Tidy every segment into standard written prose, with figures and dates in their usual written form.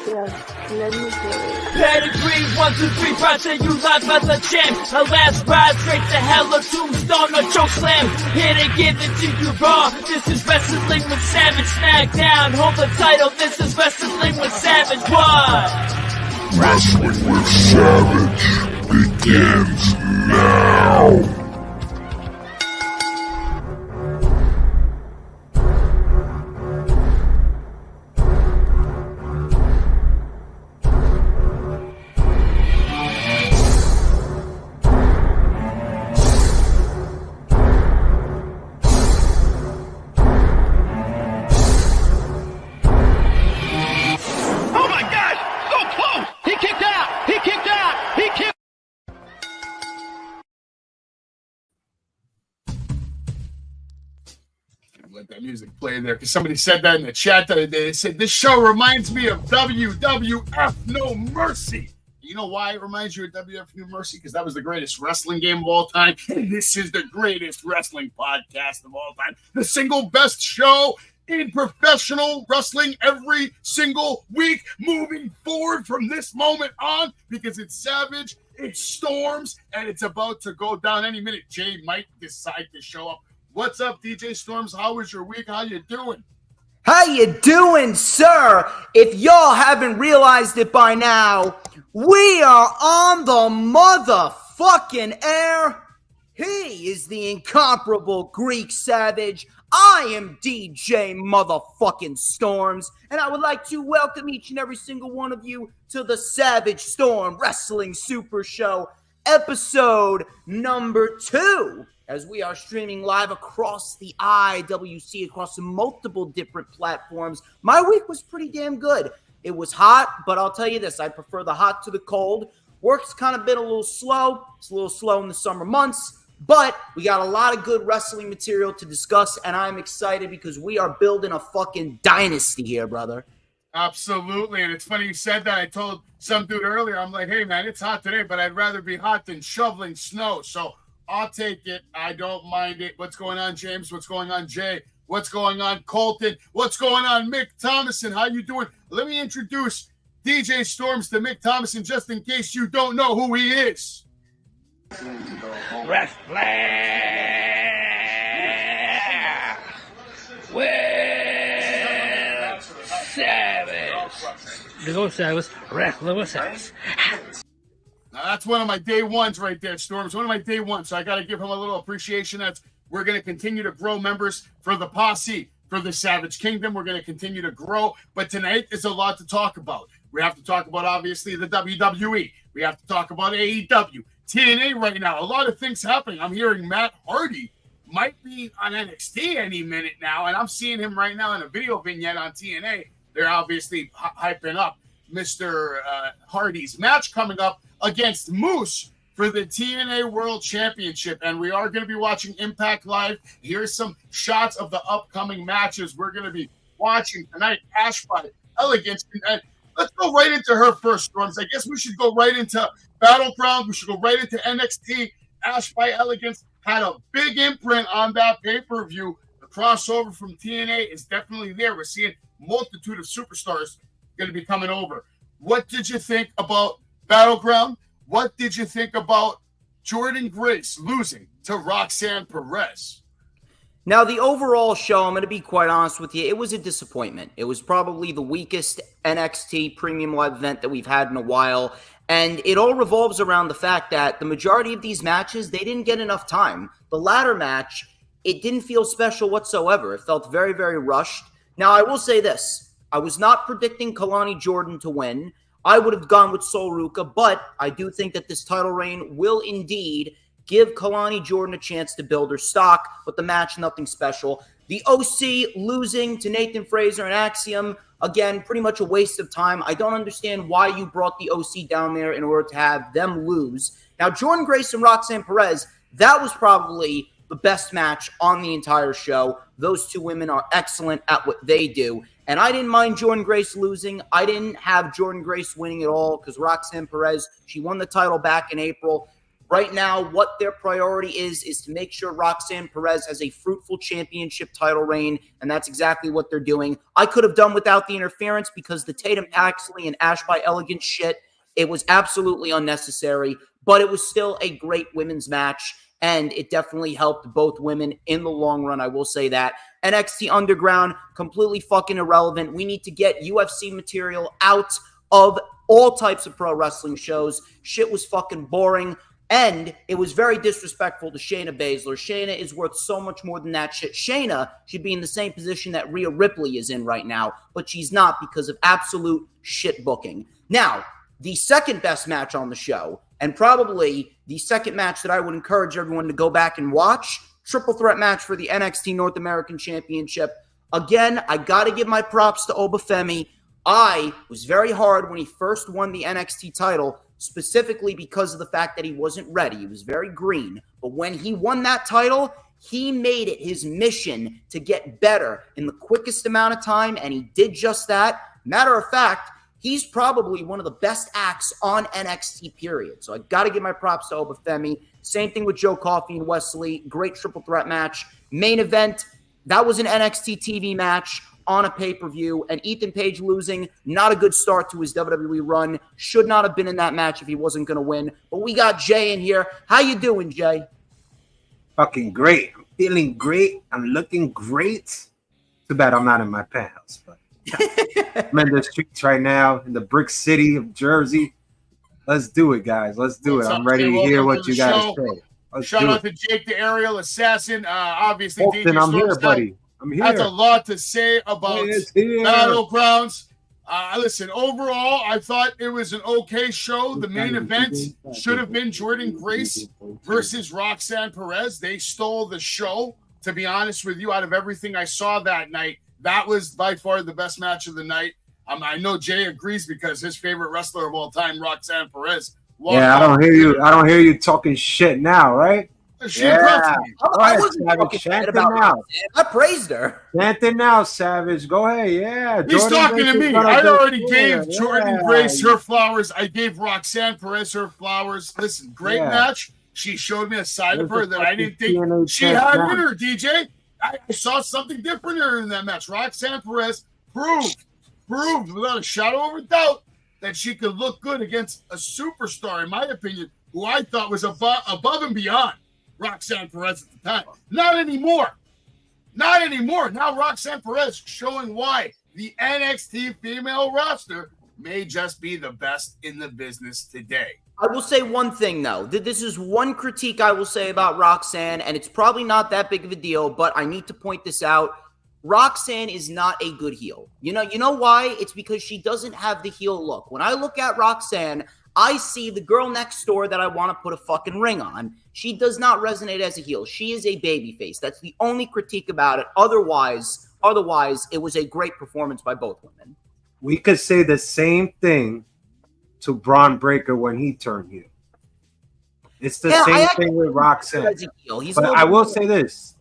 Yes, let me do it. Pedigree, 1, 2, 3, project you live as a champ. Her last ride straight to hell, a tombstone, a choke slam. Here to give it to you raw. This is Wrestling with Savage. SmackDown, hold the title. This is Wrestling with Savage. What? Wrestling with Savage begins now. Let that music play there because somebody said that in the chat the other day. They said this show reminds me of WWF No Mercy. You know why it reminds you of WWF No Mercy? Because that was the greatest wrestling game of all time. And this is the greatest wrestling podcast of all time. The single best show in professional wrestling every single week moving forward from this moment on, because it's Savage, it's Storms, and it's about to go down any minute. Jay might decide to show up. What's up, DJ Storms? How was your week? How you doing? How you doing, sir? If y'all haven't realized it by now, we are on the motherfucking air. He is the incomparable Greek Savage. I am DJ motherfucking Storms, and I would like to welcome each and every single one of you to the Savage Storm Wrestling Super Show, episode number 2. As we are streaming live across the IWC, across multiple different platforms. My week was pretty damn good. It was hot, but I'll tell you this, I prefer the hot to the cold. Work's kind of been a little slow. It's a little slow in the summer months, but we got a lot of good wrestling material to discuss, and I'm excited because we are building a fucking dynasty here, brother. Absolutely, and it's funny you said that. I told some dude earlier, I'm like, hey, man, it's hot today, but I'd rather be hot than shoveling snow, so I'll take it. I don't mind it. What's going on, James? What's going on, Jay? What's going on, Colton? What's going on, Mick Thomason? How you doing? Let me introduce DJ Storms to Mick Thomason just in case you don't know who he is. Wrestling with Savage. Go Savage. Wrestling with Savage. Now, that's one of my day ones right there, Storms. One of my day ones. So I got to give him a little appreciation. We're going to continue to grow members for the posse, for the Savage Kingdom. We're going to continue to grow. But tonight is a lot to talk about. We have to talk about, obviously, the WWE. We have to talk about AEW. TNA right now. A lot of things happening. I'm hearing Matt Hardy might be on NXT any minute now. And I'm seeing him right now in a video vignette on TNA. They're obviously hyping up Mr. Hardy's match coming up against Moose for the TNA World Championship. And we are going to be watching Impact Live. Here's some shots of the upcoming matches we're going to be watching tonight. Ash by Elegance. And let's go right into her first, Storms. I guess we should go right into Battleground. We should go right into NXT. Ash by Elegance had a big imprint on that pay-per-view. The crossover from TNA is definitely there. We're seeing a multitude of superstars going to be coming over. What did you think about Battleground? What did you think about Jordynne Grace losing to Roxanne Perez? Now, the overall show, I'm going to be quite honest with you, it was a disappointment. It was probably the weakest NXT Premium Live event that we've had in a while, and it all revolves around the fact that the majority of these matches, they didn't get enough time. The latter match, it didn't feel special whatsoever. It felt very, very rushed. Now, I will say this. I was not predicting Kalani Jordan to win. I would have gone with Sol Ruka, but I do think that this title reign will indeed give Kalani Jordan a chance to build her stock, but the match, nothing special. The OC losing to Nathan Fraser and Axiom, again, pretty much a waste of time. I don't understand why you brought the OC down there in order to have them lose. Now, Jordynne Grace and Roxanne Perez, that was probably the best match on the entire show. Those two women are excellent at what they do. And I didn't mind Jordynne Grace losing. I didn't have Jordynne Grace winning at all because Roxanne Perez, she won the title back in April. Right now, what their priority is to make sure Roxanne Perez has a fruitful championship title reign, and that's exactly what they're doing. I could have done without the interference because the Tatum Paxley and Ash by Elegance shit, it was absolutely unnecessary, but it was still a great women's match, and it definitely helped both women in the long run, I will say that. NXT Underground, completely fucking irrelevant. We need to get UFC material out of all types of pro wrestling shows. Shit was fucking boring. And it was very disrespectful to Shayna Baszler. Shayna is worth so much more than that shit. Shayna should be in the same position that Rhea Ripley is in right now, but she's not because of absolute shit booking. Now, the second best match on the show, and probably the second match that I would encourage everyone to go back and watch, triple threat match for the NXT North American Championship. Again, I got to give my props to Obafemi. I was very hard when he first won the NXT title, specifically because of the fact that he wasn't ready. He was very green. But when he won that title, he made it his mission to get better in the quickest amount of time, and he did just that. Matter of fact, he's probably one of the best acts on NXT, period. So I got to give my props to Obafemi. Same thing with Joe Coffey and Wesley. Great triple threat match. Main event, that was an NXT TV match on a pay-per-view, and Ethan Page losing, not a good start to his WWE run. Should not have been in that match if he wasn't going to win. But we got Jay in here. How you doing, Jay? Fucking great. I'm feeling great. I'm looking great. Too bad I'm not in my penthouse, but I'm in the streets right now in the brick city of Jersey. Let's do it, guys. Let's do it. I'm ready to hear what you guys say. Shout out to Jake the Aerial Assassin. Obviously, Austin, I'm here, buddy. I'm here. Has a lot to say about Battlegrounds. Listen, overall, I thought it was an okay show. The main event should have been Jordynne Grace versus Roxanne Perez. They stole the show, to be honest with you. Out of everything I saw that night, that was by far the best match of the night. I know Jay agrees because his favorite wrestler of all time, Roxanne Perez. Yeah, I don't hear you. I don't hear you talking shit now, right? I wasn't talking shit about her. I praised her. Chant now, Savage. Go ahead. Yeah. He's talking to me. I already gave Jordynne Grace her flowers. I gave Roxanne Perez her flowers. Listen, great match. She showed me a side of her that I didn't think she had in her, DJ. I saw something different in her in that match. Roxanne Perez proved without a shadow of a doubt that she could look good against a superstar, in my opinion, who I thought was above and beyond Roxanne Perez at the time. Not anymore. Now Roxanne Perez showing why the NXT female roster may just be the best in the business today. I will say one thing, though. This is one critique I will say about Roxanne, and it's probably not that big of a deal, but I need to point this out. Roxanne is not a good heel. You know why? It's because she doesn't have the heel look. When I look at Roxanne, I see the girl next door that I want to put a fucking ring on. She does not resonate as a heel. She is a babyface. That's the only critique about it. Otherwise, it was a great performance by both women. We could say the same thing to Braun Breaker when he turned heel. It's the same thing with Roxanne. But I will say this.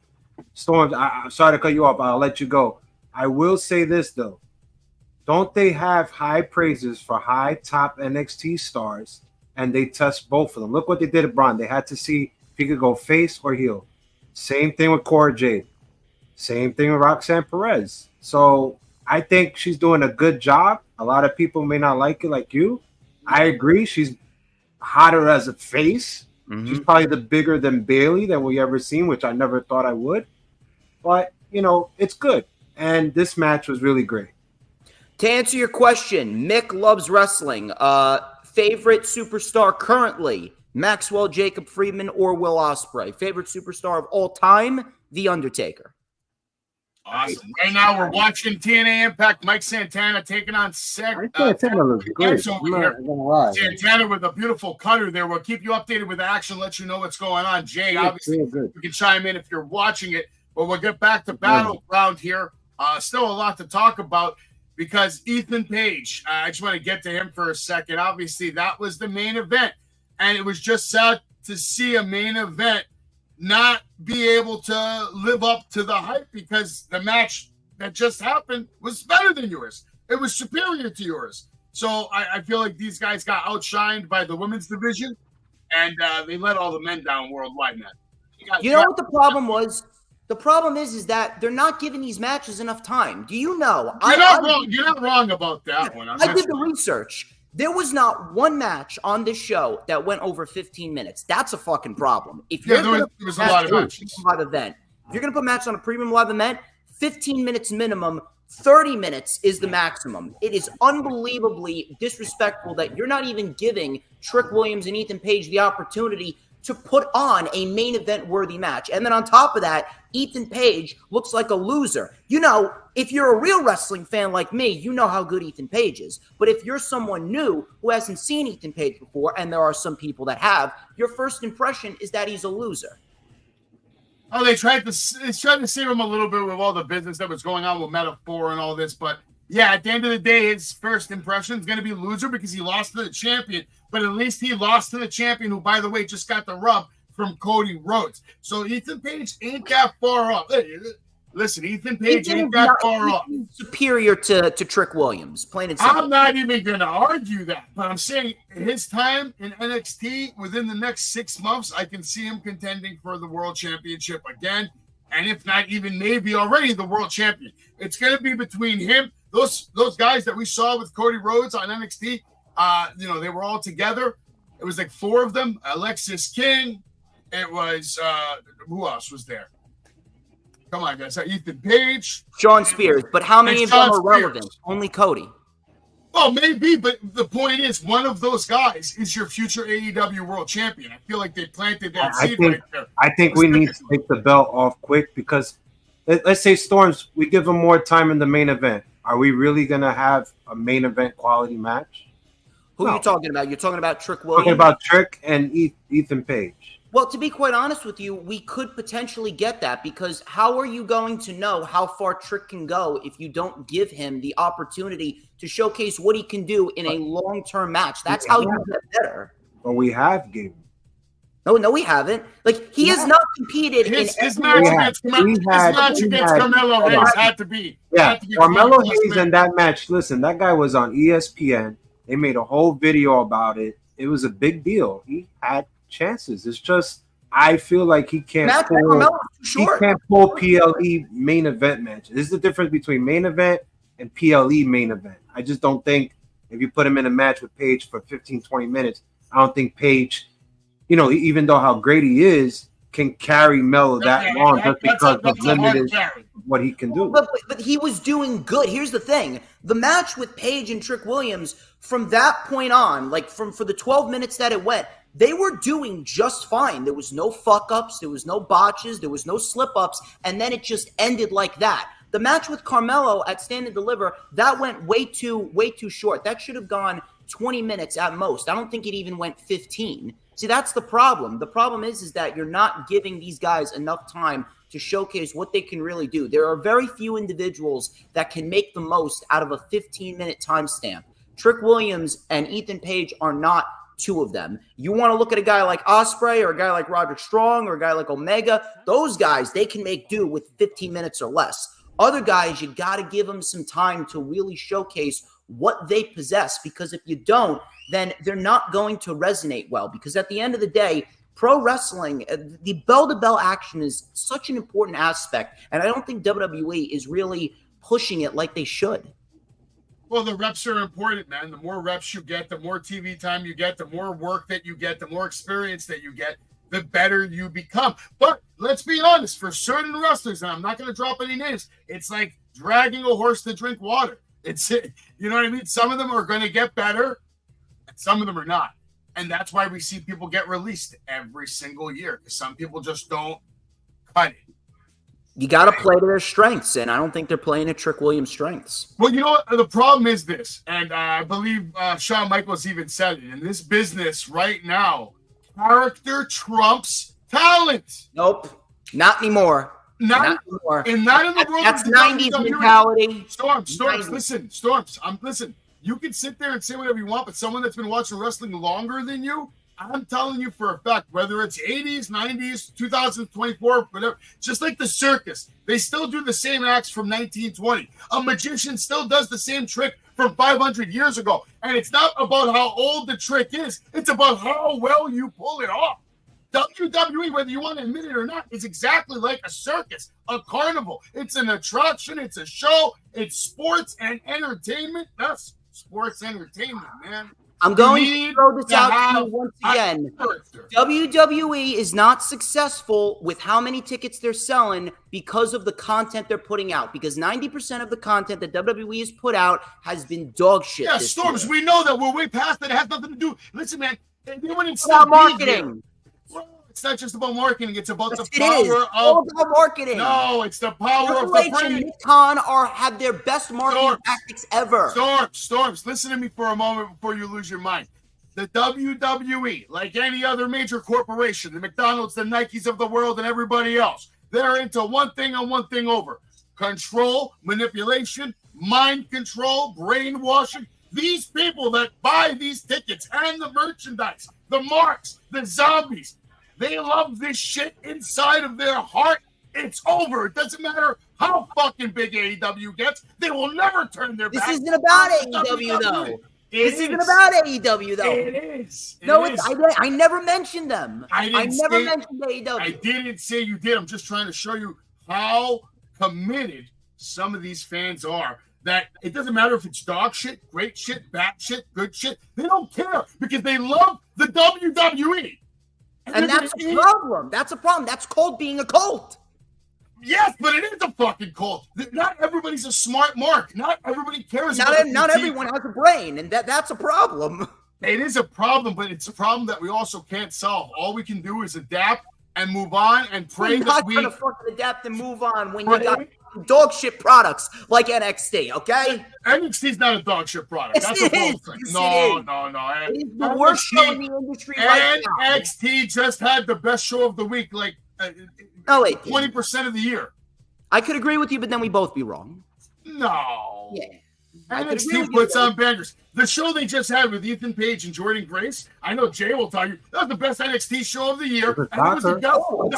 Storm, I'm sorry to cut you off. I'll let you go. I will say this, though. Don't they have high praises for high top NXT stars, and they test both of them? Look what they did at Braun. They had to see if he could go face or heel. Same thing with Cora Jade. Same thing with Roxanne Perez. So I think she's doing a good job. A lot of people may not like it like you. I agree. She's hotter as a face. Mm-hmm. She's probably the bigger than Bayley that we ever seen, which I never thought I would. But, it's good. And this match was really great. To answer your question, Mick loves wrestling. Favorite superstar currently, Maxwell Jacob Friedman or Will Ospreay. Favorite superstar of all time, The Undertaker. Awesome. Right now we're watching TNA Impact. Mike Santana taking on Santana looks great. Santana with a beautiful cutter there. We'll keep you updated with the action, let you know what's going on. Jay, obviously, you can chime in if you're watching it. But we'll get back to Battleground here. Still a lot to talk about because Ethan Page, I just want to get to him for a second. Obviously, that was the main event. And it was just sad to see a main event not be able to live up to the hype because the match that just happened was better than yours. It was superior to yours. So I feel like these guys got outshined by the women's division. and they let all the men down worldwide, man. You know what the problem was? The problem is that they're not giving these matches enough time. Do you know? You're not wrong. You're not wrong about that one. I did the research. There was not one match on this show that went over 15 minutes. That's a fucking problem. If you're there was a lot of matches. Live event, if you're going to put matches on a premium live event, 15 minutes minimum, 30 minutes is the maximum. It is unbelievably disrespectful that you're not even giving Trick Williams and Ethan Page the opportunity to put on a main event worthy match. And then on top of that, Ethan Page looks like a loser. You know, if you're a real wrestling fan like me, you know how good Ethan Page is. But if you're someone new who hasn't seen Ethan Page before, and there are some people that have, your first impression is that he's a loser. Oh, they tried to save him a little bit with all the business that was going on with Metaphor and all this. But yeah, at the end of the day, his first impression is going to be loser because he lost to the champion. But at least he lost to the champion, who, by the way, just got the rub from Cody Rhodes. So Ethan Page ain't that far off. Listen, Ethan Page ain't that far off. Superior to Trick Williams, plain and simple. I'm not even going to argue that, but I'm saying his time in NXT within the next 6 months, I can see him contending for the World Championship again, and if not even maybe already the World Champion. It's going to be between him, those guys that we saw with Cody Rhodes on NXT. They were all together. It was like 4 of them. Alexis King. It was who else was there? Come on, guys. Ethan Page. Shawn Spears. But how many of them are relevant? Only Cody. Well, maybe, but the point is, one of those guys is your future AEW World Champion. I feel like they planted that seed right there. I think we need to take the belt off quick because, let's say Storms, we give them more time in the main event. Are we really going to have a main event quality match? Who are you talking about? You're talking about Trick Williams? Talking about Trick and Ethan Page. Well, to be quite honest with you, we could potentially get that because how are you going to know how far Trick can go if you don't give him the opportunity to showcase what he can do in a long-term match? That's how you get better. But we have given. No, we haven't. Like, he has not competed his match against Carmelo Hayes had to be. Yeah, Carmelo Hayes in that match, listen, that guy was on ESPN. They made a whole video about it. It was a big deal. He had chances. It's just I feel like he can't pull PLE main event matches. This is the difference between main event and PLE main event. I just don't think if you put him in a match with Page for 15, 20 minutes, I don't think Page, even though how great he is, can carry Melo that long just because of limited what he can do. But he was doing good. Here's the thing. The match with Page and Trick Williams, from that point on, like for the 12 minutes that it went, they were doing just fine. There was no fuck-ups. There was no botches. There was no slip-ups. And then it just ended like that. The match with Carmelo at Stand and Deliver, that went way too short. That should have gone 20 minutes at most. I don't think it even went 15. See, that's the problem. The problem is that you're not giving these guys enough time to showcase what they can really do. There are very few individuals that can make the most out of a 15-minute timestamp. Trick Williams and Ethan Page are not 2 of them. You want to look at a guy like Ospreay or a guy like Roderick Strong or a guy like Omega, those guys, they can make do with 15 minutes or less. Other guys, you got to give them some time to really showcase what they possess, because if you don't, then they're not going to resonate well, because at the end of the day, pro wrestling, the bell-to-bell action is such an important aspect, and I don't think WWE is really pushing it like they should. Well, the reps are important, man. The more reps you get, the more TV time you get, the more work that you get, the more experience that you get, the better you become. But let's be honest, for certain wrestlers, and I'm not going to drop any names, it's like dragging a horse to drink water. You know what I mean? Some of them are going to get better, and some of them are not. And that's why we see people get released every single year, because some people just don't cut it. You got to play to their strengths, and I don't think they're playing to Trick Williams' strengths. Well, you know what? The problem is this, and I believe Shawn Michaels even said it. In this business right now, character trumps talent. Nope, not anymore. Not anymore. And not in the world. That's 90s mentality. Storms, listen, Storms. Listen. You can sit there and say whatever you want, but someone that's been watching wrestling longer than you, I'm telling you for a fact, whether it's 80s, 90s, 2024, whatever, just like the circus, they still do the same acts from 1920. A magician still does the same trick from 500 years ago. And it's not about how old the trick is. It's about how well you pull it off. WWE, whether you want to admit it or not, is exactly like a circus, a carnival. It's an attraction. It's a show. It's sports and entertainment. That's sports entertainment, man. I'm going to throw this out to you once again. WWE is not successful with how many tickets they're selling because of the content they're putting out. Because 90% of the content that WWE has put out has been dog shit. Yeah, Storms, we know that. We're way past that. It has nothing to do. Listen, man, they wouldn't stop marketing. It's not just about marketing. It's about the it power is. of all about marketing. No, it's the power of Triple H the brand. and Nick Khan have their best marketing tactics ever. Storms, listen to me for a moment before you lose your mind. The WWE, like any other major corporation, the McDonald's, the Nikes of the world, and everybody else, they're into one thing and one thing over: control, manipulation, mind control, brainwashing. These people that buy these tickets and the merchandise, the marks, the zombies, they love this shit inside of their heart. It's over. It doesn't matter how fucking big AEW gets. They will never turn their back. This isn't about AEW, though. This isn't about AEW, though. It is. I never mentioned them. I never mentioned AEW. I didn't say you did. I'm just trying to show you how committed some of these fans are. That it doesn't matter if it's dog shit, great shit, bad shit, good shit. They don't care because they love the WWE. And that's a problem. That's a problem. That's called being a cult. Yes, but it is a fucking cult. Not everybody's a smart mark. Not everybody cares. Not everyone has a brain, and that's a problem. It is a problem, but it's a problem that we also can't solve. All we can do is adapt and move on and pray that we... We're not going to fucking adapt and move on when you got dog shit products like NXT, okay? NXT's not a dog shit product. Yes, that's it a is. bullshit. Yes, No. It is the worst show in the industry right now. NXT just had the best show of the week, like 20% of the year. I could agree with you, but then we both be wrong. No. Yeah. NXT puts on bangers. The show they just had with Ethan Page and Jordan Grace, I know Jay will tell you, that was the best NXT show of the year. That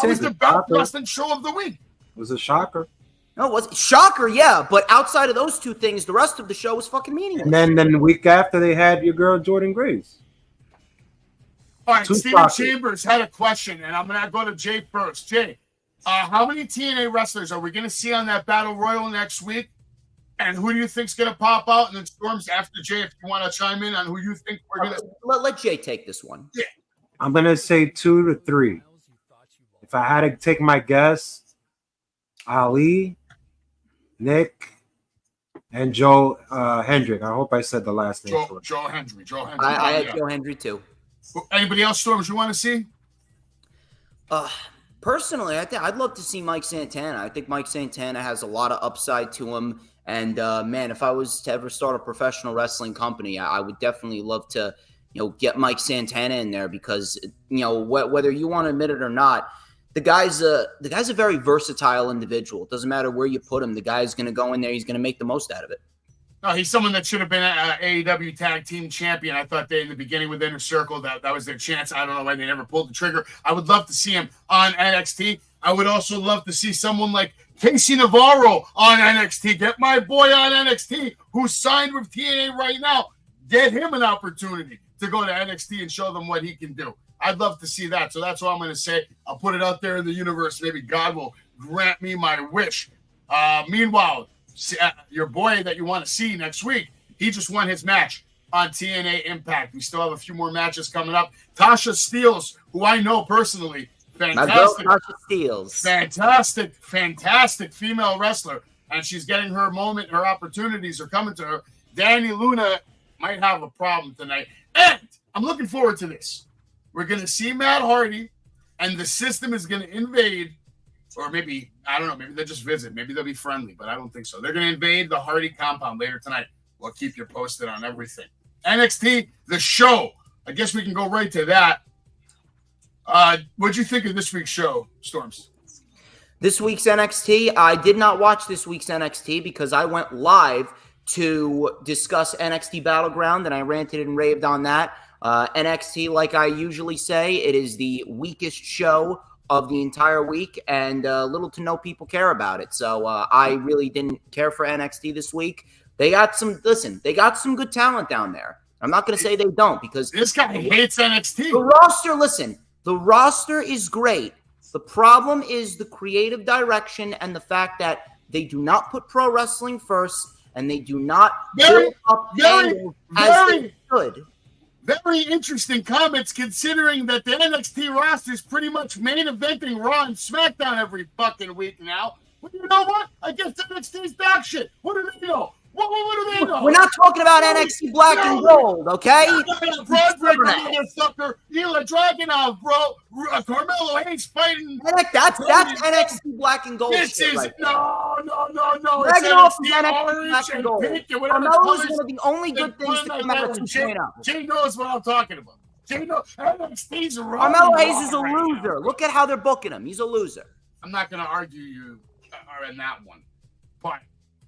was the best wrestling show of the week. It was a shocker. No, it was shocker, yeah. But outside of those two things, the rest of the show was fucking meaningless. And then the week after, they had your girl Jordan Grace. All right, Steven Chambers had a question, and I'm going to go to Jay first. Jay, how many TNA wrestlers are we going to see on that Battle Royal next week? And who do you think's going to pop out? And then Storms after Jay, if you want to chime in on who you think we're going to... Let Jay take this one. Yeah. I'm going to say 2 to 3. If I had to take my guess, Ali, Nick, and Joe Hendrick. I hope I said the last name. Joe Hendry. I had Joe Hendry too. Anybody else, Storms, you want to see? Personally, I'd love to see Mike Santana. I think Mike Santana has a lot of upside to him. And man, if I was to ever start a professional wrestling company, I would definitely love to, get Mike Santana in there because, whether you want to admit it or not, the guy's a very versatile individual. It doesn't matter where you put him. The guy's going to go in there. He's going to make the most out of it. No, he's someone that should have been an AEW Tag Team Champion. I thought they, in the beginning with Inner Circle, that was their chance. I don't know why they never pulled the trigger. I would love to see him on NXT. I would also love to see someone like Casey Navarro on NXT. Get my boy on NXT who signed with TNA right now. Get him an opportunity to go to NXT and show them what he can do. I'd love to see that. So that's what I'm going to say. I'll put it out there in the universe. Maybe God will grant me my wish. Meanwhile, your boy that you want to see next week, he just won his match on TNA Impact. We still have a few more matches coming up. Tasha Steelz, who I know personally, fantastic. My girl, Tasha Steelz. Fantastic female wrestler. And she's getting her moment. Her opportunities are coming to her. Danny Luna might have a problem tonight. And I'm looking forward to this. We're going to see Matt Hardy, and the system is going to invade, or maybe, I don't know, maybe they'll just visit. Maybe they'll be friendly, but I don't think so. They're going to invade the Hardy compound later tonight. We'll keep you posted on everything. NXT, the show. I guess we can go right to that. What'd you think of this week's show, Storms? This week's NXT, I did not watch this week's NXT because I went live to discuss NXT Battleground, and I ranted and raved on that. NXT, like I usually say, it is the weakest show of the entire week, and little to no people care about it. So I really didn't care for NXT this week. They got some. Listen, they got some good talent down there. I'm not going to say they don't because this guy hates NXT. The roster, listen, the roster is great. The problem is the creative direction and the fact that they do not put pro wrestling first and they do not build up angles as they should. Very interesting comments considering that the NXT roster is pretty much main eventing Raw and SmackDown every fucking week now. But you know what? I guess NXT's dog shit. What do they know? What do they know? We're not talking about NXT Black and Gold, okay? Broadbreaker, sucker, Ela Dragunov, bro. Carmelo Hayes fighting. That's NXT Black and Gold. This is right no. Dragunov It's is NXT Black and Gold. Carmelo is one of the only good things to come out of 2.0. Jay knows what I'm talking about. Jay knows NXT's wrong. Carmelo Hayes is a loser. Look at how they're booking him. He's a loser. I'm not going to argue you in that one, but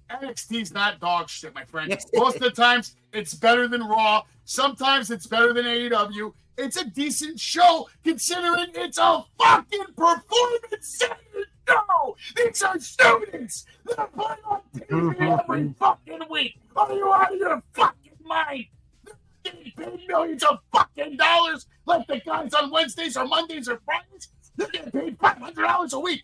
NXT's not dog shit, my friend. Most of the times, it's better than Raw. Sometimes it's better than AEW. It's a decent show, considering it's a fucking performance center show. These are students that are playing on TV every fucking week. Are you out of your fucking mind? They're getting paid millions of fucking dollars like the guys on Wednesdays or Mondays or Fridays. They're getting paid $500 a week.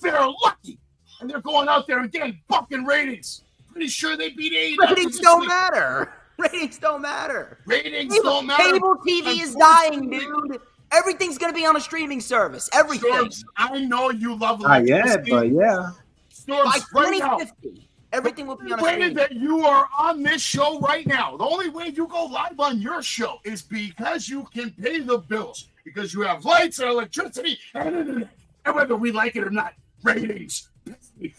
They're lucky. And they're going out there and getting fucking ratings. Pretty sure they beat AEW. Ratings don't matter. Ratings don't matter. Ratings don't matter. Cable TV is dying, dude. Everything's going to be on a streaming service. Everything. Storms, I know you love electricity. But yeah. Storms, by right 2050, now, everything will be on a the way streaming. that you are on this show right now, the only way you go live on your show is because you can pay the bills. Because you have lights and electricity and internet. And whether we like it or not, ratings.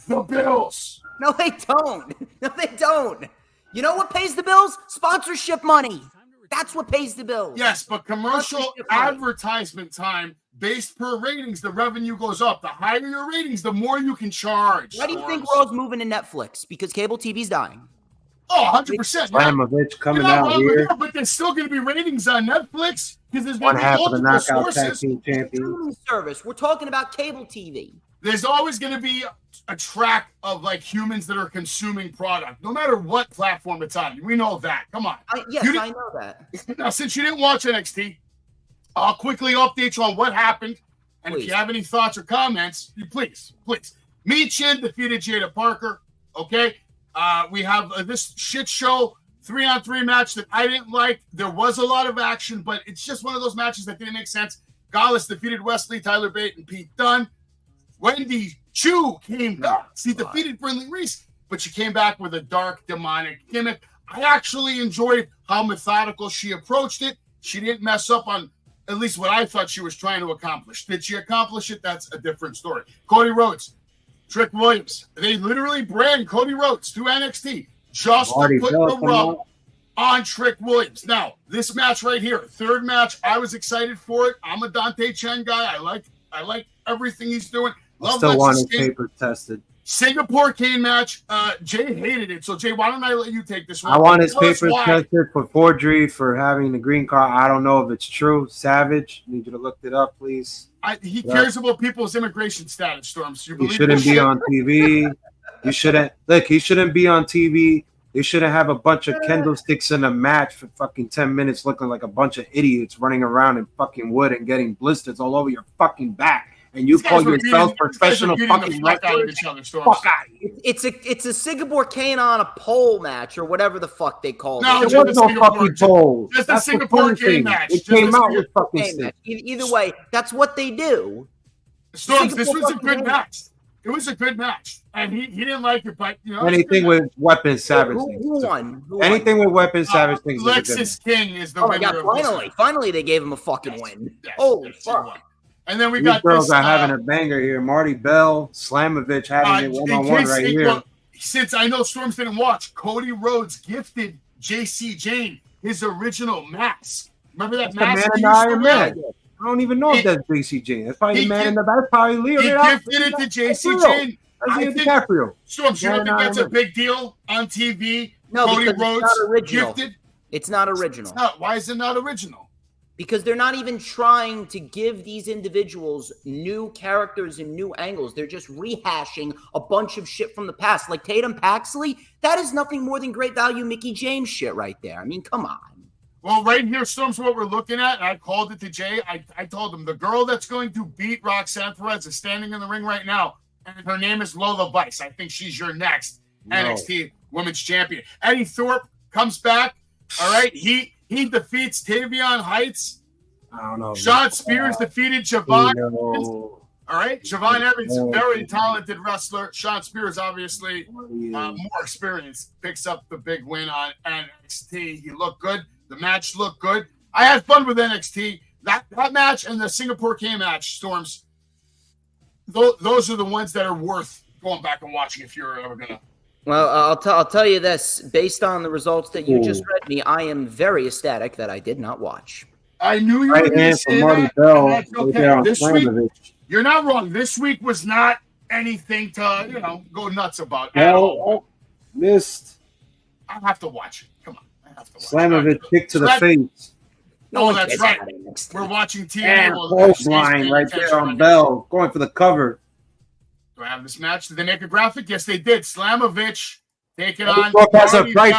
The bills. No, they don't. No, they don't. You know what pays the bills? Sponsorship money. That's what pays the bills. Yes, but commercial advertisement time based per ratings, the revenue goes up. The higher your ratings, the more you can charge. Why do you think Raw's moving to Netflix? Because cable TV's dying. Oh, 100%. Savage coming out here. But there's still going to be ratings on Netflix because there's one going to be half of the multiple knockout tag sources. team champion Service. We're talking about cable TV. There's always going to be a track of like humans that are consuming product, no matter what platform it's on. We know that. Come on. Yes, I know that. Now, since you didn't watch NXT, I'll quickly update you on what happened. And if you have any thoughts or comments, please. Mi Chin defeated Jada Parker. Okay. We have this shit show 3-on-3 match that I didn't like. There was a lot of action, but it's just one of those matches that didn't make sense. Gallus defeated Wesley, Tyler Bate, and Pete Dunne. Wendy Chu came back. She defeated Brindley Reese, but she came back with a dark, demonic gimmick. I actually enjoyed how methodical she approached it. She didn't mess up on at least what I thought she was trying to accomplish. Did she accomplish it? That's a different story. Cody Rhodes, Trick Williams. They literally brand Cody Rhodes to NXT just to put the rub on Trick Williams. Now, this match right here, third match, I was excited for it. I'm a Dante Chen guy. I like everything he's doing. Still want his paper tested. Singapore cane match. Jay hated it. So, Jay, why don't I let you take this one? I want his papers tested for forgery for having the green card. I don't know if it's true. Savage, need you to look it up, please. He cares about people's immigration status, Storms. He shouldn't be on TV. You shouldn't. Look, he shouldn't be on TV. They shouldn't have a bunch of candlesticks in a match for fucking 10 minutes looking like a bunch of idiots running around in fucking wood and getting blisters all over your fucking back. And you call yourself professional fucking wrestlers? Fuck out. It's a Singapore cane on a pole match or whatever the fuck they call it. There was no fucking pole. Just a Singapore cane match. It came out with fucking shit. Either way, that's what they do. Storms, this was a good match. It was a good match. And he didn't like it, but you know. Anything with Weapon Savage. Who won? Anything with Weapon Savage things. Lexus King is the winner. Yeah, finally they gave him a fucking win. Holy fuck. And then we got girls this, are having a banger here. Marty Bell, Slamovich having it one-on-one right here. Well, since I know Storms didn't watch, Cody Rhodes gifted JC Jane his original mask. Remember that mask? The man in the Iron Man. I don't even know if that's JC Jane. That's probably the man in the back. That's probably Leo. He gifted it to JC Jane. I think DiCaprio. Storms, you don't think that's a big deal on TV? No, Cody because Rhodes it's not original. Gifted? It's not original. Why is it not original? because they're not even trying to give these individuals new characters and new angles. They're just rehashing a bunch of shit from the past. Like Tatum Paxley, that is nothing more than great value Mickey James shit right there. I mean, come on. Well, right here, Storm's what we're looking at, and I called it to Jay. I told him the girl that's going to beat Roxanne Perez is standing in the ring right now, and her name is Lola Vice. I think she's your next NXT Women's Champion. Eddie Thorpe comes back. All right, he defeats Tavion Heights. I don't know. Sean Spears defeated Javon Evans. All right, Javon Evans, very talented wrestler. Sean Spears, obviously more experienced, picks up the big win on NXT. He looked good. The match looked good. I had fun with NXT. That match and the Singapore K match, Storms, those are the ones that are worth going back and watching if you're ever going to. Well, I'll tell you this. Based on the results that you just read me, I am very ecstatic that I did not watch. I knew you were going to say that. That's okay. This week, you're not wrong. This week was not anything to, go nuts about. Missed. I have to watch it. Come on. Slamovich kick to the face. No, that's right. We're watching TNA. Clothesline right there on Bell, going for the cover. Do I have this match? Did they make a graphic? Yes, they did. Slamovich taking on. Has a bright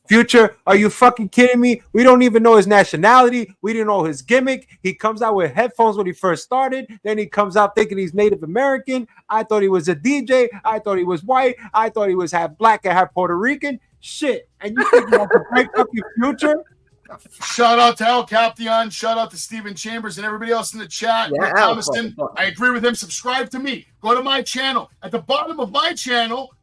future. Are you fucking kidding me? We don't even know his nationality. We didn't know his gimmick. He comes out with headphones when he first started. Then he comes out thinking he's Native American. I thought he was a DJ. I thought he was white. I thought he was half black and half Puerto Rican. Shit. And you think he has a bright fucking future? Shout out to El Caption. Shout out to Steven Chambers and everybody else in the chat. Yeah, Thomaston, I agree with him. Subscribe to me. Go to my channel. At the bottom of my channel,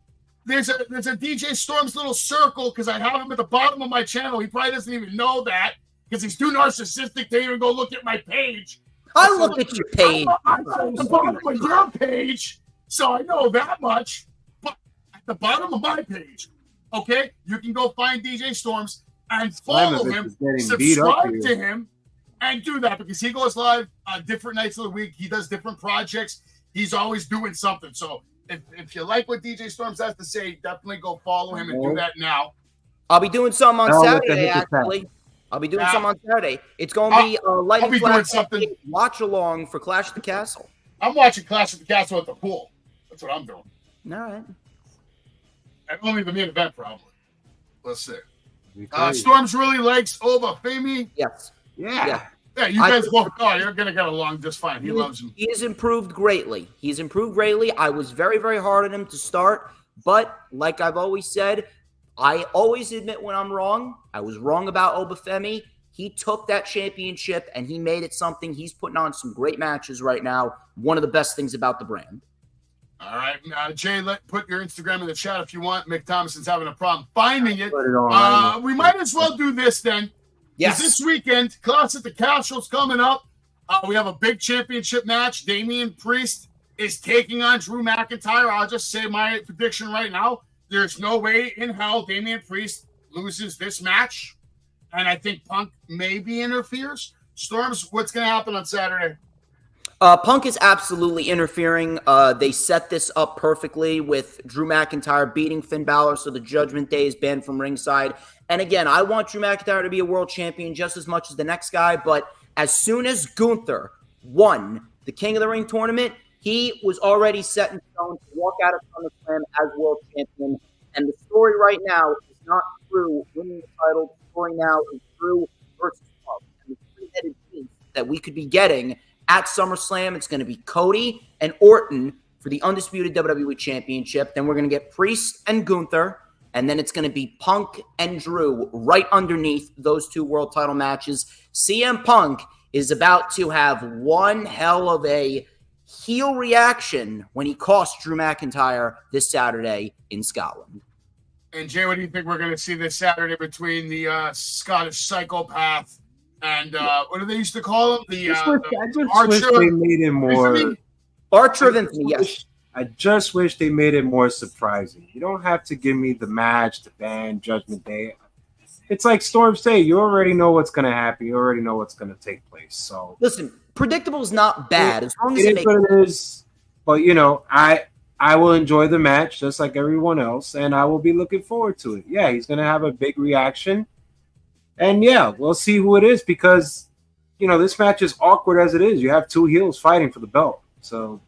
there's a DJ Storm's little circle because I have him at the bottom of my channel. He probably doesn't even know that because he's too narcissistic to even go look at my page. I look at your page. I'm at the bottom of your page, so I know that much. But at the bottom of my page, okay, you can go find DJ Storms and follow him, subscribe to him, and do that because he goes live on different nights of the week. He does different projects. He's always doing something. So if you like what DJ Storms has to say, definitely go follow him and do that now. I'll be doing something on Saturday, actually. I'll be doing something on Saturday. It's going to be Lightning Flash watch along for Clash at the Castle. I'm watching Clash at the Castle at the pool. That's what I'm doing. All right. And only the main event, probably. Let's see. Storms really likes Obafemi. Yes. Yeah, you guys both you're going to get along just fine. He loves him. He has improved greatly. I was very, very hard on him to start, but like I've always said, I always admit when I'm wrong. I was wrong about Obafemi. He took that championship and he made it something. He's putting on some great matches right now. One of the best things about the brand. All right, Jay, put your Instagram in the chat if you want. Mick Thomason's having a problem finding it. We might as well do this then. Yes. This weekend, Clash at the Castle's coming up. We have a big championship match. Damian Priest is taking on Drew McIntyre. I'll just say my prediction right now. There's no way in hell Damian Priest loses this match. And I think Punk maybe interferes. Storms, what's going to happen on Saturday? Punk is absolutely interfering. They set this up perfectly with Drew McIntyre beating Finn Balor, so the Judgment Day is banned from ringside. And again, I want Drew McIntyre to be a world champion just as much as the next guy, but as soon as Gunther won the King of the Ring tournament, he was already set in stone to walk out of SummerSlam as world champion. And the story right now is not Drew winning the title. The story now is Drew versus Punk. And the three-headed beast that we could be getting at SummerSlam, it's going to be Cody and Orton for the undisputed WWE Championship. Then we're going to get Priest and Gunther. And then it's going to be Punk and Drew right underneath those two world title matches. CM Punk is about to have one hell of a heel reaction when he cost Drew McIntyre this Saturday in Scotland. And Jay, what do you think we're going to see this Saturday between the Scottish psychopath and what do they used to call him? The Archer. They made it more. Archer of Infamy, yes. I just wish they made it more surprising. You don't have to give me the match, the band, Judgment Day. It's like Storm say, you already know what's going to happen. You already know what's going to take place. So listen, predictable is not bad as long as it is what it is. But I will enjoy the match just like everyone else, and I will be looking forward to it. Yeah, he's going to have a big reaction, and yeah, we'll see who it is because this match is awkward as it is. You have two heels fighting for the belt. So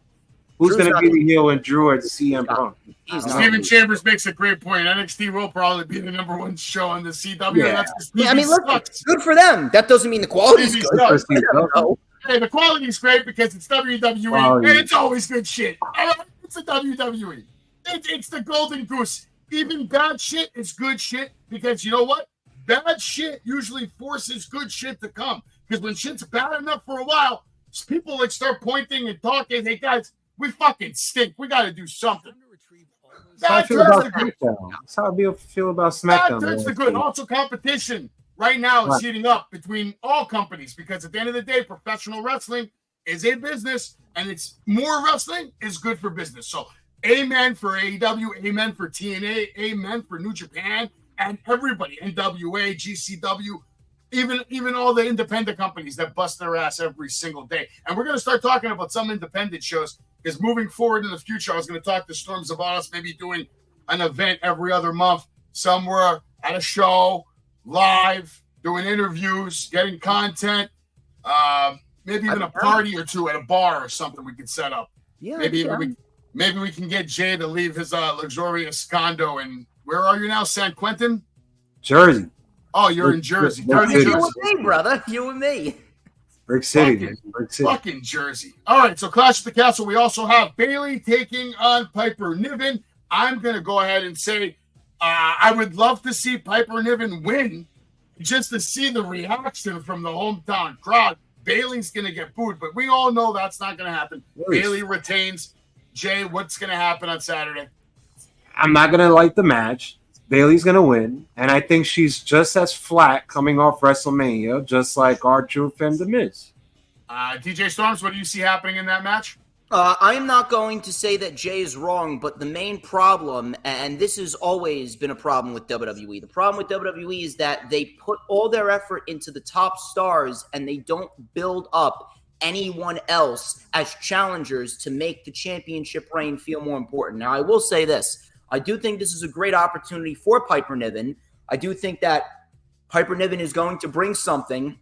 who's going to be the heel when Drew at CM Punk? Steven Chambers makes a great point. NXT will probably be the #1 show on the CW. Yeah. Look, good for them. That doesn't mean the quality's good. Hey, the quality's great because it's WWE, and it's always good shit. It's the WWE. It's the golden goose. Even bad shit is good shit because you know what? Bad shit usually forces good shit to come. Because when shit's bad enough for a while, people start pointing and talking. Hey guys, we fucking stink. We got to do something. That's how I feel about SmackDown. That turns to good. Also, competition right now is heating up between all companies because at the end of the day, professional wrestling is a business, and it's more wrestling is good for business. So, amen for AEW, amen for TNA, amen for New Japan, and everybody, NWA, GCW, even all the independent companies that bust their ass every single day. And we're going to start talking about some independent shows because moving forward in the future, I was going to talk to Storms about us maybe doing an event every other month somewhere at a show, live, doing interviews, getting content, maybe even a party or two at a bar or something we could set up. Yeah, maybe we can get Jay to leave his luxurious condo. And where are you now, San Quentin? Jersey. Oh, you're in Jersey. You and me, brother. You and me. Brick City. Fucking Jersey. All right, so Clash at the Castle. We also have Bayley taking on Piper Niven. I'm going to go ahead and say I would love to see Piper Niven win just to see the reaction from the hometown crowd. Bayley's going to get booed, but we all know that's not going to happen. Bayley retains. Jay, what's going to happen on Saturday? I'm not going to like the match. Bayley's going to win, and I think she's just as flat coming off WrestleMania, just like R-Truth and The Miz. DJ Storms, what do you see happening in that match? I am not going to say that Jay is wrong, but the main problem, and this has always been a problem with WWE, the problem with WWE is that they put all their effort into the top stars, and they don't build up anyone else as challengers to make the championship reign feel more important. Now, I will say this. I do think this is a great opportunity for Piper Niven. I do think that Piper Niven is going to bring something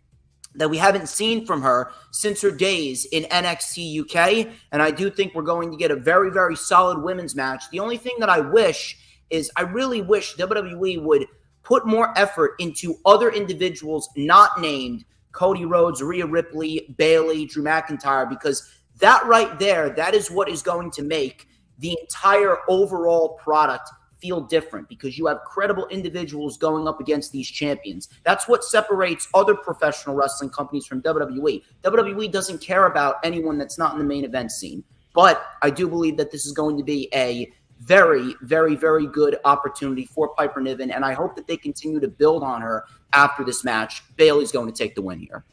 that we haven't seen from her since her days in NXT UK, and I do think we're going to get a very, very solid women's match. The only thing that I really wish WWE would put more effort into other individuals not named Cody Rhodes, Rhea Ripley, Bayley, Drew McIntyre, because that right there, that is what is going to make the entire overall product feel different because you have credible individuals going up against these champions. That's what separates other professional wrestling companies from WWE. WWE doesn't care about anyone that's not in the main event scene. But I do believe that this is going to be a very, very, very good opportunity for Piper Niven, and I hope that they continue to build on her after this match. Bayley's going to take the win here.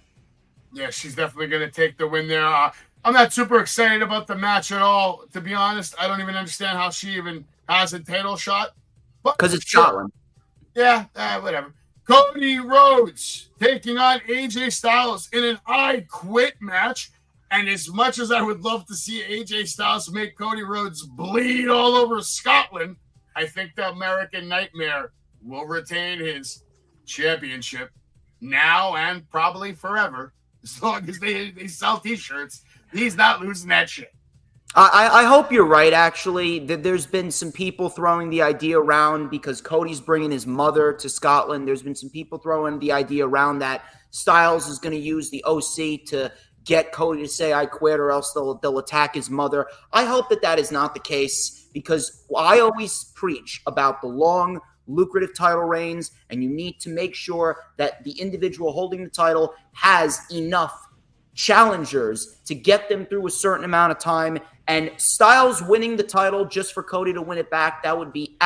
Yeah, she's definitely going to take the win there. I'm not super excited about the match at all, to be honest. I don't even understand how she even has a title shot. Because it's Scotland. Yeah, whatever. Cody Rhodes taking on AJ Styles in an I Quit match. And as much as I would love to see AJ Styles make Cody Rhodes bleed all over Scotland, I think the American Nightmare will retain his championship now and probably forever. As long as they sell T-shirts, he's not losing that shit. I hope you're right, actually. There's been some people throwing the idea around because Cody's bringing his mother to Scotland. There's been some people throwing the idea around that Styles is going to use the OC to get Cody to say I quit or else they'll attack his mother. I hope that is not the case because I always preach about the long, lucrative title reigns, and you need to make sure that the individual holding the title has enough challengers to get them through a certain amount of time. And Styles winning the title just for Cody to win it back, that would be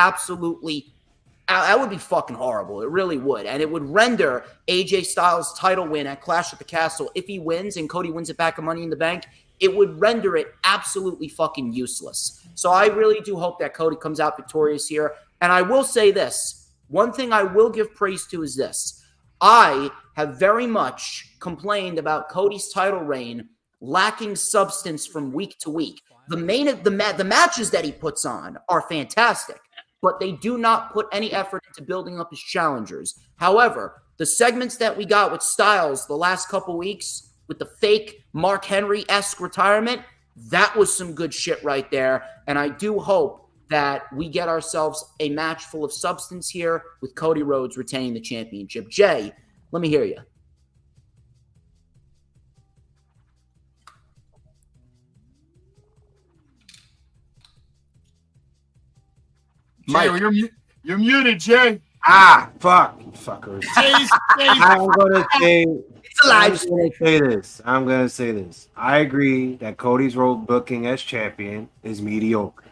fucking horrible. It really would. And it would render AJ Styles' title win at Clash at the Castle, if he wins and Cody wins it back at Money in the Bank, it would render it absolutely fucking useless. So I really do hope that Cody comes out victorious here. And I will say this. One thing I will give praise to is this. I have very much complained about Cody's title reign lacking substance from week to week. The matches that he puts on are fantastic, but they do not put any effort into building up his challengers. However, The segments that we got with Styles the last couple weeks with the fake Mark Henry-esque retirement, that was some good shit right there. And I do hope that we get ourselves a match full of substance here with Cody Rhodes retaining the championship. Jay, let me hear you. Jay, well, you're muted, Jay. Fuck, you fuckers. I'm gonna say this. I agree that Cody's role booking as champion is mediocre,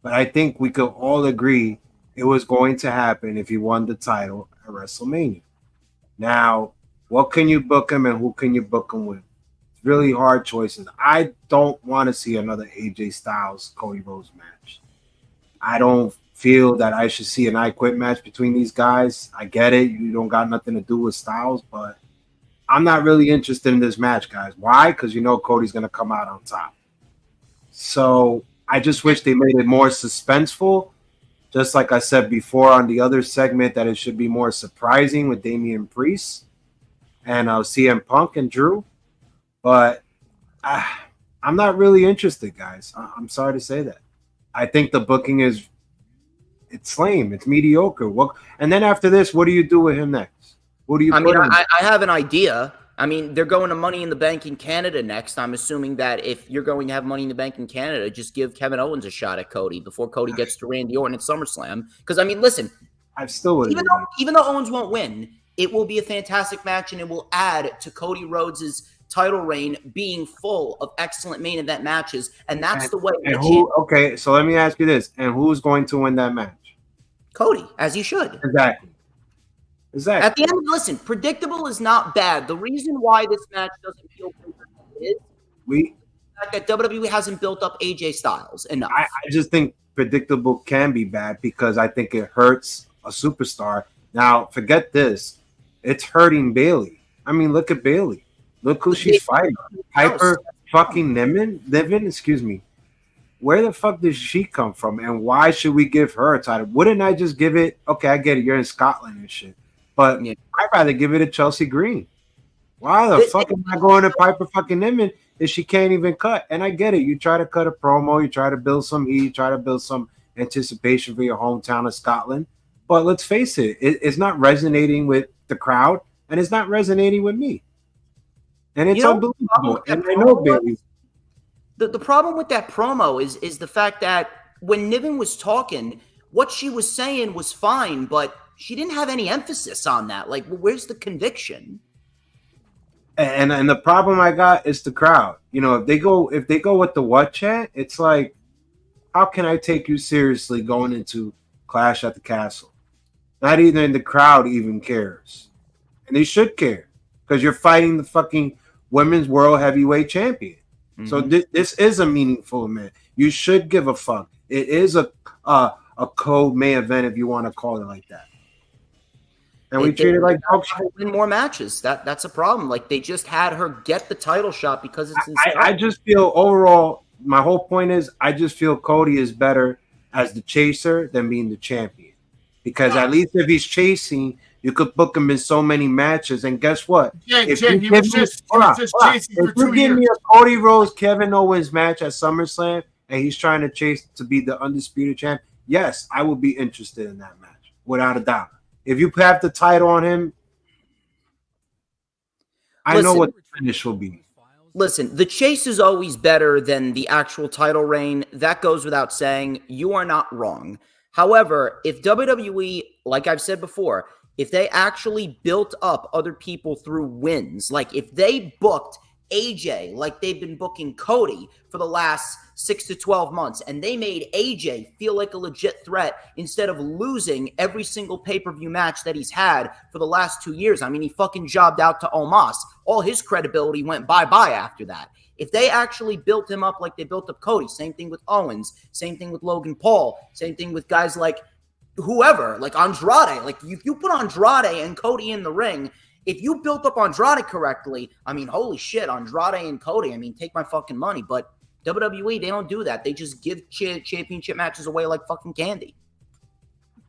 but I think we could all agree it was going to happen if he won the title at WrestleMania. Now, what can you book him and who can you book him with? It's really hard choices. I don't want to see another AJ Styles Cody Rhodes match. I don't feel that I should see an I Quit match between these guys. I get it. You don't got nothing to do with Styles, but I'm not really interested in this match, guys. Why? Because you know Cody's going to come out on top. So I just wish they made it more suspenseful. Just like I said before on the other segment, that it should be more surprising with Damian Priest and CM Punk and Drew. But I'm not really interested, guys. I'm sorry to say that. I think the booking it's lame. It's mediocre. And then after this, what do you do with him next? What do you? I have an idea. I mean, they're going to Money in the Bank in Canada next. I'm assuming that if you're going to have Money in the Bank in Canada, just give Kevin Owens a shot at Cody before Cody gets to Randy Orton at SummerSlam. Because, I mean, listen, I still would. Even though Owens won't win, it will be a fantastic match, and it will add to Cody Rhodes' title reign being full of excellent main event matches. And that's the way. Okay, so let me ask you this. And who's going to win that match? Cody, as he should. Exactly. At the end, listen, predictable is not bad. The reason why this match doesn't feel predictable is the fact that WWE hasn't built up AJ Styles enough. I just think predictable can be bad because I think it hurts a superstar. Now, forget this. It's hurting Bayley. I mean, look at Bayley. Look who she's fighting. Piper fucking Niven, excuse me. Where the fuck does she come from? And why should we give her a title? Wouldn't I just give it? Okay, I get it. You're in Scotland and shit. But I'd rather give it to Chelsea Green. Why the fuck am I going to Piper fucking Niven if she can't even cut? And I get it. You try to cut a promo. You try to build some heat. You try to build some anticipation for your hometown of Scotland. But let's face it. It's not resonating with the crowd. And it's not resonating with me. And it's unbelievable. And I know, baby. The problem with that promo is the fact that when Niven was talking, what she was saying was fine, but she didn't have any emphasis on that. Like, where's the conviction? And the problem I got is the crowd. You know, if they go with the what chant, it's like, how can I take you seriously going into Clash at the Castle? Not even the crowd even cares. And they should care because you're fighting the fucking women's world heavyweight champion. Mm-hmm. So this is a meaningful event. You should give a fuck. It is a code main event if you want to call it like that. And we treat it like dog shit. Win more matches. That's a problem. Like they just had her get the title shot because it's. I just feel overall. My whole point is I just feel Cody is better as the chaser than being the champion. Because at least if he's chasing, you could book him in so many matches. And guess what? If you give me a Cody Rhodes, Kevin Owens match at SummerSlam, and he's trying to chase to be the undisputed champ, yes, I would be interested in that match, without a doubt. If you have the title on him, I know what the finish will be. Listen, the chase is always better than the actual title reign. That goes without saying. You are not wrong. However, if WWE, like I've said before, if they actually built up other people through wins, like if they booked AJ like they've been booking Cody for the last 6 to 12 months, and they made AJ feel like a legit threat instead of losing every single pay-per-view match that he's had for the last 2 years. I mean, he fucking jobbed out to Omos. All his credibility went bye-bye after that. If they actually built him up like they built up Cody, same thing with Owens, same thing with Logan Paul, same thing with guys like whoever, like Andrade. Like if you put Andrade and Cody in the ring, if you built up Andrade correctly, I mean, holy shit, Andrade and Cody, I mean, take my fucking money. But WWE, they don't do that. They just give championship matches away like fucking candy.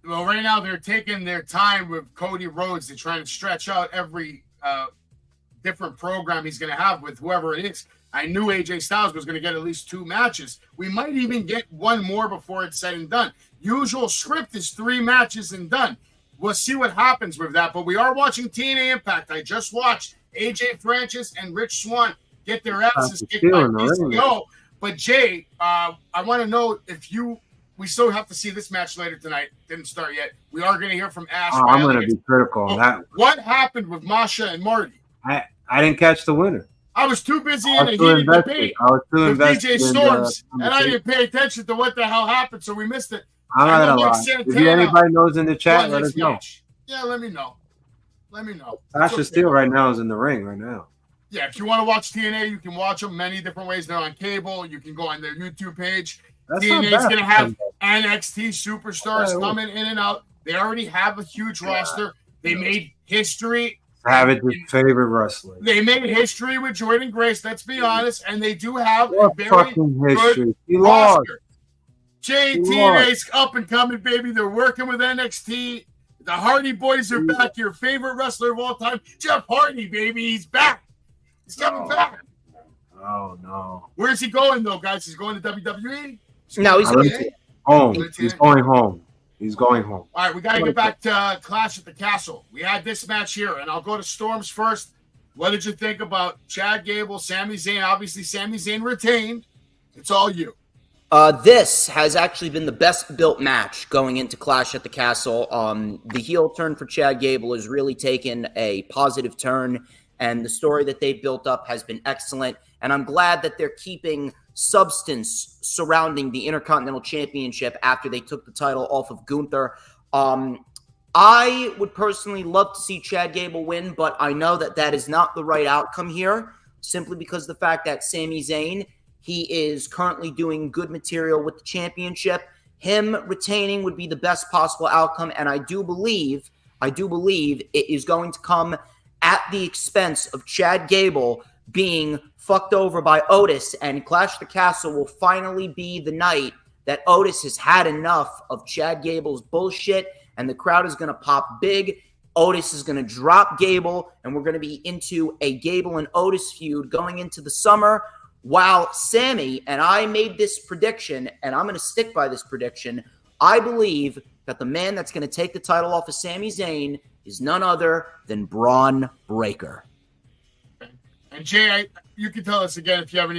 Well, right now they're taking their time with Cody Rhodes. They're trying to stretch out every different program he's going to have with whoever it is. I knew AJ Styles was going to get at least 2 matches. We might even get 1 more before it's said and done. Usual script is 3 matches and done. We'll see what happens with that. But we are watching TNA Impact. I just watched AJ Francis and Rich Swann get their asses kicked by PCO. But Jay, I want to know if we still have to see this match later tonight. Didn't start yet. We are going to hear from Ash. I'm going to be critical on that. What happened with Masha and Marty? I didn't catch the winner. I was too busy in a heated debate with DJ Storms, and I didn't pay attention to what the hell happened, so we missed it. I'm not going to lie. If anybody knows in the chat, let us know. Yeah, let me know. Let me know. Sasha Steele right now is in the ring right now. Yeah, if you want to watch TNA, you can watch them many different ways. They're on cable. You can go on their YouTube page. TNA is going to have NXT superstars coming in and out. They already have a huge roster. They made history. Savage's favorite wrestler. They made history with Jordan Grace, let's be honest, and they do have a very good roster. TNA's up and coming, baby. They're working with NXT. The Hardy Boys are back. Your favorite wrestler of all time, Jeff Hardy, baby. He's back. He's coming back. Oh, no. Where's he going, though, guys? He's going to WWE? No, he's home. He's going home. He's going home. All right, we got to get back to Clash at the Castle. We had this match here, and I'll go to Storms first. What did you think about Chad Gable, Sami Zayn? Obviously, Sami Zayn retained. It's all you. This has actually been the best built match going into Clash at the Castle. The heel turn for Chad Gable has really taken a positive turn, and the story that they built up has been excellent. And I'm glad that they're keeping substance surrounding the Intercontinental Championship after they took the title off of Gunther. I would personally love to see Chad Gable win, but I know that that is not the right outcome here, simply because of the fact that Sami Zayn, he is currently doing good material with the championship. Him retaining would be the best possible outcome, and I do believe it is going to come at the expense of Chad Gable being fucked over by Otis, and Clash the Castle will finally be the night that Otis has had enough of Chad Gable's bullshit, and the crowd is going to pop big. Otis is going to drop Gable, and we're going to be into a Gable and Otis feud going into the summer, while Sammy, and I made this prediction, and I'm going to stick by this prediction, I believe that the man that's going to take the title off of Sami Zayn is none other than Braun Breaker. And Jay, you can tell us again if you have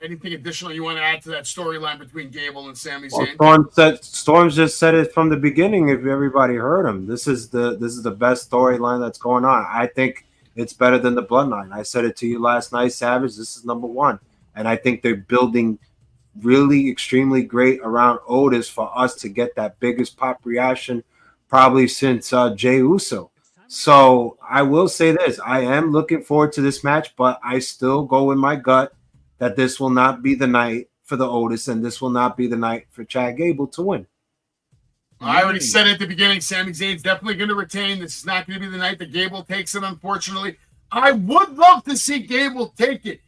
anything additional you want to add to that storyline between Gable and Sami Zayn. Storms just said it from the beginning. If everybody heard him, this is the best storyline that's going on. I think it's better than the Bloodline. I said it to you last night, Savage. This is number 1, and I think they're building really extremely great around Otis for us to get that biggest pop reaction probably since Jey Uso. So I will say this. I am looking forward to this match, but I still go in my gut that this will not be the night for the Otis, and this will not be the night for Chad Gable to win. I already said at the beginning, Sami Zayn's definitely going to retain. This is not going to be the night that Gable takes it, unfortunately. I would love to see Gable take it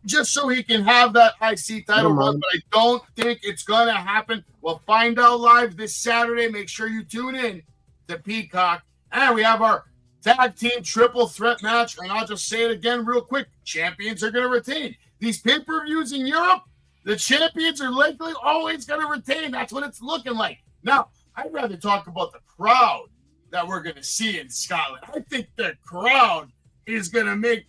just so he can have that IC title run, but I don't think it's going to happen. We'll find out live this Saturday. Make sure you tune in to Peacock. And we have our tag team triple threat match, and I'll just say it again real quick. Champions are going to retain. These pay-per-views in Europe, the champions are likely always going to retain. That's what it's looking like. Now, I'd rather talk about the crowd that we're going to see in Scotland. I think the crowd is going to make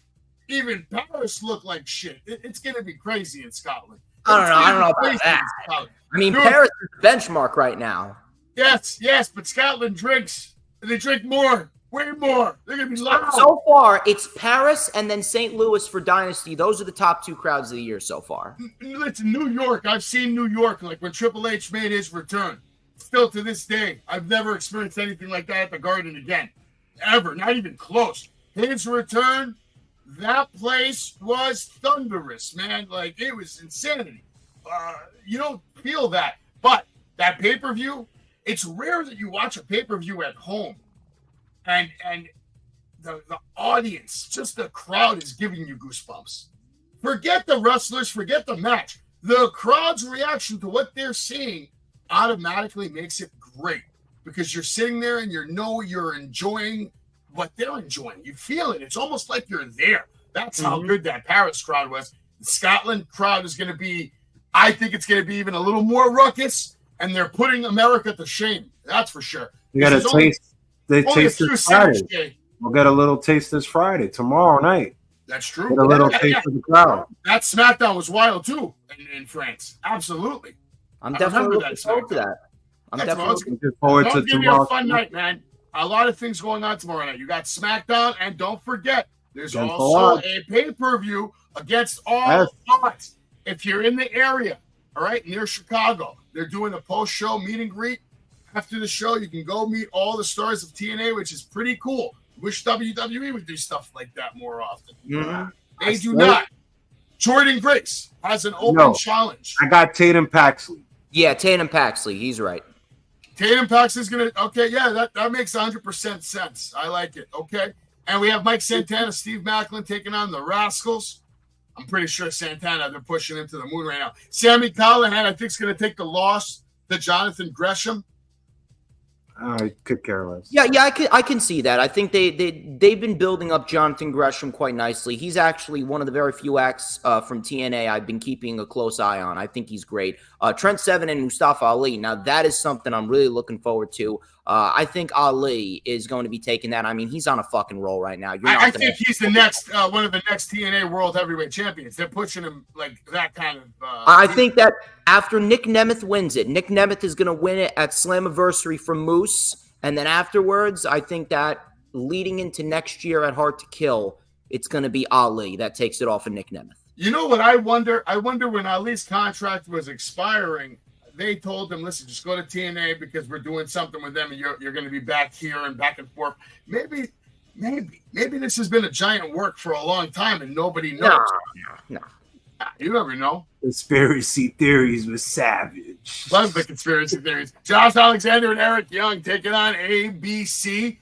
even Paris look like shit. It's going to be crazy in Scotland. I don't know about that. I mean, Paris is the benchmark right now. Yes, but Scotland drinks. They drink more. Way more. They're going to be loud. So far, it's Paris and then St. Louis for Dynasty. Those are the top 2 crowds of the year so far. It's New York. I've seen New York, like when Triple H made his return. Still to this day, I've never experienced anything like that at the Garden again. Ever. Not even close. His return, that place was thunderous, man. Like, it was insanity. You don't feel that. But that pay-per-view, it's rare that you watch a pay-per-view at home. And the audience, just the crowd is giving you goosebumps. Forget the wrestlers, forget the match. The crowd's reaction to what they're seeing automatically makes it great. because you're sitting there and you're enjoying what they're enjoying. You feel it. It's almost like you're there. That's how good that Paris crowd was. The Scotland crowd is going to be, I think it's going to be even a little more ruckus, and they're putting America to shame. That's for sure. You got to taste. They taste this Friday. We'll get a little taste this Friday, tomorrow night. That's true. Get a little taste of the crowd. That SmackDown was wild too in France. Absolutely. I'm definitely looking forward to that. I'm definitely looking forward to tomorrow. A fun night, man. A lot of things going on tomorrow night. You got SmackDown, and don't forget, there's also a pay-per-view against all odds. If you're in the area, all right, near Chicago, they're doing a post-show meet and greet. After the show, you can go meet all the stars of TNA, which is pretty cool. Wish WWE would do stuff like that more often. They do not. Jordan Grace has an open challenge. I got Tatum Paxley. Yeah, Tatum Paxley. He's right. Tatum Paxley's going to – okay, yeah, that makes 100% sense. I like it. Okay. And we have Mike Santana, Steve Macklin taking on the Rascals. I'm pretty sure Santana, they're pushing him to the moon right now. Sami Callihan, I think, is going to take the loss to Jonathan Gresham. I could care less. Yeah, I can see that. I think they've been building up Jonathan Gresham quite nicely. He's actually one of the very few acts from TNA I've been keeping a close eye on. I think he's great. Trent Seven and Mustafa Ali. Now that is something I'm really looking forward to. I think Ali is going to be taking that. I mean, he's on a fucking roll right now. I think he's the next one of the next TNA World Heavyweight Champions. They're pushing him like that kind of. I think that after Nick Nemeth wins it, Nick Nemeth is going to win it at Slammiversary from Moose, and then afterwards, I think that leading into next year at Hard to Kill, it's going to be Ali that takes it off of Nick Nemeth. You know what I wonder? I wonder when Ali's contract was expiring, they told him, listen, just go to TNA because we're doing something with them and you're going to be back here and back and forth. Maybe this has been a giant work for a long time and nobody knows. No. You never know. Conspiracy theories with Savage. Love the conspiracy theories. Josh Alexander and Eric Young taking on ABC.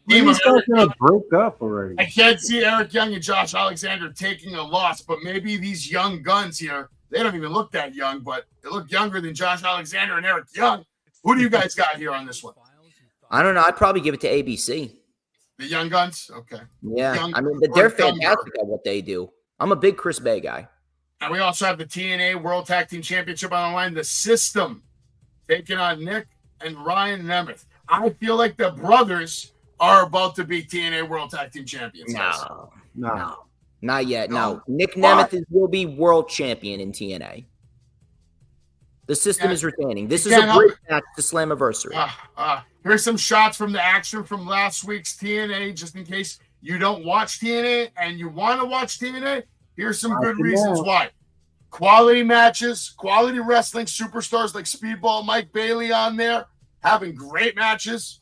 These guys gonna break up already. I can't see Eric Young and Josh Alexander taking a loss, but maybe these young guns here, they don't even look that young, but they look younger than Josh Alexander and Eric Young. Who do you guys got here on this one? I don't know. I'd probably give it to ABC. The young guns? Okay. Yeah. I mean, they're fantastic at what they do. I'm a big Chris Bay guy. And we also have the TNA World Tag Team Championship on the line. The System taking on Nick and Ryan Nemeth. I feel like the brothers are about to be TNA World Tag Team Champions. No. Not yet. No. Nick Nemeth will be world champion in TNA. The System is retaining. This is a great match to Slammiversary. Here's some shots from the action from last week's TNA, just in case you don't watch TNA and you want to watch TNA. Here's some good reasons why. Quality matches, quality wrestling, superstars like Speedball Mike Bailey on there, having great matches.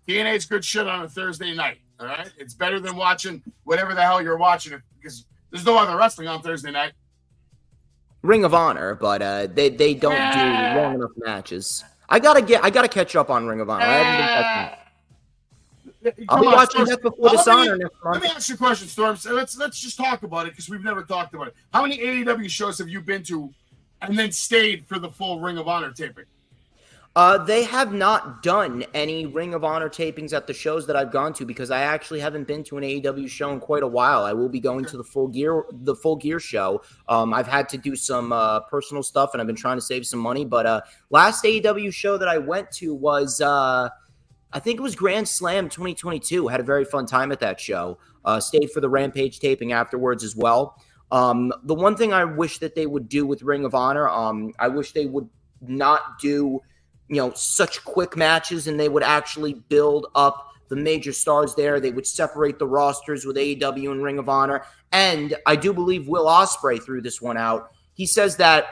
TNA's good shit on a Thursday night, all right? It's better than watching whatever the hell you're watching because there's no other wrestling on Thursday night. Ring of Honor, but they don't do long enough matches. I gotta catch up on Ring of Honor. I haven't been catching up. I'll be watching that before Dishonor next month. Let me ask you a question, Storms. Let's just talk about it because we've never talked about it. How many AEW shows have you been to and then stayed for the full Ring of Honor taping? They have not done any Ring of Honor tapings at the shows that I've gone to because I actually haven't been to an AEW show in quite a while. I will be going to the Full Gear show. I've had to do some personal stuff and I've been trying to save some money. But last AEW show that I went to was I think it was Grand Slam 2022. Had a very fun time at that show. Stayed for the Rampage taping afterwards as well. The one thing I wish that they would do with Ring of Honor, I wish they would not do such quick matches, and they would actually build up the major stars there. They would separate the rosters with AEW and Ring of Honor. And I do believe Will Ospreay threw this one out. He says that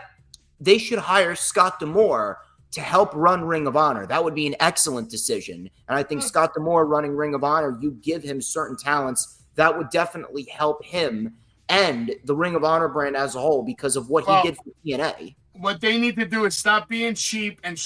they should hire Scott D'Amore to help run Ring of Honor. That would be an excellent decision. And I think Scott D'Amore running Ring of Honor, you give him certain talents, that would definitely help him and the Ring of Honor brand as a whole because of what he did for TNA. What they need to do is stop being cheap and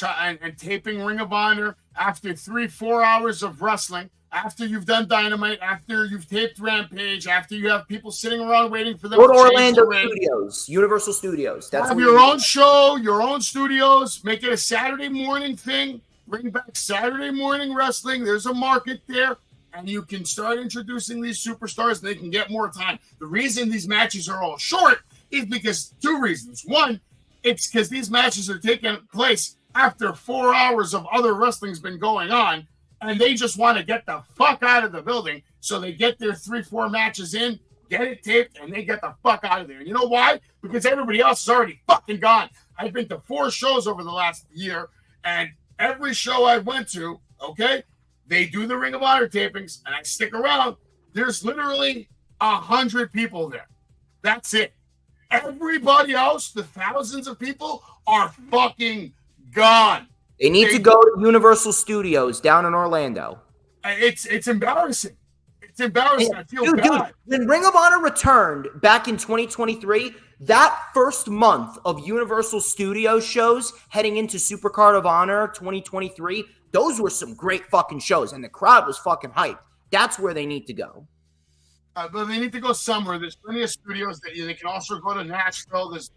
taping Ring of Honor after 3-4 hours of wrestling, after you've done Dynamite, after you've taped Rampage, after you have people sitting around waiting for them. Go to Orlando Studios, Universal Studios. Have your own show, your own studios. Make it a Saturday morning thing. Bring back Saturday morning wrestling. There's a market there, and you can start introducing these superstars, and they can get more time. The reason these matches are all short is because 2 reasons. One, it's because these matches are taking place after 4 hours of other wrestling's been going on, and they just want to get the fuck out of the building, so they get their 3-4 matches in, get it taped, and they get the fuck out of there. And you know why? Because everybody else is already fucking gone. I've been to 4 shows over the last year, and every show I went to, okay, they do the Ring of Honor tapings, and I stick around. There's literally 100 people there. That's it. Everybody else, the thousands of people, are fucking gone. They need to go to Universal Studios down in Orlando. It's embarrassing. It's embarrassing. I feel bad. When Ring of Honor returned back in 2023, that first month of Universal Studios shows heading into Supercard of Honor 2023, those were some great fucking shows, and the crowd was fucking hyped. That's where they need to go. But they need to go somewhere. There's plenty of studios that they can also go to Nashville. There's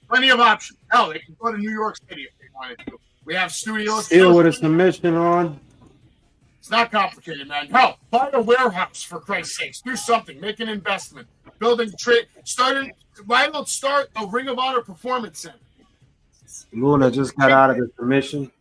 plenty of options. Hell, they can go to New York City if they wanted to. We have studios. Still with a submission on. It's not complicated, man. Hell, buy a warehouse for Christ's sakes. Do something. Make an investment. Building trade. Why don't start a Ring of Honor Performance Center? Luna just got out of the submission.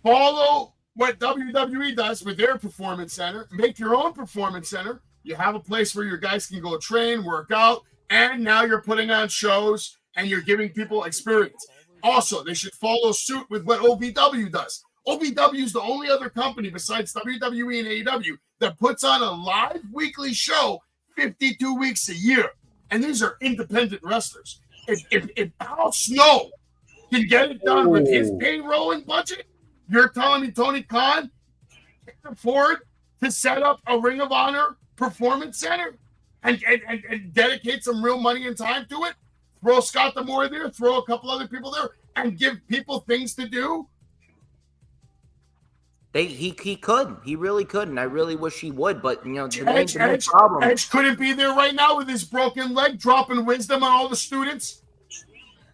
Follow what WWE does with their Performance Center. Make your own Performance Center. You have a place where your guys can go train, work out, and now you're putting on shows and you're giving people experience. Also, they should follow suit with what OVW does. OVW is the only other company besides WWE and AEW that puts on a live weekly show 52 weeks a year. And these are independent wrestlers. If Al Snow can get it done with his payroll and budget, you're telling me Tony Khan can afford to set up a Ring of Honor Performance Center and dedicate some real money and time to it? Throw Scott D'Amore there, throw a couple other people there, and give people things to do? He could. He really could, and I really wish he would. But, the main problem. Edge couldn't be there right now with his broken leg, dropping wisdom on all the students.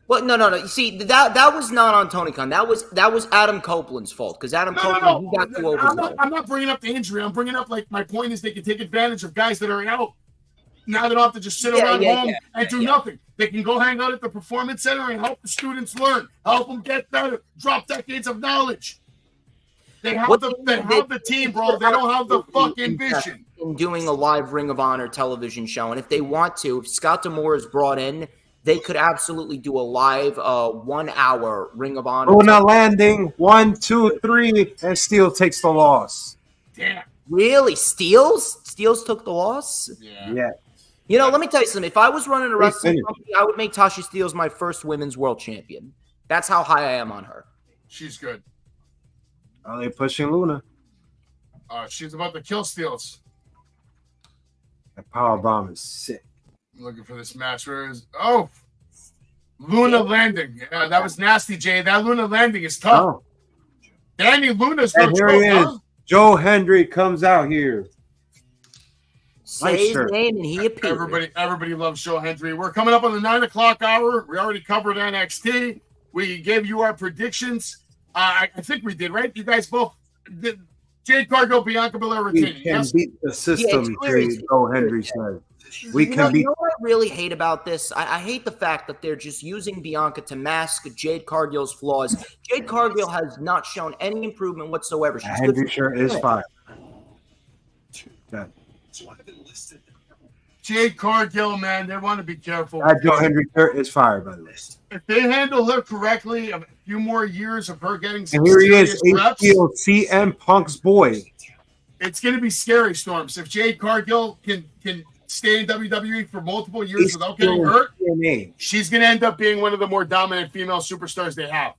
Well, no. You see, that was not on Tony Khan. That was Adam Copeland's fault, because Adam Copeland, he got too overzealous. I'm not bringing up the injury. I'm bringing up, my point is they can take advantage of guys that are out. Now they don't have to just sit around home and do nothing. They can go hang out at the Performance Center and help the students learn, help them get better, drop decades of knowledge. They have the team, bro. They don't have the fucking vision. In doing a live Ring of Honor television show, and if they want to, if Scott D'Amore is brought in, they could absolutely do a live 1 hour Ring of Honor. Luna landing 1, 2, 3, and Steele takes the loss. Damn. Really? Steels took the loss? Yeah. Let me tell you something. If I was running a wrestling company, I would make Tasha Steelz my first women's world champion. That's how high I am on her. She's good. Oh, they pushing Luna. She's about to kill Steelz. That powerbomb is sick. I'm looking for this match. Where is? Oh, Luna landing. Yeah, that was nasty, Jay. That Luna landing is tough. Oh. Danny Luna's and here he is. Joe Hendry comes out here. Say his name and he appears. Everybody loves Joe Hendry. We're coming up on the 9 o'clock hour. We already covered NXT. We gave you our predictions. I think we did, right? You guys both did. Jade Cargill, Bianca Belair retaining. We can beat the system, Joe Hendry said. We can beat. You know what I really hate about this? I hate the fact that they're just using Bianca to mask Jade Cargill's flaws. Jade Cargill has not shown any improvement whatsoever. Hendry shirt is fire. Jade Cargill, man, they want to be careful. That Joe Hendry shirt is fire, by the way. If they handle her correctly, a few more years of her getting some and here he is, reps, CM Punk's boy. It's going to be scary, Storms. If Jade Cargill can stay in WWE for multiple years without getting hurt, she's going to end up being one of the more dominant female superstars they have.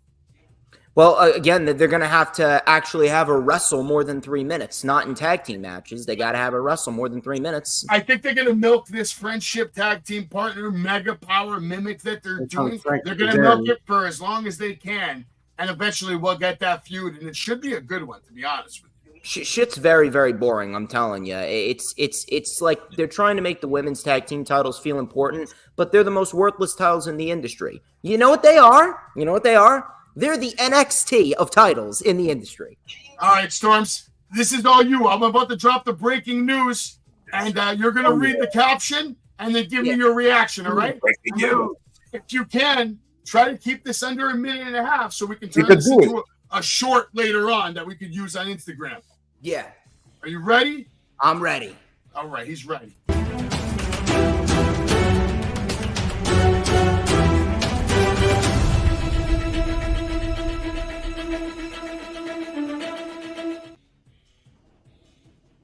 Well, again, they're going to have to actually have her wrestle more than 3 minutes, not in tag team matches. They got to have her wrestle more than 3 minutes. I think they're going to milk this friendship tag team partner, mega power mimic that they're doing. They're going to milk it for as long as they can, and eventually we'll get that feud, and it should be a good one, to be honest with you. Shit's very, very boring, I'm telling you. It's like they're trying to make the women's tag team titles feel important, but they're the most worthless titles in the industry. You know what they are? They're the NXT of titles in the industry. All right, Storms, this is all you. I'm about to drop the breaking news, and you're going to read the caption and then give me your reaction, all right? Breaking news. If you can, try to keep this under a minute and a half so we can turn this into a short later on that we could use on Instagram. Yeah. Are you ready? I'm ready. All right, he's ready.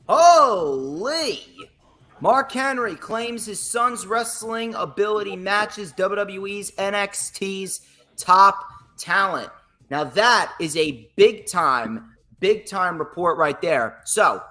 Holy! Mark Henry claims his son's wrestling ability matches WWE's NXT's top talent. Now that is a big time report right there. So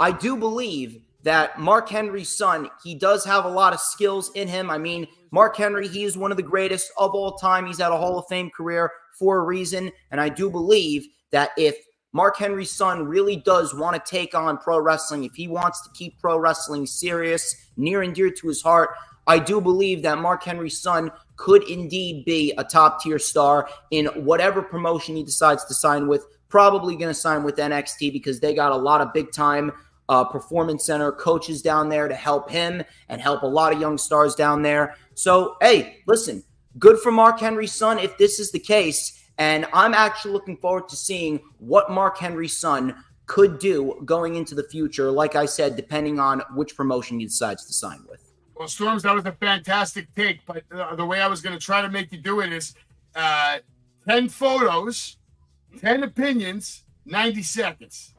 I do believe that Mark Henry's son, he does have a lot of skills in him. I mean, Mark Henry, he is one of the greatest of all time. He's had a Hall of Fame career for a reason. And I do believe that if Mark Henry's son really does want to take on pro wrestling, if he wants to keep pro wrestling serious, near and dear to his heart, I do believe that Mark Henry's son could indeed be a top-tier star in whatever promotion he decides to sign with. Probably going to sign with NXT because they got a lot of big-time performance center coaches down there to help him and help a lot of young stars down there. So, hey, listen, good for Mark Henry's son if this is the case. And I'm actually looking forward to seeing what Mark Henry's son could do going into the future, like I said, depending on which promotion he decides to sign with. Well, Storms, that was a fantastic take, but the way I was going to try to make you do it is 10 photos, 10 opinions, 90 seconds.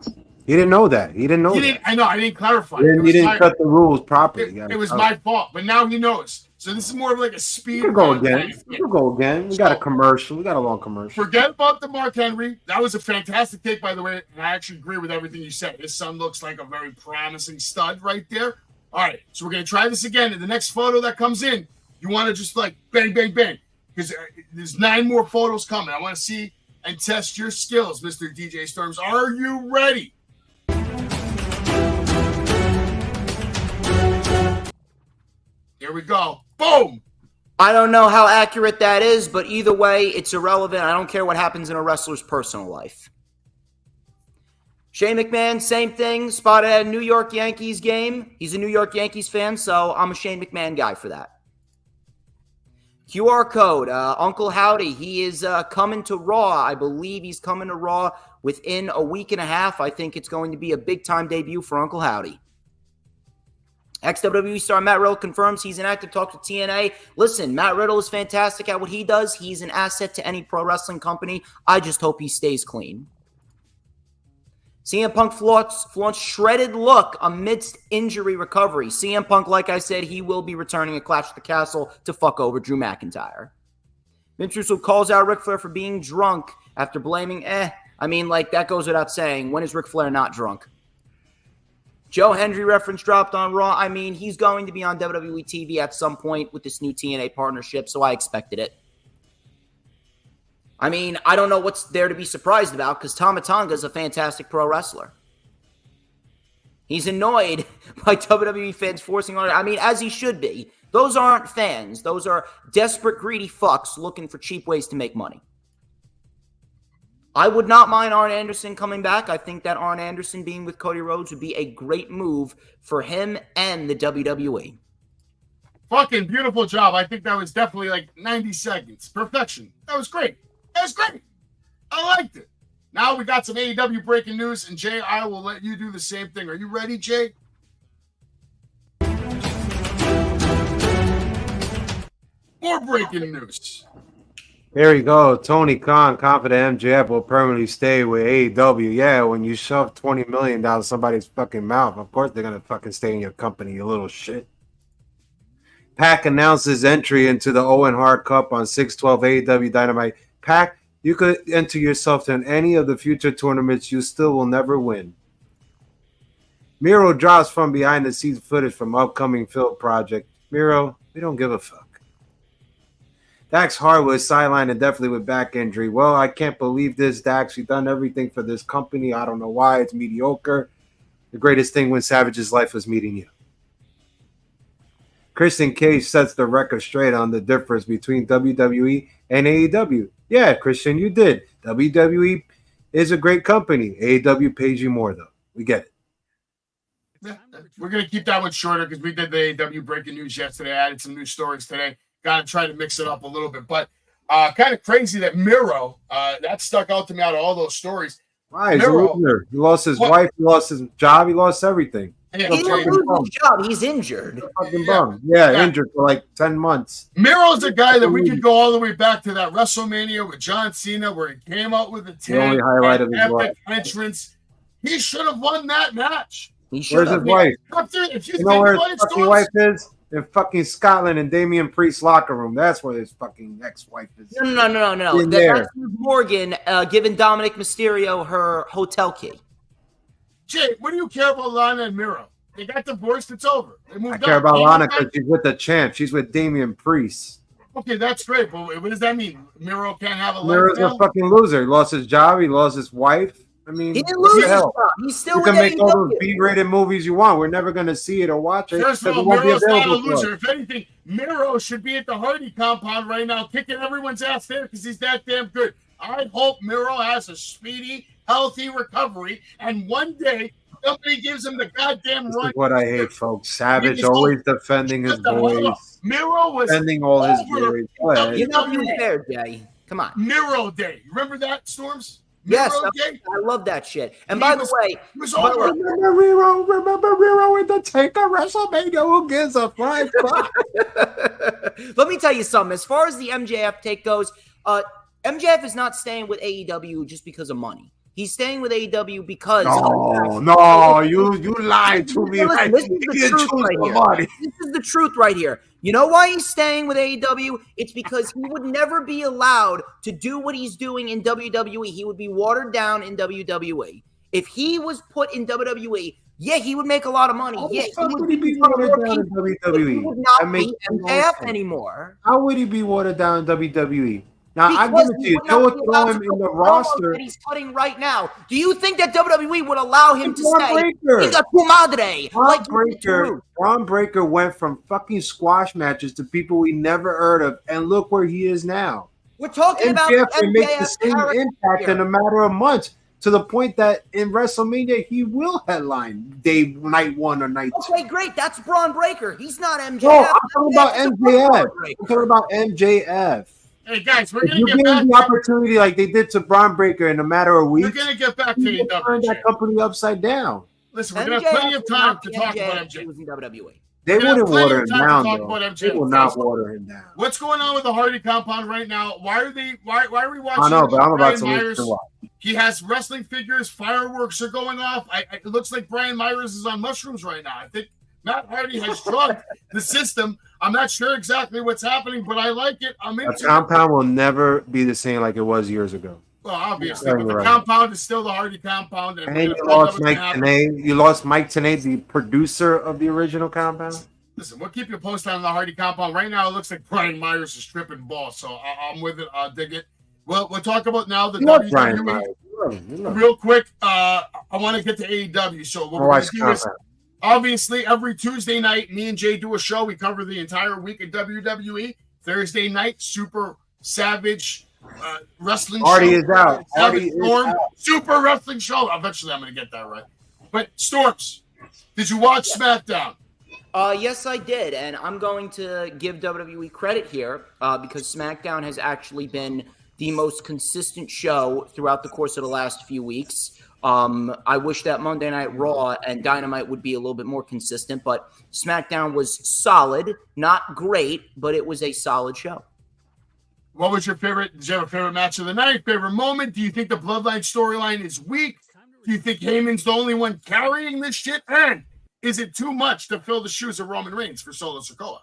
He didn't know that. He didn't know that. I know. I didn't clarify. He didn't cut the rules properly. It was my fault, but now he knows. So this is more of like a speed. We go again. We go again. We got a commercial. We got a long commercial. Forget about the Mark Henry. That was a fantastic take, by the way. And I actually agree with everything you said. His son looks like a very promising stud right there. All right, so we're going to try this again. And the next photo that comes in, you want to just like bang, bang, bang. Because there's 9 more photos coming. I want to see and test your skills, Mr. DJ Storms. Are you ready? Here we go. Boom! I don't know how accurate that is, but either way, it's irrelevant. I don't care what happens in a wrestler's personal life. Shane McMahon, same thing, spotted at a New York Yankees game. He's a New York Yankees fan, so I'm a Shane McMahon guy for that. QR code, Uncle Howdy, he is coming to Raw. I believe he's coming to Raw within a week and a half. I think it's going to be a big-time debut for Uncle Howdy. Ex-WWE star Matt Riddle confirms he's in active talks with TNA. Listen, Matt Riddle is fantastic at what he does. He's an asset to any pro wrestling company. I just hope he stays clean. CM Punk flaunts shredded look amidst injury recovery. CM Punk, like I said, he will be returning at Clash at the Castle to fuck over Drew McIntyre. Vince Russo calls out Ric Flair for being drunk after blaming, that goes without saying. When is Ric Flair not drunk? Joe Hendry reference dropped on Raw. He's going to be on WWE TV at some point with this new TNA partnership, so I expected it. I don't know what's there to be surprised about because Tama Tonga is a fantastic pro wrestler. He's annoyed by WWE fans forcing on it. As he should be. Those aren't fans. Those are desperate, greedy fucks looking for cheap ways to make money. I would not mind Arn Anderson coming back. I think that Arn Anderson being with Cody Rhodes would be a great move for him and the WWE. Fucking beautiful job. I think that was definitely like 90 seconds. Perfection. That was great. That was great. I liked it. Now we got some AEW breaking news, and Jay, I will let you do the same thing. Are you ready, Jay? More breaking news. There you go. Tony Khan confident MJF will permanently stay with AEW. Yeah, when you shove $20 million down somebody's fucking mouth, of course they're going to fucking stay in your company, you little shit. Pac announces entry into the Owen Hart Cup on 6/12 AEW Dynamite. Pac, you could enter yourself in any of the future tournaments. You still will never win. Miro drops from behind-the-scenes footage from upcoming film project. Miro, we don't give a fuck. Dax Harwood sidelined indefinitely with back injury. Well, I can't believe this, Dax. You've done everything for this company. I don't know why. It's mediocre. The greatest thing in Savage's life was meeting you. Christian Cage sets the record straight on the difference between WWE and AEW. Yeah, Christian, you did. WWE is a great company. AEW pays you more, though. We get it. Yeah, we're going to keep that one shorter because we did the AEW breaking news yesterday. I added some new stories today. Got to try to mix it up a little bit. But kind of crazy that Miro, that stuck out to me out of all those stories. Why? He's a loser. He lost his wife. He lost his job. He lost everything. Yeah, he didn't lose his job. He's injured. Injured for like 10 months. Miro's a guy that we could go all the way back to that WrestleMania with John Cena where he came out with a 10 epic entrance. He should have won that match. Where's his wife? You know where his fucking wife is? In fucking Scotland in Damian Priest's locker room. That's where his fucking ex-wife is. No. That's Morgan giving Dominic Mysterio her hotel key. Jay, what do you care about Lana and Miro? They got divorced. It's over. They moved on. I care about Lana because she's with the champ. She's with Damian Priest. Okay, that's great. But what does that mean? Miro can't have a life Miro's a fucking loser. He lost his job. He lost his wife. I mean, he didn't lose his job. He's still. You can make all those B-rated movies you want. We're never going to see it or watch it. First of all, Miro's not a loser. If anything, Miro should be at the Hardy compound right now, kicking everyone's ass there because he's that damn good. I hope Miro has a speedy, healthy recovery, and one day somebody gives him the goddamn run. This is what I hate, folks. Savage always defending his boys. Miro was defending all his boys. You know you're there, Jay. Come on. Miro Day. Remember that, Storms? Yes, I love that shit. And by the way, remember Miro in the tank of WrestleMania. Who gives a flying fuck? Let me tell you something. As far as the MJF take goes, MJF is not staying with AEW just because of money. He's staying with AEW because you lied to me. Listen, this is the truth right here. This is the truth right here. You know why he's staying with AEW? It's because he would never be allowed to do what he's doing in WWE. He would be watered down in WWE. If he was put in WWE, yeah, he would make a lot of money. How would he be watered down in WWE? He would not be MJF anymore. How would he be watered down in WWE? Now, I give it to you. They would throw him in the roster that he's cutting right now. Do you think that WWE would allow him to say, "Inga tu madre"? Braun Breaker went from fucking squash matches to people we never heard of, and look where he is now. We're talking about MJF make the same impact in a matter of months, to the point that in WrestleMania he will headline night 1 or night 2. Okay, great. That's Braun Breaker. He's not MJF. No, I'm talking about MJF. I'm talking about MJF. Hey guys, we're gonna get back. The opportunity like they did to Braun Breaker in a matter of weeks. We're gonna get back to AEW. Turn that company upside down. Listen, we're gonna have plenty of time to talk about MJF. They wouldn't water him down, though. They will not water him down. What's going on with the Hardy compound right now? Why are we watching? I know, but I'm about to lose to watch. He has wrestling figures. Fireworks are going off. It looks like Brian Myers is on mushrooms right now. I think Matt Hardy has drugged the system. I'm not sure exactly what's happening, but I like it. I'm into it. The compound will never be the same like it was years ago. Well, obviously, but the compound is still the Hardy compound. And you lost Mike Tenay. You lost Mike Tenay, the producer of the original compound. Listen, we'll keep you posted on the Hardy compound. Right now, it looks like Brian Myers is tripping balls, so I'm with it. I'll dig it. Well, we'll talk about now the WWE. Real quick, I want to get to AEW, so we're going to do this. Obviously, every Tuesday night, me and Jay do a show. We cover the entire week of WWE. Thursday night, Super Savage Wrestling Hardy Show. Is out. Hardy is out. Super Wrestling Show. Eventually, I'm going to get that right. But, Storms, did you watch SmackDown? Yes, I did. And I'm going to give WWE credit here because SmackDown has actually been the most consistent show throughout the course of the last few weeks. I wish that Monday Night Raw and Dynamite would be a little bit more consistent, but SmackDown was solid, not great, but it was a solid show. What was your favorite? Did you have a favorite match of the night? Favorite moment? Do you think the Bloodline storyline is weak? Do you think Heyman's the only one carrying this shit? And is it too much to fill the shoes of Roman Reigns for Solo Sikoa?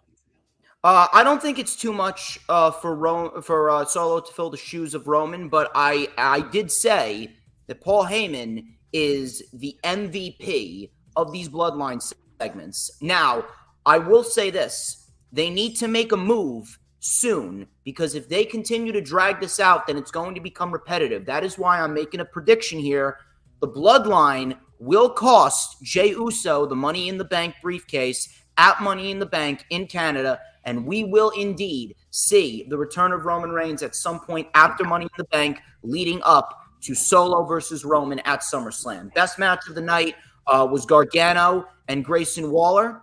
I don't think it's too much for Solo to fill the shoes of Roman, but I did say that Paul Heyman is the MVP of these Bloodline segments. Now, I will say this. They need to make a move soon, because if they continue to drag this out, then it's going to become repetitive. That is why I'm making a prediction here. The Bloodline will cost Jey Uso the Money in the Bank briefcase at Money in the Bank in Canada, and we will indeed see the return of Roman Reigns at some point after Money in the Bank, leading up to Solo versus Roman at SummerSlam. Best match of the night was Gargano and Grayson Waller.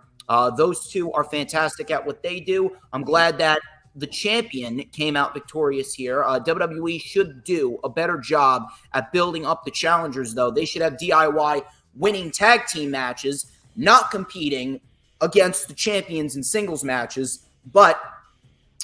Those two are fantastic at what they do. I'm glad that the champion came out victorious here. WWE should do a better job at building up the challengers, though. They should have DIY winning tag team matches, not competing against the champions in singles matches, but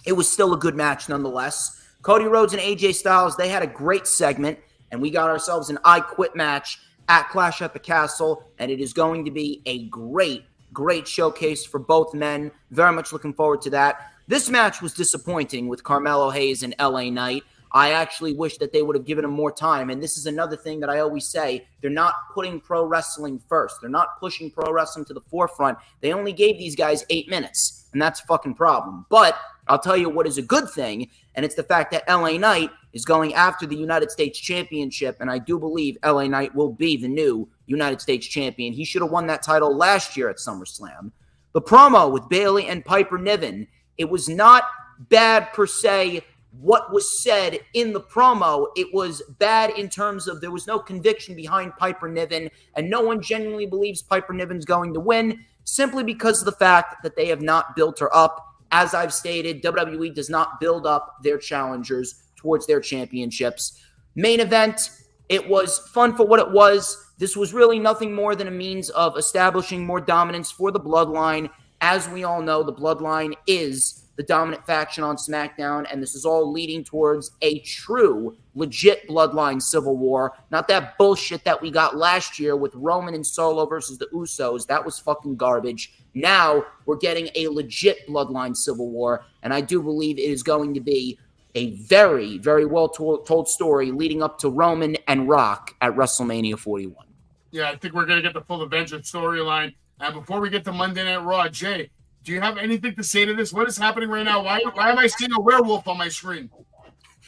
it was still a good match nonetheless. Cody Rhodes and AJ Styles, they had a great segment, and we got ourselves an I Quit match at Clash at the Castle, and it is going to be a great showcase for both men. Very much looking forward to that. This match was disappointing with Carmelo Hayes and LA Knight. I actually wish that they would have given him more time. And this is another thing that I always say. They're not putting pro wrestling first. They're not pushing pro wrestling to the forefront. They only gave these guys 8 minutes. And that's a fucking problem. But I'll tell you what is a good thing. And it's the fact that LA Knight is going after the United States Championship. And I do believe LA Knight will be the new United States Champion. He should have won that title last year at SummerSlam. The promo with Bayley and Piper Niven, it was not bad per se what was said in the promo. It was bad in terms of there was no conviction behind Piper Niven, and no one genuinely believes Piper Niven's going to win simply because of the fact that they have not built her up. As I've stated, WWE does not build up their challengers towards their championships. Main event, it was fun for what it was. This was really nothing more than a means of establishing more dominance for the Bloodline. As we all know, the Bloodline is the dominant faction on SmackDown, and this is all leading towards a true, legit Bloodline civil war. Not that bullshit that we got last year with Roman and Solo versus the Usos. That was fucking garbage. Now we're getting a legit Bloodline civil war, and I do believe it is going to be a very, very well told story leading up to Roman and Rock at WrestleMania 41. Yeah, I think we're going to get the full Avengers storyline. And before we get to Monday Night Raw, Jay, do you have anything to say to this? What is happening right now? Why am I seeing a werewolf on my screen?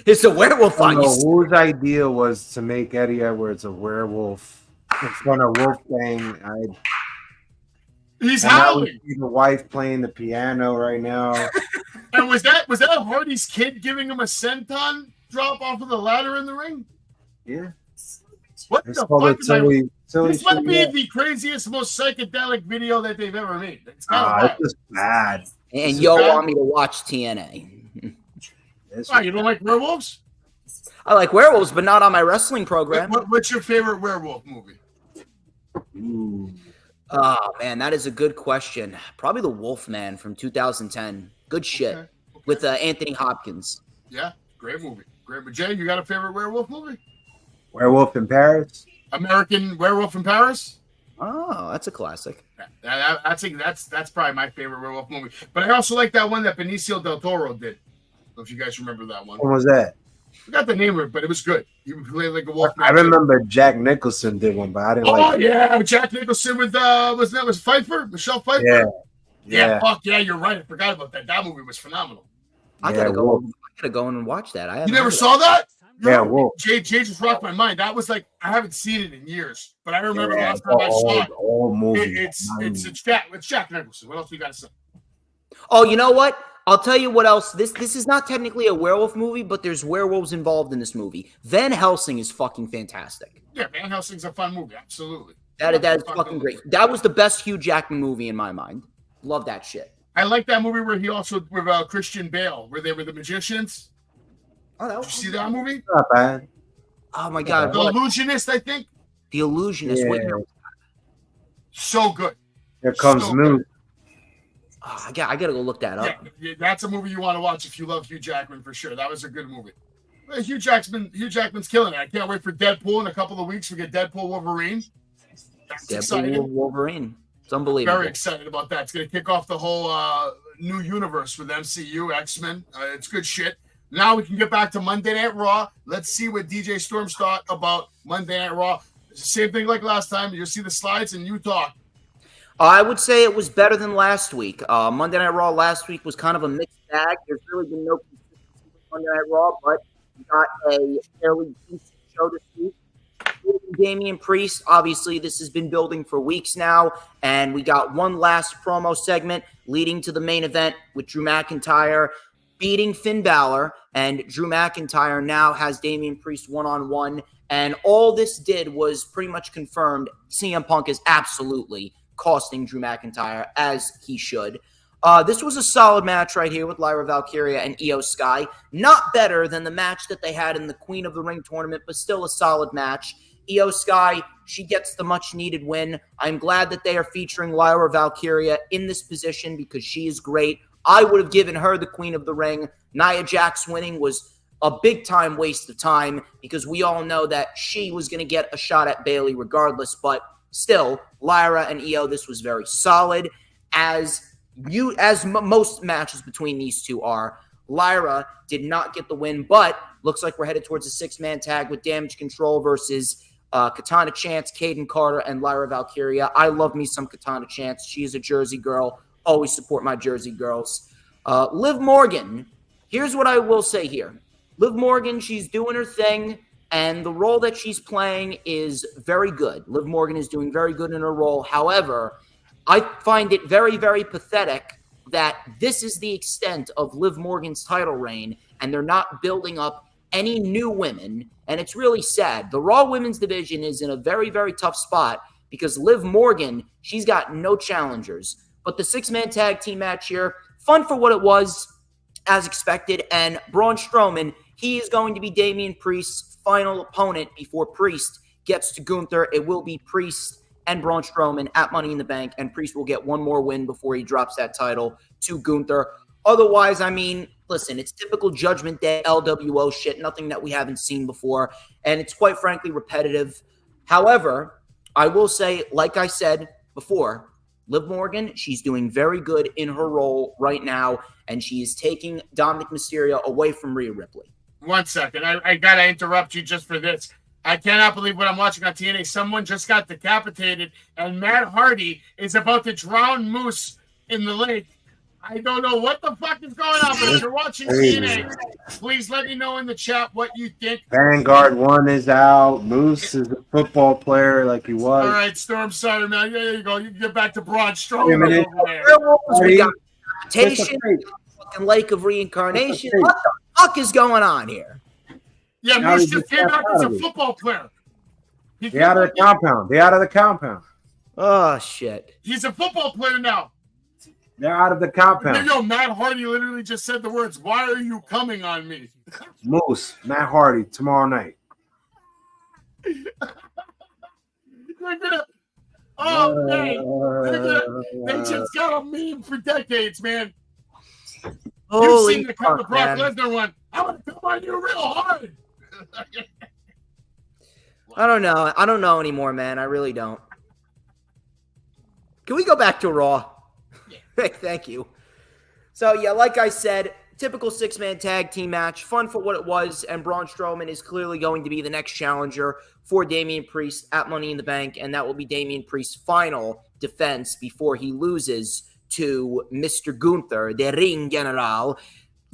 It's a werewolf on you. Whose idea was to make Eddie Edwards a werewolf in front of Wolfgang? He's howling. The wife playing the piano right now. And was that Hardy's kid giving him a senton drop off of the ladder in the ring? Yeah. What the fuck? This might be the craziest, most psychedelic video that they've ever made. It's just bad. And want me to watch TNA. You don't like werewolves? I like werewolves, but not on my wrestling program. What's your favorite werewolf movie? Ooh. Oh, man, that is a good question. Probably The Wolfman from 2010. Good shit. Okay. With Anthony Hopkins. Yeah, great movie. Great. But Jay, you got a favorite werewolf movie? Werewolf in Paris? American Werewolf in Paris? Oh, that's a classic. Yeah, that's probably my favorite werewolf movie. But I also like that one that Benicio del Toro did. I don't know if you guys remember that one. What was that? I forgot the name of it, but it was good. He played like a wolf. I remember Jack Nicholson did one, but I didn't like it. Oh, yeah. Jack Nicholson with, was Pfeiffer? Michelle Pfeiffer? Yeah. Fuck, yeah, you're right. I forgot about that. That movie was phenomenal. I gotta go in and watch that. You never saw that? Yeah, Wolf. Jay just rocked my mind. That was like, I haven't seen it in years, but I remember the last time I saw it. Old movie. It's Jack Nicholson. What else you got to say? Oh, you know what? I'll tell you what else. This is not technically a werewolf movie, but there's werewolves involved in this movie. Van Helsing is fucking fantastic. Yeah, Van Helsing's a fun movie. Absolutely. That is fucking great. That was the best Hugh Jackman movie in my mind. Love that shit. I like that movie where he also with Christian Bale, where they were the magicians. Oh, did you see that movie? Not bad. Oh my god, The Illusionist, I think. The Illusionist. Yeah. So good. Here comes Moon. Oh, I gotta go look that up. Yeah, that's a movie you want to watch if you love Hugh Jackman for sure. That was a good movie. Hugh Jackman's killing it. I can't wait for Deadpool in a couple of weeks. We get Deadpool Wolverine. That's exciting. Wolverine. It's unbelievable. Very excited about that. It's going to kick off the whole new universe with MCU, X-Men. It's good shit. Now we can get back to Monday Night Raw. Let's see what DJ Storms thought about Monday Night Raw. It's the same thing like last time. You'll see the slides and you talk. I would say it was better than last week. Monday Night Raw last week was kind of a mixed bag. There's really been no consistency with Monday Night Raw, but we got a fairly decent show this week. Damian Priest. Obviously, this has been building for weeks now, and we got one last promo segment leading to the main event with Drew McIntyre beating Finn Balor, and Drew McIntyre now has Damian Priest one-on-one, and all this did was pretty much confirmed CM Punk is absolutely costing Drew McIntyre, as he should. This was a solid match right here with Lyra Valkyria and Io Sky. Not better than the match that they had in the Queen of the Ring tournament, but still a solid match. Io Sky, she gets the much-needed win. I'm glad that they are featuring Lyra Valkyria in this position because she is great. I would have given her the Queen of the Ring. Nia Jax winning was a big-time waste of time because we all know that she was going to get a shot at Bayley regardless, but still, Lyra and Io, this was very solid. As most matches between these two are, Lyra did not get the win, but looks like we're headed towards a six-man tag with Damage Control versus Katana Chance, Kaden Carter, and Lyra Valkyria. I love me some Katana Chance. She is a Jersey girl. Always support my Jersey girls. Liv Morgan, here's what I will say here. Liv Morgan, she's doing her thing, and the role that she's playing is very good. Liv Morgan is doing very good in her role. However, I find it very, very pathetic that this is the extent of Liv Morgan's title reign, and they're not building up any new women, and it's really sad. The Raw Women's Division is in a very, very tough spot because Liv Morgan, she's got no challengers. But the six-man tag team match here, fun for what it was, as expected. And Braun Strowman, he is going to be Damian Priest's final opponent before Priest gets to Gunther. It will be Priest and Braun Strowman at Money in the Bank, and Priest will get one more win before he drops that title to Gunther. Otherwise, I mean, listen, it's typical Judgment Day LWO shit, nothing that we haven't seen before, and it's quite frankly repetitive. However, I will say, like I said before, Liv Morgan, she's doing very good in her role right now, and she is taking Dominic Mysterio away from Rhea Ripley. 1 second. I got to interrupt you just for this. I cannot believe what I'm watching on TNA. Someone just got decapitated, and Matt Hardy is about to drown Moose in the lake. I don't know what the fuck is going on, but if you're watching TNA, please let me know in the chat what you think. Vanguard 1 is out. Moose is a football player like he was. All right, Storm, sorry, man. There you go. You can get back to Braun Strowman over there. We got Temptation, fucking Lake of Reincarnation. What the fuck is going on here? Yeah, Moose just came out as a football player. They out of the compound. They out of the compound. Oh, shit. He's a football player now. They're out of the compound. Yo, Matt Hardy literally just said the words, "Why are you coming on me?" Moose, Matt Hardy, tomorrow night. They just got a meme for decades, man. Holy You've seen the Brock Lesnar one. I'm going to come on you real hard. I don't know. I don't know anymore, man. I really don't. Can we go back to Raw? Thank you. So, yeah, like I said, typical six-man tag team match. Fun for what it was, and Braun Strowman is clearly going to be the next challenger for Damian Priest at Money in the Bank, and that will be Damian Priest's final defense before he loses to Mr. Gunther, the Ring General.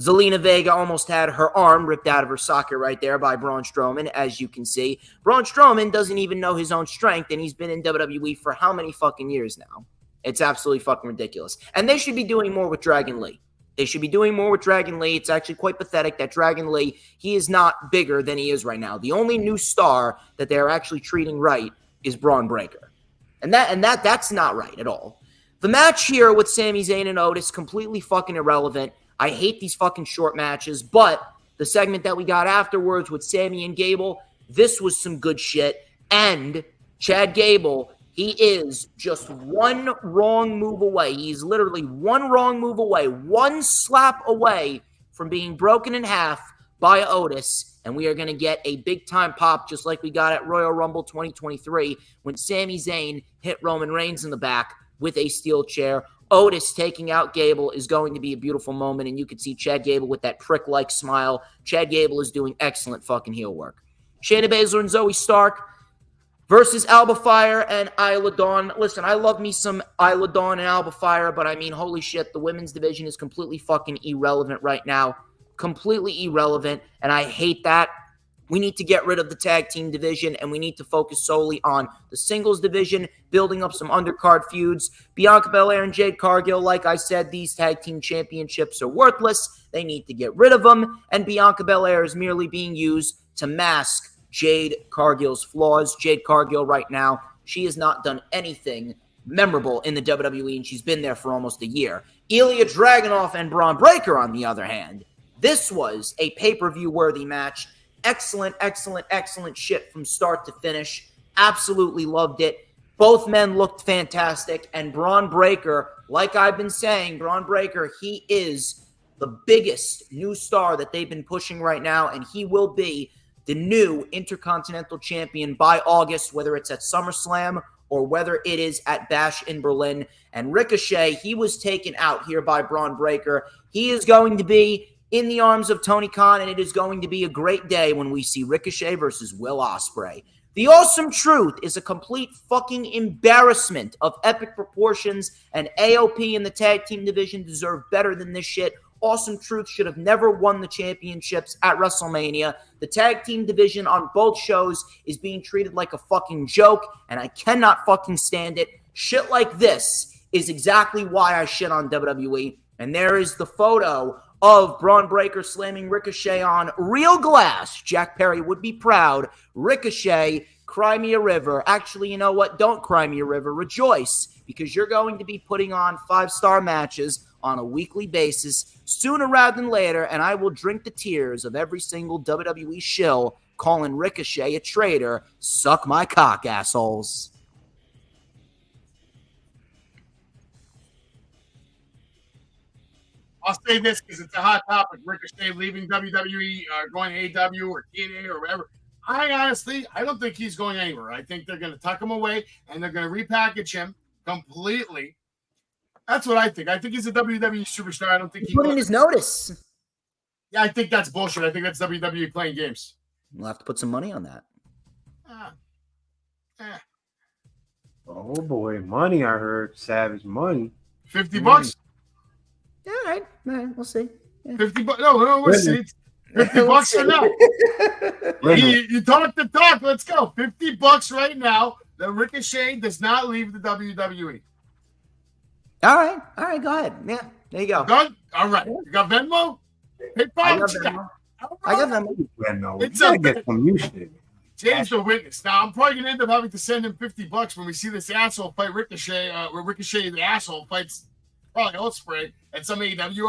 Zelina Vega almost had her arm ripped out of her socket right there by Braun Strowman, as you can see. Braun Strowman doesn't even know his own strength, and he's been in WWE for how many fucking years now? It's absolutely fucking ridiculous. And they should be doing more with Dragon Lee. They should be doing more with Dragon Lee. It's actually quite pathetic that Dragon Lee, he is not bigger than he is right now. The only new star that they're actually treating right is Braun Breaker. And that's not right at all. The match here with Sami Zayn and Otis, completely fucking irrelevant. I hate these fucking short matches, but the segment that we got afterwards with Sami and Gable, this was some good shit. And Chad Gable, he is just one wrong move away. He's literally one wrong move away, one slap away from being broken in half by Otis. And we are going to get a big-time pop just like we got at Royal Rumble 2023 when Sami Zayn hit Roman Reigns in the back with a steel chair. Otis taking out Gable is going to be a beautiful moment, and you can see Chad Gable with that prick-like smile. Chad Gable is doing excellent fucking heel work. Shayna Baszler and Zoe Stark versus Alba Fire and Isla Dawn. Listen, I love me some Isla Dawn and Alba Fire, but I mean, holy shit, the women's division is completely fucking irrelevant right now. Completely irrelevant, and I hate that. We need to get rid of the tag team division, and we need to focus solely on the singles division, building up some undercard feuds. Bianca Belair and Jade Cargill, like I said, these tag team championships are worthless. They need to get rid of them, and Bianca Belair is merely being used to mask Jade Cargill's flaws. Jade Cargill right now, she has not done anything memorable in the WWE, and she's been there for almost a year. Ilya Dragunov and Braun Breaker, on the other hand, this was a pay-per-view worthy match. Excellent, excellent, excellent shit from start to finish. Absolutely loved it. Both men looked fantastic. And Braun Breaker, like I've been saying, Braun Breaker, he is the biggest new star that they've been pushing right now. And he will be the new Intercontinental Champion by August, whether it's at SummerSlam or whether it is at Bash in Berlin. And Ricochet, he was taken out here by Braun Breaker. He is going to be in the arms of Tony Khan, and it is going to be a great day when we see Ricochet versus Will Ospreay. The Awesome Truth is a complete fucking embarrassment of epic proportions, and AOP in the tag team division deserve better than this shit. Awesome Truth should have never won the championships at WrestleMania. The tag team division on both shows is being treated like a fucking joke, and I cannot fucking stand it. Shit like this is exactly why I shit on WWE, and there is the photo of Braun Breaker slamming Ricochet on real glass. Jack Perry would be proud. Ricochet, cry me a river. Actually, you know what? Don't cry me a river. Rejoice, because you're going to be putting on 5-star matches on a weekly basis sooner rather than later, and I will drink the tears of every single WWE shill calling Ricochet a traitor. Suck my cock, assholes. I'll say this because it's a hot topic. Ricochet leaving WWE, going to AW or TNA or whatever. I don't think he's going anywhere. I think they're going to tuck him away and they're going to repackage him completely. That's what I think. I think he's a WWE superstar. I don't think he put in his notice. Yeah, I think that's bullshit. I think that's WWE playing games. We'll have to put some money on that. Oh boy, money! I heard Savage money. $50. All right, we'll see. Yeah. $50. No, we'll see. $50 for now. You talk the talk. Let's go. $50 right now. The Ricochet does not leave the WWE. All right, go ahead. Yeah, there you go. Done? All right. You got Venmo? PayPal? I got Venmo. It's a get from you shit. Jay's the witness. Now, I'm probably going to end up having to send him $50 when we see this asshole fight Ricochet, where Ricochet, the asshole, fights probably Ospreay at some AWA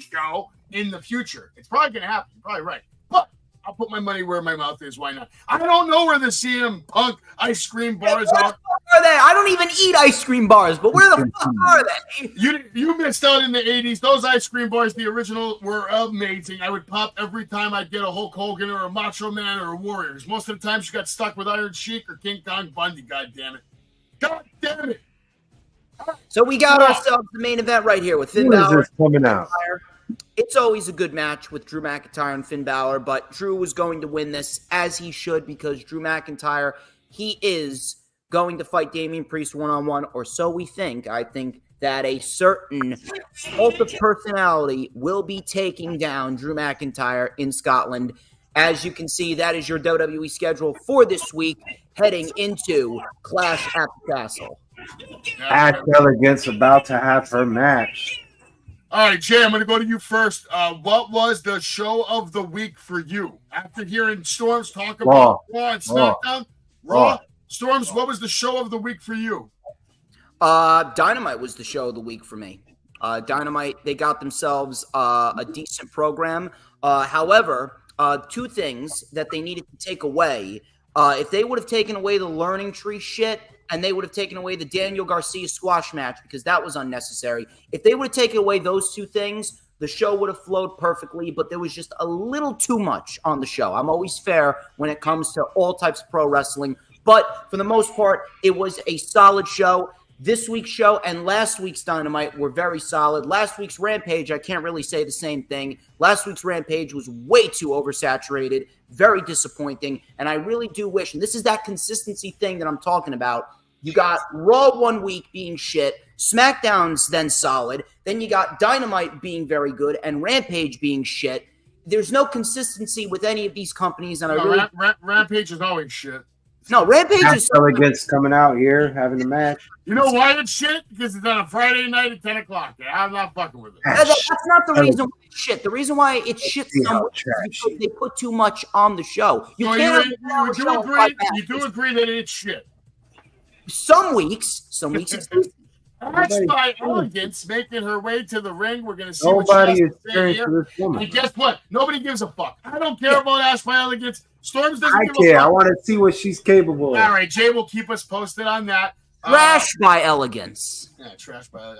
show in the future. It's probably going to happen. You're probably right. But I'll put my money where my mouth is. Why not? I don't know where the CM Punk ice cream bars are. Are they? I don't even eat ice cream bars, but where the fuck are they? You missed out in the 80s. Those ice cream bars, the original, were amazing. I would pop every time I'd get a Hulk Hogan or a Macho Man or a Warriors. Most of the time, she got stuck with Iron Sheik or King Kong Bundy. God damn it. God damn it. So we got ourselves the main event right here with Finn Balor. Is this coming out? It's always a good match with Drew McIntyre and Finn Balor, but Drew was going to win this, as he should, because Drew McIntyre, he is going to fight Damian Priest one-on-one, or so we think. I think that a certain cult of personality will be taking down Drew McIntyre in Scotland. As you can see, that is your WWE schedule for this week, heading into Clash at the Castle. Ash Elegance about to have her match. All right, Jay, I'm going to go to you first. What was the show of the week for you? After hearing Storms talk about Raw and SmackDown, Raw. Storms, what was the show of the week for you? Dynamite was the show of the week for me. Dynamite, they got themselves a decent program. However, two things that they needed to take away. If they would have taken away the learning tree shit, and they would have taken away the Daniel Garcia squash match because that was unnecessary. If they would have taken away those two things, the show would have flowed perfectly, but there was just a little too much on the show. I'm always fair when it comes to all types of pro wrestling, but for the most part, it was a solid show. This week's show and last week's Dynamite were very solid. Last week's Rampage, I can't really say the same thing. Last week's Rampage was way too oversaturated, very disappointing, and I really do wish, and this is that consistency thing that I'm talking about, you got Raw 1 week being shit, SmackDown's then solid, then you got Dynamite being very good, and Rampage being shit. there's no consistency with any of these companies, and Rampage is always shit. No, Rampage is Elegance coming out here having a match. You know why it's shit? Because it's on a Friday night at 10 o'clock. I'm not fucking with it. That's not the reason why it's shit. The reason why it's shit so much is because they put too much on the show. You do agree that it's shit. Some weeks it's Ash by Elegance making her way to the ring. We're going to see nobody what she has to say here. And guess what? Nobody gives a fuck. I don't care about Ash by Elegance. Storms doesn't give a fuck. I want to see what she's capable of. All right, Jay will keep us posted on that. Trash by Elegance. Yeah, trash by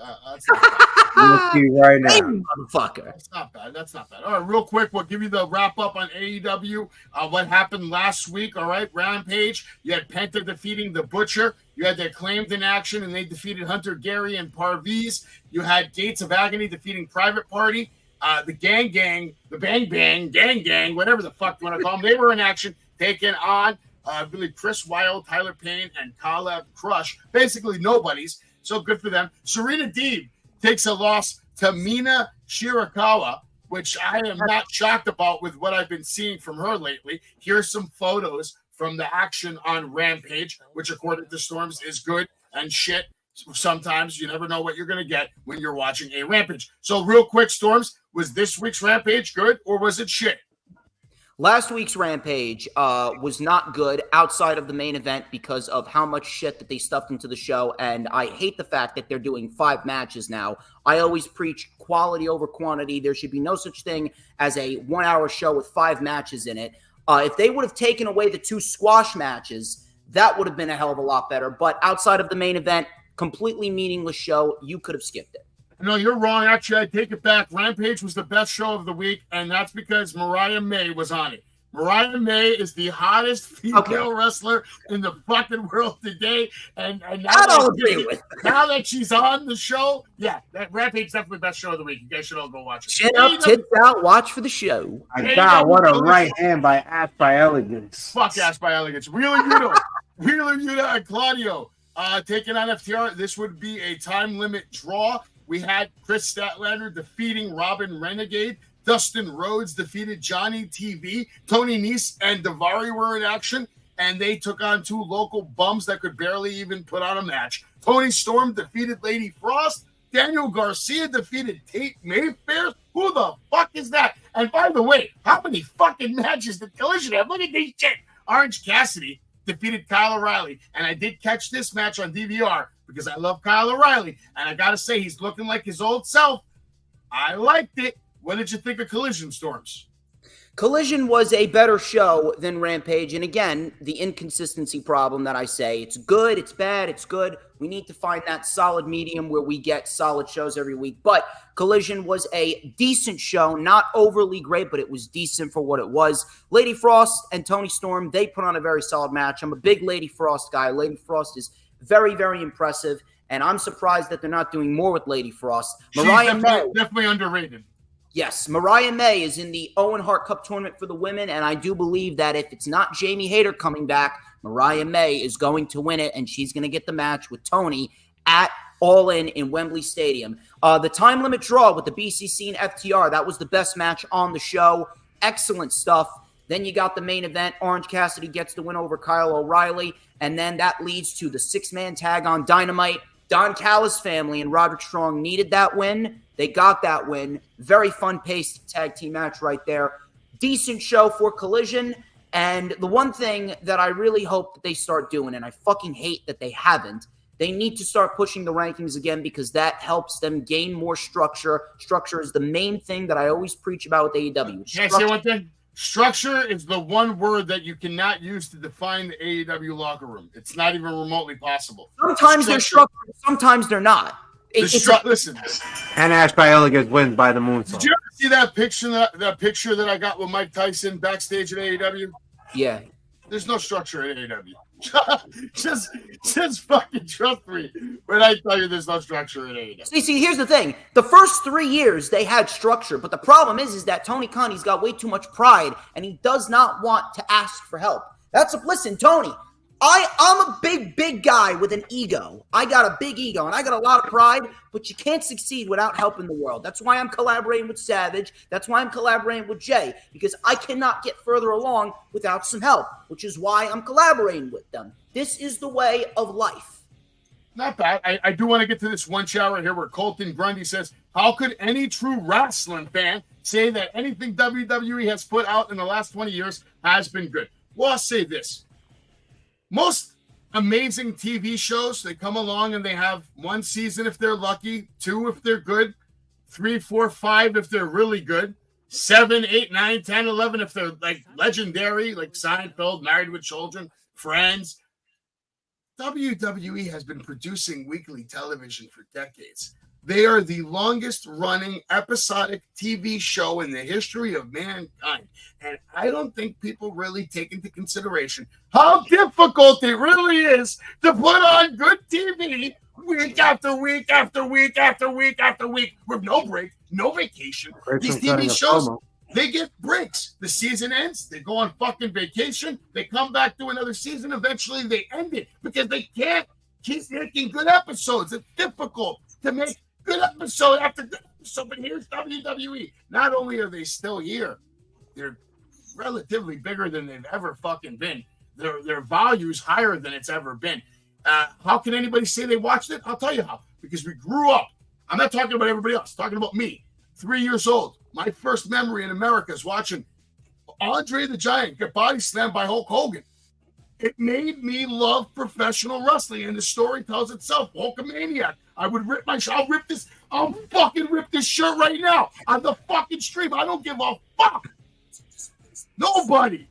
Let's see right now. Motherfucker. That's not bad. All right, real quick, we'll give you the wrap up on AEW. What happened last week? All right, Rampage. You had Penta defeating the Butcher. You had the Acclaimed in action, and they defeated Hunter Gary and Parviz. You had Gates of Agony defeating Private Party. The Gang Gang, the Bang Bang, Gang Gang, whatever the fuck you want to call them. They were in action, taking on I believe Chris Wilde, Tyler Payne, and Caleb Crush. Basically nobodies. So good for them. Serena Deeb takes a loss to Mina Shirakawa, which I am not shocked about with what I've been seeing from her lately. Here's some photos from the action on Rampage, which according to Storms is good and shit. Sometimes you never know what you're going to get when you're watching a Rampage. So real quick, Storms, was this week's Rampage good or was it shit? Last week's Rampage was not good outside of the main event because of how much shit that they stuffed into the show, and I hate the fact that they're doing 5 matches now. I always preach quality over quantity. There should be no such thing as a 1-hour show with 5 matches in it. If they would have taken away the 2 squash matches, that would have been a hell of a lot better. But outside of the main event, completely meaningless show. You could have skipped it. No, you're wrong. Actually, I take it back. Rampage was the best show of the week, and that's because Mariah May was on it. Mariah May is the hottest female wrestler in the fucking world today. And now that she's on the show, yeah, that Rampage is definitely the best show of the week. You guys should all go watch it. Chin up, tits out, watch for the show. My God, what a right hand by Ash by Elegance. Fuck Ash by Elegance. Wheeler Yuta and Claudio taking on FTR. This would be a time limit draw. We had Chris Statlander defeating Robin Renegade. Dustin Rhodes defeated Johnny TV. Tony Nese and Daivari were in action, and they took on 2 local bums that could barely even put on a match. Tony Storm defeated Lady Frost. Daniel Garcia defeated Tate Mayfair. Who the fuck is that? And by the way, how many fucking matches did Collision have? Look at these shit. Orange Cassidy defeated Kyle O'Reilly, and I did catch this match on DVR because I love Kyle O'Reilly, and I gotta say he's looking like his old self. I liked it. What did you think of Collision, Storms? Collision was a better show than Rampage, and again, the inconsistency problem that I say. It's good, it's bad, it's good. We need to find that solid medium where we get solid shows every week. But Collision was a decent show, not overly great, but it was decent for what it was. Lady Frost and Tony Storm, they put on a very solid match. I'm a big Lady Frost guy. Lady Frost is very, very impressive, and I'm surprised that they're not doing more with Lady Frost. She's definitely underrated. Yes, Mariah May is in the Owen Hart Cup tournament for the women, and I do believe that if it's not Jamie Hayter coming back, Mariah May is going to win it, and she's going to get the match with Tony at All In Wembley Stadium. The time limit draw with the BCC and FTR, that was the best match on the show. Excellent stuff. Then you got the main event. Orange Cassidy gets the win over Kyle O'Reilly, and then that leads to the 6-man tag on Dynamite. Don Callis family and Roderick Strong needed that win. They got that win. Very fun-paced tag team match right there. Decent show for Collision. And the one thing that I really hope that they start doing, and I fucking hate that they haven't, they need to start pushing the rankings again because that helps them gain more structure. Structure is the main thing that I always preach about with AEW. Can I say one thing? Structure is the one word that you cannot use to define the AEW locker room. It's not even remotely possible. Sometimes they're structured, sometimes they're not. Listen. And Ash by Elegance wins by the moonsault. Did you ever see that picture that I got with Mike Tyson backstage at AEW? Yeah. There's no structure at AEW. just fucking trust me when I tell you there's no structure at AEW. See, here's the thing. The first 3 years they had structure, but the problem is that Tony Khan, he's got way too much pride, and he does not want to ask for help. Listen, Tony, I'm a big guy with an ego. I got a big ego and I got a lot of pride, but you can't succeed without helping the world. That's why I'm collaborating with Savage. That's why I'm collaborating with Jay, because I cannot get further along without some help, which is why I'm collaborating with them. This is the way of life. Not bad. I do want to get to this one chat right here where Colton Grundy says, how could any true wrestling fan say that anything WWE has put out in the last 20 years has been good? Well, I'll say this. Most amazing TV shows, they come along and they have one season if they're lucky, 2 if they're good, 3, 4, 5 if they're really good, 7, 8, 9, 10, 11 if they're like legendary, like Seinfeld, Married with Children, Friends. WWE has been producing weekly television for decades. They are the longest running episodic TV show in the history of mankind. And I don't think people really take into consideration how difficult it really is to put on good TV week after week after week after week after week with no break, no vacation. These TV shows, they get breaks. The season ends. They go on fucking vacation. They come back to another season. Eventually they end it because they can't keep making good episodes. It's difficult to make good episode after good episode, but here's WWE. Not only are they still here, they're relatively bigger than they've ever fucking been. Their value's higher than it's ever been. How can anybody say they watched it? I'll tell you how. Because we grew up. I'm not talking about everybody else. I'm talking about me. 3 years old. My first memory in America is watching Andre the Giant get body slammed by Hulk Hogan. It made me love professional wrestling, and the story tells itself. Hulkamaniac. I would rip my shirt. I'll fucking rip this shirt right now on the fucking stream. I don't give a fuck. Nobody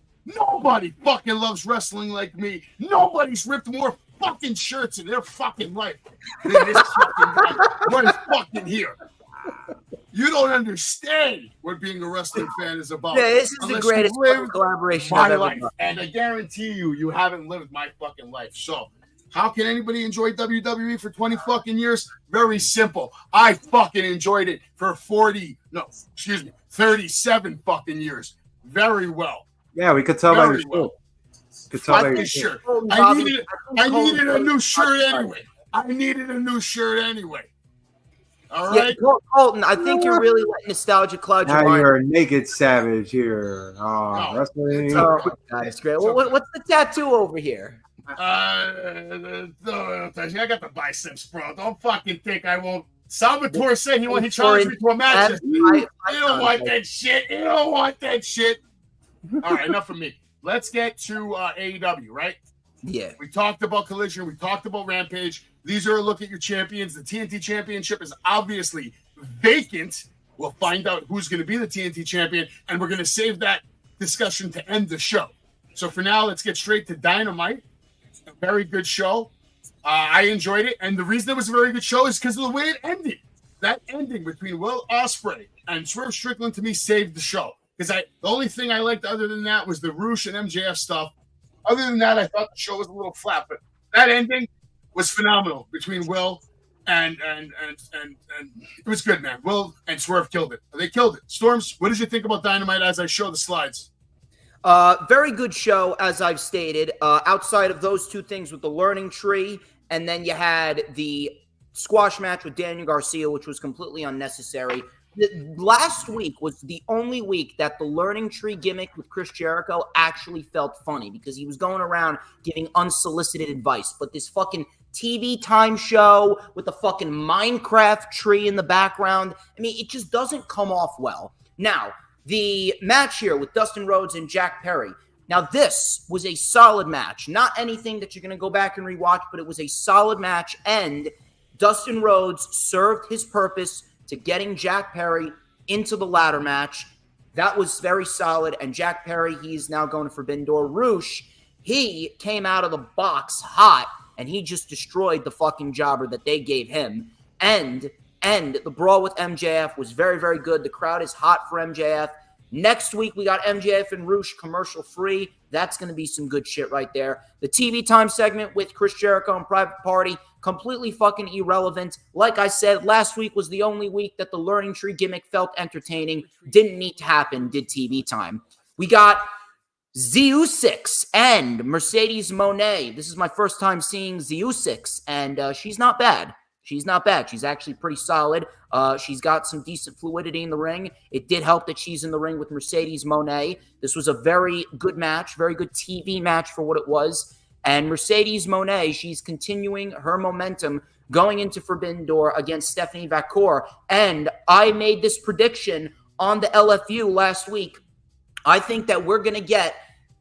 fucking loves wrestling like me. Nobody's ripped more fucking shirts in their fucking life than this fucking guy right fucking here. You don't understand what being a wrestling fan is about. Yeah, this is the greatest collaboration I've ever life. done. And I guarantee you haven't lived my fucking life. So how can anybody enjoy WWE for 20 fucking years? Very simple. I fucking enjoyed it for 37 fucking years. Very well. Yeah, we could tell by your well. Could tell by your Shirt. I needed a new shirt anyway. All right. Yeah, Colton, I think you're really letting nostalgia cloud your now mind. you're a naked savage here. Wrestling. That's great. What's the tattoo over here? I got the biceps, bro. Don't fucking think I won't. Salvatore said he challenged me to a match. You don't want that shit. You don't want that shit. All right, enough of me. Let's get to AEW, right? Yeah. We talked about Collision. We talked about Rampage. These are a look at your champions. The TNT Championship is obviously vacant. We'll find out who's going to be the TNT champion, and we're going to save that discussion to end the show. So for now, let's get straight to Dynamite. A very good show. I enjoyed it, and the reason it was a very good show is because of the way it ended. That ending between Will Ospreay and Swerve Strickland to me saved the show. Because the only thing I liked other than that was the Roosh and MJF stuff. Other than that, I thought the show was a little flat, but that ending was phenomenal between Will and it was good, man. Will and Swerve killed it. They killed it. Storms, what did you think about Dynamite as I show the slides? Very good show, as I've stated. Outside of those two things with the learning tree, and then you had the squash match with Daniel Garcia, which was completely unnecessary. Last week was the only week that the learning tree gimmick with Chris Jericho actually felt funny because he was going around giving unsolicited advice. But this fucking TV time show with the fucking Minecraft tree in the background, I mean, it just doesn't come off well. Now, the match here with Dustin Rhodes and Jack Perry. Now, this was a solid match. Not anything that you're going to go back and rewatch, but it was a solid match. And Dustin Rhodes served his purpose to getting Jack Perry into the ladder match. That was very solid. And Jack Perry, he's now going to Forbidden Door. Roosh, he came out of the box hot, and he just destroyed the fucking jobber that they gave him. And the brawl with MJF was very, very good. The crowd is hot for MJF. Next week, we got MJF and Roosh commercial free. That's going to be some good shit right there. The TV time segment with Chris Jericho and Private Party, completely fucking irrelevant. Like I said, last week was the only week that the learning tree gimmick felt entertaining. Didn't need to happen, did TV time. We got Z6 and Mercedes Moné. This is my first time seeing Z6, and she's not bad. She's not bad. She's actually pretty solid. She's got some decent fluidity in the ring. It did help that she's in the ring with Mercedes Moné. This was a very good match, very good TV match for what it was. And Mercedes Moné, she's continuing her momentum going into Forbidden Door against Stephanie Vacour. And I made this prediction on the LFU last week. I think that we're going to get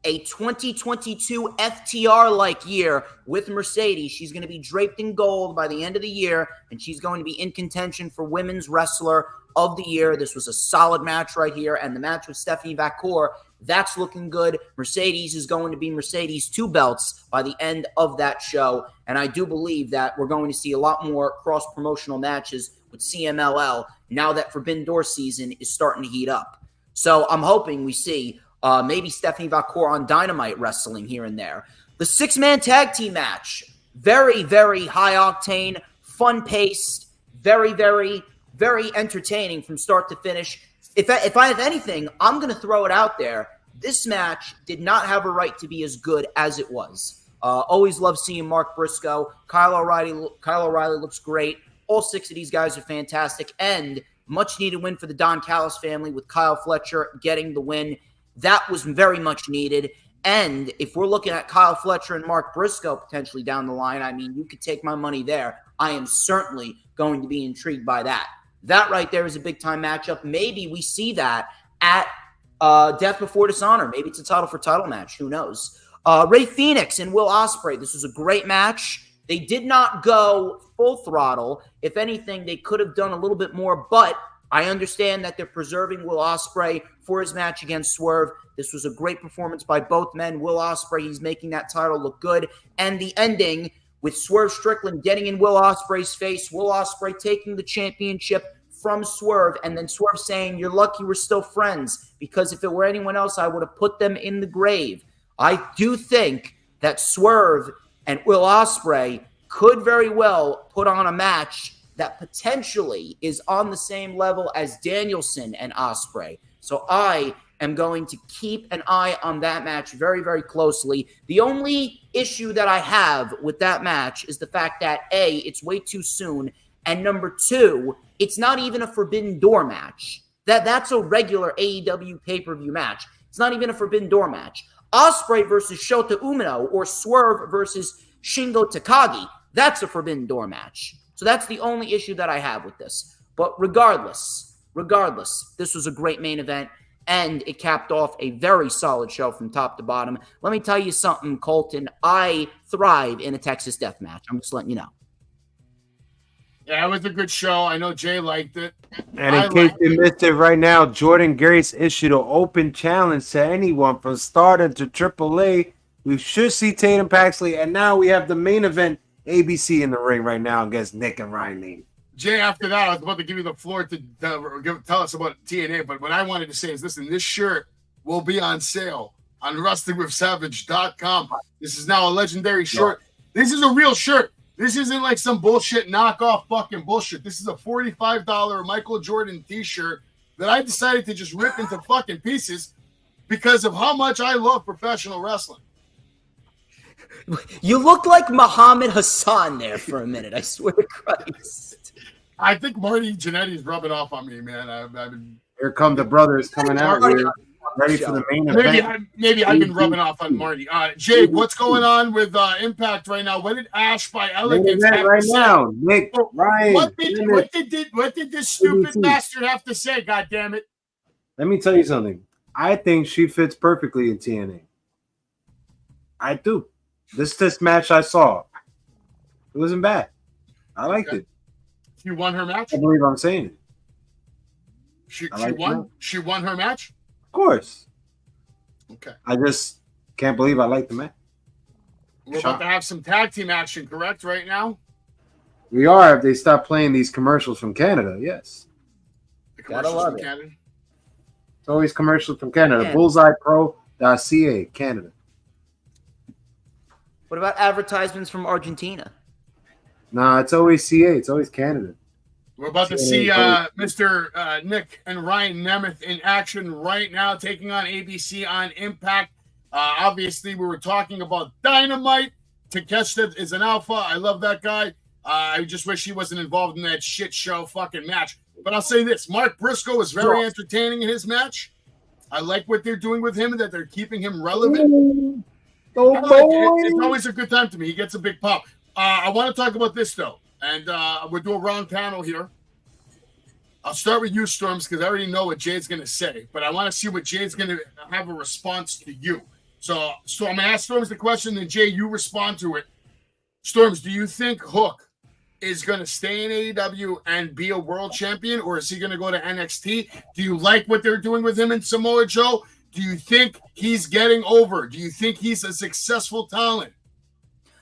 a 2022 FTR-like year with Mercedes. She's going to be draped in gold by the end of the year, and she's going to be in contention for Women's Wrestler of the Year. This was a solid match right here, and the match with Stephanie Vacour, that's looking good. Mercedes is going to be Mercedes 2 belts by the end of that show, and I do believe that we're going to see a lot more cross-promotional matches with CMLL now that Forbidden Door season is starting to heat up. So I'm hoping we see maybe Stephanie Vacour on Dynamite wrestling here and there. The 6-man tag team match, very, very high octane, fun paced, very, very, very entertaining from start to finish. If I have anything, I'm going to throw it out there. This match did not have a right to be as good as it was. Always love seeing Mark Briscoe. Kyle O'Reilly looks great. All 6 of these guys are fantastic, and much needed win for the Don Callis family with Kyle Fletcher getting the win. That was very much needed. And if we're looking at Kyle Fletcher and Mark Briscoe potentially down the line, I mean, you could take my money there. I am certainly going to be intrigued by that. That right there is a big-time matchup. Maybe we see that at Death Before Dishonor. Maybe it's a title-for-title match. Who knows? Rey Fenix and Will Ospreay. This was a great match. They did not go full throttle. If anything, they could have done a little bit more, but I understand that they're preserving Will Ospreay for his match against Swerve. This was a great performance by both men. Will Ospreay, he's making that title look good. And the ending with Swerve Strickland getting in Will Ospreay's face, Will Ospreay taking the championship from Swerve, and then Swerve saying, "You're lucky we're still friends, because if it were anyone else, I would have put them in the grave." I do think that Swerve and Will Ospreay could very well put on a match that potentially is on the same level as Danielson and Ospreay. So I am going to keep an eye on that match very, very closely. The only issue that I have with that match is the fact that, A, it's way too soon, and number 2, it's not even a Forbidden Door match. That's a regular AEW pay-per-view match. It's not even a Forbidden Door match. Ospreay versus Shota Umino or Swerve versus Shingo Takagi, that's a Forbidden Door match. So that's the only issue that I have with this. But regardless, this was a great main event, and it capped off a very solid show from top to bottom. Let me tell you something, Colton. I thrive in a Texas death match. I'm just letting you know. Yeah, it was a good show. I know Jay liked it. And in case you missed it right now, Jordan Grace issued an open challenge to anyone from Stardom to AAA. We should see Tatum Paxley, and now we have the main event, ABC in the ring right now against Nick and Ryan. Jay, after that, I was about to give you the floor to tell us about TNA, but what I wanted to say is, listen, this shirt will be on sale on wrestlingwithsavage.com. This is now a legendary shirt. This is a real shirt. This isn't like some bullshit knockoff fucking bullshit. This is a $45 Michael Jordan t-shirt that I decided to just rip into fucking pieces because of how much I love professional wrestling. You look like Muhammad Hassan there for a minute. I swear to Christ. I think Marty Jannetty is rubbing off on me, man. I've been... Here come the brothers coming out here, ready for the main event. Maybe I've been rubbing off on Marty. Jay, what's going on with Impact right now? What did Ash by Elegance have right to now? say? Nick, Ryan. What did this stupid bastard have to say? God damn it! Let me tell you something. I think she fits perfectly in TNA. I do. This match I saw, it wasn't bad. I liked it. She won her match? I believe I'm saying it. She won? She won her match? Of course. Okay. I just can't believe I like the match. We're about to have some tag team action, correct, right now? We are, if they stop playing these commercials from Canada, yes. The commercials from Canada? It's always commercials from Canada. Yeah. BullseyePro.ca, Canada. What about advertisements from Argentina? Nah, it's always CA. It's always Canada. We're about to see Mr. Nick and Ryan Nemeth in action right now, taking on ABC on Impact. Obviously, we were talking about Dynamite. Takeshita is an alpha. I love that guy. I just wish he wasn't involved in that shit show fucking match. But I'll say this. Mark Briscoe was very entertaining in his match. I like what they're doing with him and that they're keeping him relevant. It's always a good time to me. He gets a big pop. I want to talk about this, though. And we'll do a round panel here. I'll start with you, Storms, because I already know what Jay's going to say. But I want to see what Jay's going to have a response to you. So I'm going to ask Storms the question, and Jay, you respond to it. Storms, do you think Hook is going to stay in AEW and be a world champion, or is he going to go to NXT? Do you like what they're doing with him and Samoa Joe? Do you think he's getting over? Do you think he's a successful talent?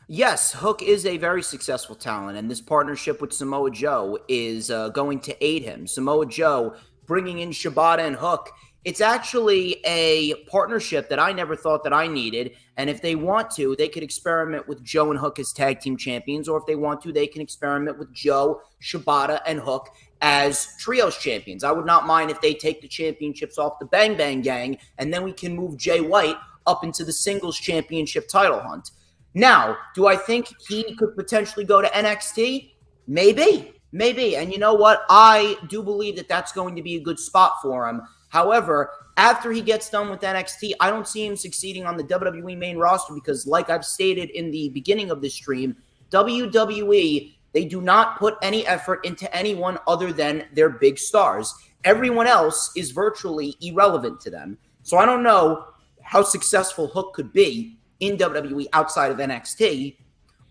Yes, Hook is a very successful talent, and this partnership with Samoa Joe is going to aid him. Samoa Joe bringing in Shibata and Hook. It's actually a partnership that I never thought that I needed. And if they want to, they could experiment with Joe and Hook as tag team champions. Or if they want to, they can experiment with Joe, Shibata, and Hook as trios champions. I would not mind if they take the championships off the Bang Bang Gang, and then we can move Jay White up into the singles championship title hunt. Now, do I think he could potentially go to NXT? Maybe. And you know what? I do believe that that's going to be a good spot for him. However, after he gets done with NXT, I don't see him succeeding on the WWE main roster because, like I've stated in the beginning of this stream, WWE, they do not put any effort into anyone other than their big stars. Everyone else is virtually irrelevant to them. So I don't know how successful Hook could be in WWE outside of NXT.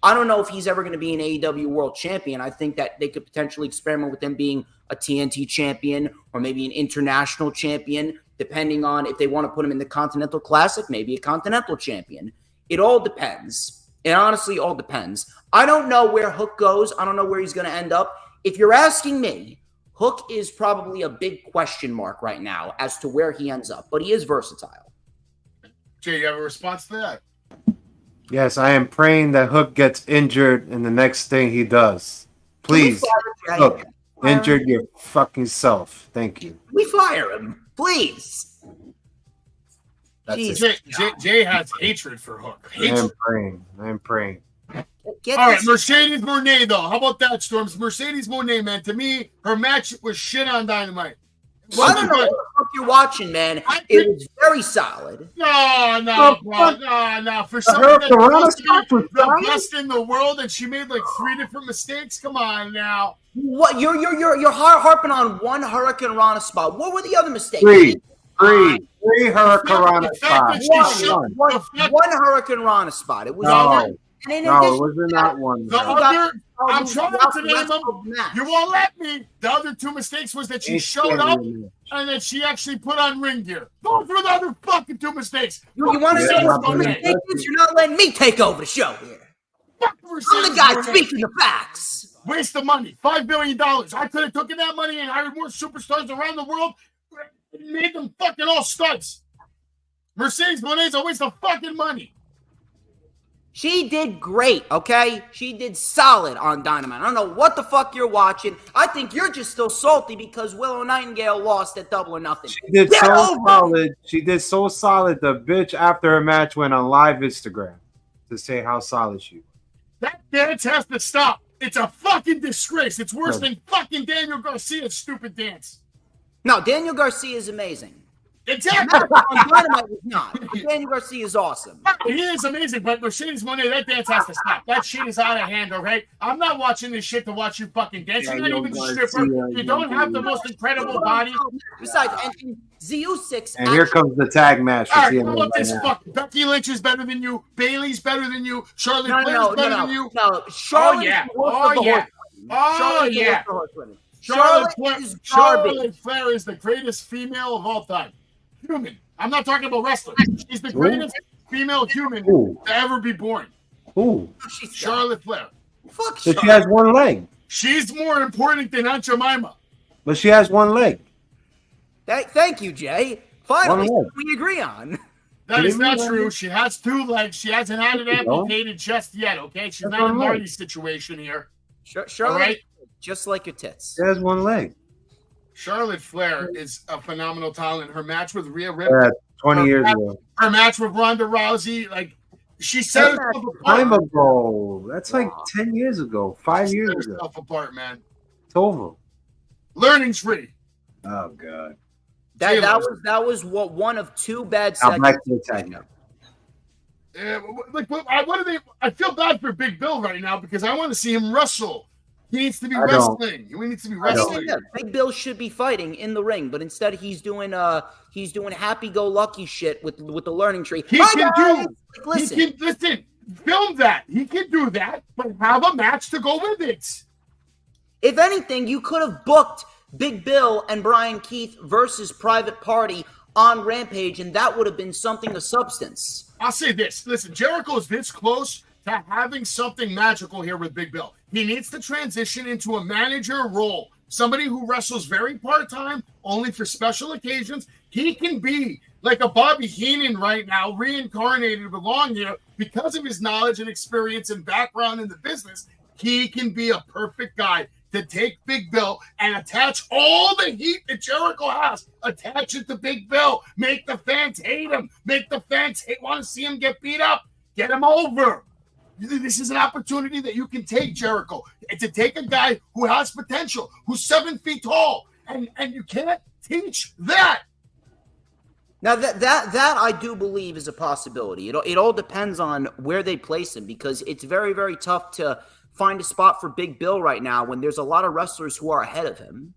I don't know if he's ever going to be an AEW world champion. I think that they could potentially experiment with them being a TNT champion or maybe an international champion, depending on if they want to put him in the Continental Classic, maybe a Continental champion. It all depends. It honestly all depends. I don't know where Hook goes. I don't know where he's going to end up. If you're asking me, Hook is probably a big question mark right now as to where he ends up, but he is versatile. Jay, you have a response to that? Yes, I am praying that Hook gets injured in the next thing he does. Please, Hook, injured your fucking self. Thank you. We fire him, please. Jay has hatred for Hook. Hatred. I am praying. All right, Mercedes Moné, though. How about that, Storms? Mercedes Moné, man. To me, her match was shit on Dynamite. I don't know what the fuck you're watching, man. It was very solid. No. For someone that's the best in the world, and she made like 3 different mistakes. Come on now. What you're harping on one Hurricane Rana spot. What were the other mistakes? Three Hurricane Rana spots. One Hurricane Rana spot. It was it wasn't that one. I'm trying to name them. You won't let me. The other 2 mistakes was that she showed up and that she actually put on ring gear. Those were the other fucking 2 mistakes. You want to say what the mistake is? You're not letting me take over the show here. I'm the guy speaking the facts. Waste of money. $5 billion. I could have taken that money and hired more superstars around the world and made them fucking all studs. Mercedes Moné's a waste of fucking money. She did great, okay? She did solid on Dynamite. I don't know what the fuck you're watching. I think you're just still salty because Willow Nightingale lost at Double or Nothing. She did solid. She did so solid. The bitch after her match went on live Instagram to say how solid she was. That dance has to stop. It's a fucking disgrace. It's worse than fucking Daniel Garcia's stupid dance. No, Daniel Garcia is amazing. Exactly. Dynamite was not. Daniel Garcia is awesome. He is amazing, but Mercedes Moné, that dance has to stop. That shit is out of hand, okay? I'm not watching this shit to watch you fucking dance. You're not even a stripper. You don't have the most incredible body. Besides, and ZU6. And here comes the tag match. All right, how about this fuck? Becky Lynch is better than you. Bailey's better than you. Charlotte Flair is better than you. No, Charlotte is the worst of the horsewomen. Charlotte Flair is the greatest female of all time. Human. I'm not talking about wrestling. She's the greatest female human to ever be born. Who? Charlotte Flair. Fuck But she has one leg. She's more important than Aunt Jemima. But she has one leg. Thank you, Jay. Finally, we agree on. That is not true. She has 2 legs. She hasn't had it amputated just yet, okay? She's not in Marty's situation here. Charlotte, right? Just like your tits. She has one leg. Charlotte Flair is a phenomenal talent. Her match with Rhea Ripley, 20 years ago. Her match with Ronda Rousey, like she set herself apart. Time ago. That's like 10 years ago, 5 years ago. Herself apart, man. It's over. Learning tree. Oh God. That was what one of two bad segments. Yeah, like what are they? I feel bad for Big Bill right now because I want to see him wrestle. He needs to be wrestling. He needs to be wrestling. Big Bill should be fighting in the ring, but instead he's doing happy-go-lucky shit with the learning tree. Listen, film that. He can do that, but have a match to go with it. If anything, you could have booked Big Bill and Brian Keith versus Private Party on Rampage, and that would have been something of substance. I'll say this. Listen, Jericho's this close to having something magical here with Big Bill. He needs to transition into a manager role. Somebody who wrestles very part-time, only for special occasions. He can be like a Bobby Heenan right now, reincarnated with long hair. Because of his knowledge and experience and background in the business, he can be a perfect guy to take Big Bill and attach all the heat that Jericho has. Attach it to Big Bill. Make the fans hate him. Make the fans want to see him get beat up. Get him over. This is an opportunity that you can take, Jericho, and to take a guy who has potential, who's 7 feet tall, and you can't teach that. Now that I do believe is a possibility. It all depends on where they place him, because it's very, very tough to find a spot for Big Bill right now when there's a lot of wrestlers who are ahead of him.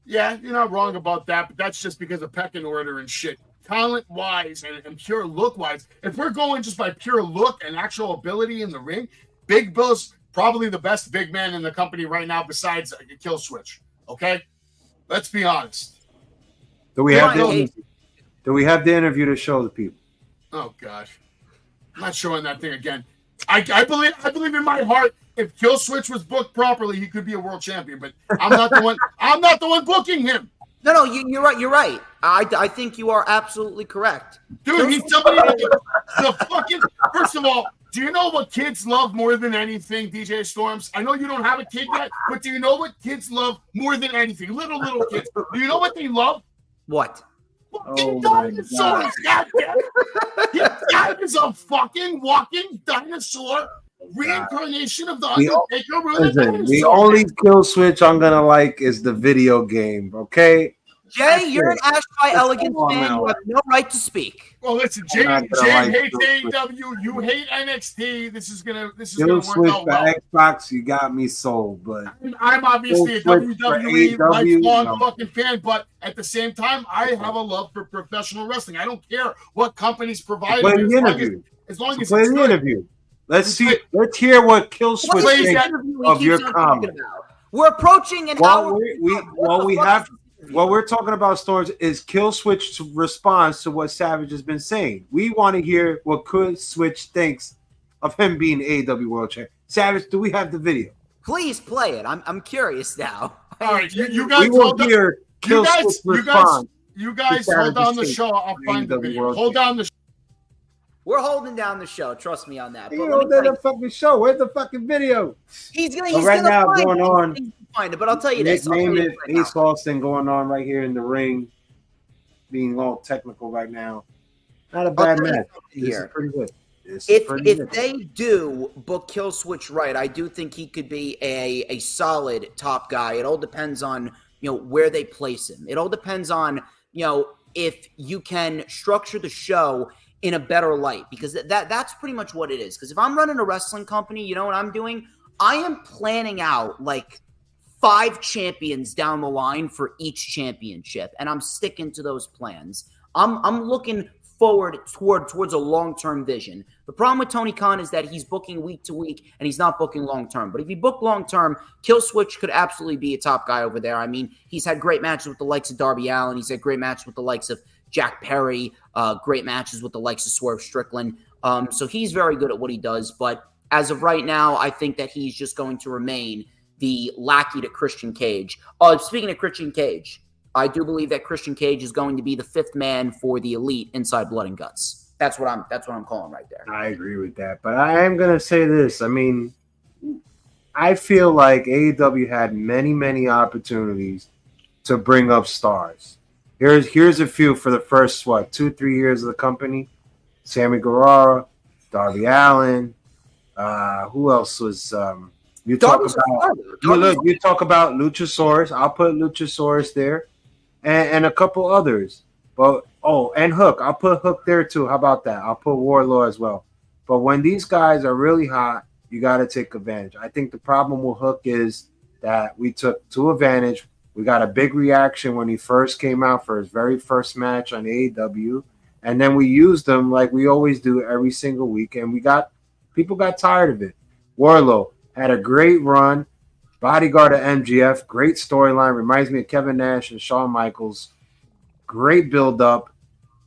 Yeah, you're not wrong about that, but that's just because of pecking order and shit. Talent-wise and pure look-wise, if we're going just by pure look and actual ability in the ring, Big Bill's probably the best big man in the company right now besides Kill Switch. Okay? Let's be honest. Do we have the interview to show the people? Oh, gosh. I'm not showing that thing again. I believe in my heart if Kill Switch was booked properly, he could be a world champion, but I'm not the one. I'm not the one booking him. No, you're right. You're right. I think you are absolutely correct. Dude, he's somebody the fucking. First of all, do you know what kids love more than anything, DJ Storms? I know you don't have a kid yet, but do you know what kids love more than anything? Little kids. Do you know what they love? What? Fucking dinosaurs. Goddamn. That is a fucking walking dinosaur. Reincarnation of the Undertaker. The only Kill Switch I'm gonna like is the video game. Okay, Jay, you're an Ash by Elegance fan. You have no right to speak. Well, listen, Jay hates AEW. You hate NXT. This is gonna work out well. Xbox, you got me sold, but I'm obviously a WWE lifelong fucking fan. But at the same time, I have a love for professional wrestling. I don't care what companies provide. Play the interview. As long as play the interview. Let's hear what Kill Switch thinks of your comment. We're approaching an hour. What we're talking about, Storms, is Kill Switch's response to what Savage has been saying. We want to hear what Kill Switch thinks of him being AEW World Champion. Savage, do we have the video? Please play it. I'm curious now. All right, you guys hold hear Kill Switch response. You guys hold down the show. I'll find the video. Hold down the show. We're holding down the show. Trust me on that. But the fucking show. Where's the fucking video? He's gonna find it. But I'll tell you this. Name it Ace Austin going on right here in the ring, being all technical right now. Not a bad match. This is pretty good. If they do book Kill Switch right, I do think he could be a solid top guy. It all depends on where they place him. It all depends on if you can structure the show in a better light, because that's pretty much what it is. Because if I'm running a wrestling company, you know what I'm doing? I am planning out like 5 champions down the line for each championship, and I'm sticking to those plans. I'm looking forward towards a long-term vision. The problem with Tony Khan is that he's booking week to week, and he's not booking long-term. But if he booked long-term, Kill Switch could absolutely be a top guy over there. I mean, he's had great matches with the likes of Darby Allin. He's had great matches with the likes of Jack Perry, great matches with the likes of Swerve Strickland. So he's very good at what he does. But as of right now, I think that he's just going to remain the lackey to Christian Cage. Speaking of Christian Cage, I do believe that Christian Cage is going to be the 5th man for the Elite inside Blood and Guts. That's what I'm calling right there. I agree with that. But I am going to say this. I mean, I feel like AEW had many, many opportunities to bring up stars. Here's a few for the first 2-3 years of the company. Sammy Guevara, Darby Allin. Who else was you talk about Luchasaurus. I'll put Luchasaurus there, and a couple others. But and Hook. I'll put Hook there too. How about that? I'll put Wardlow as well. But when these guys are really hot, you got to take advantage. I think the problem with Hook is that we took advantage. We got a big reaction when he first came out for his very first match on AEW, and then we used him like we always do every single week, and people got tired of it. Wardlow had a great run, bodyguard of MGF, great storyline, reminds me of Kevin Nash and Shawn Michaels. Great build-up.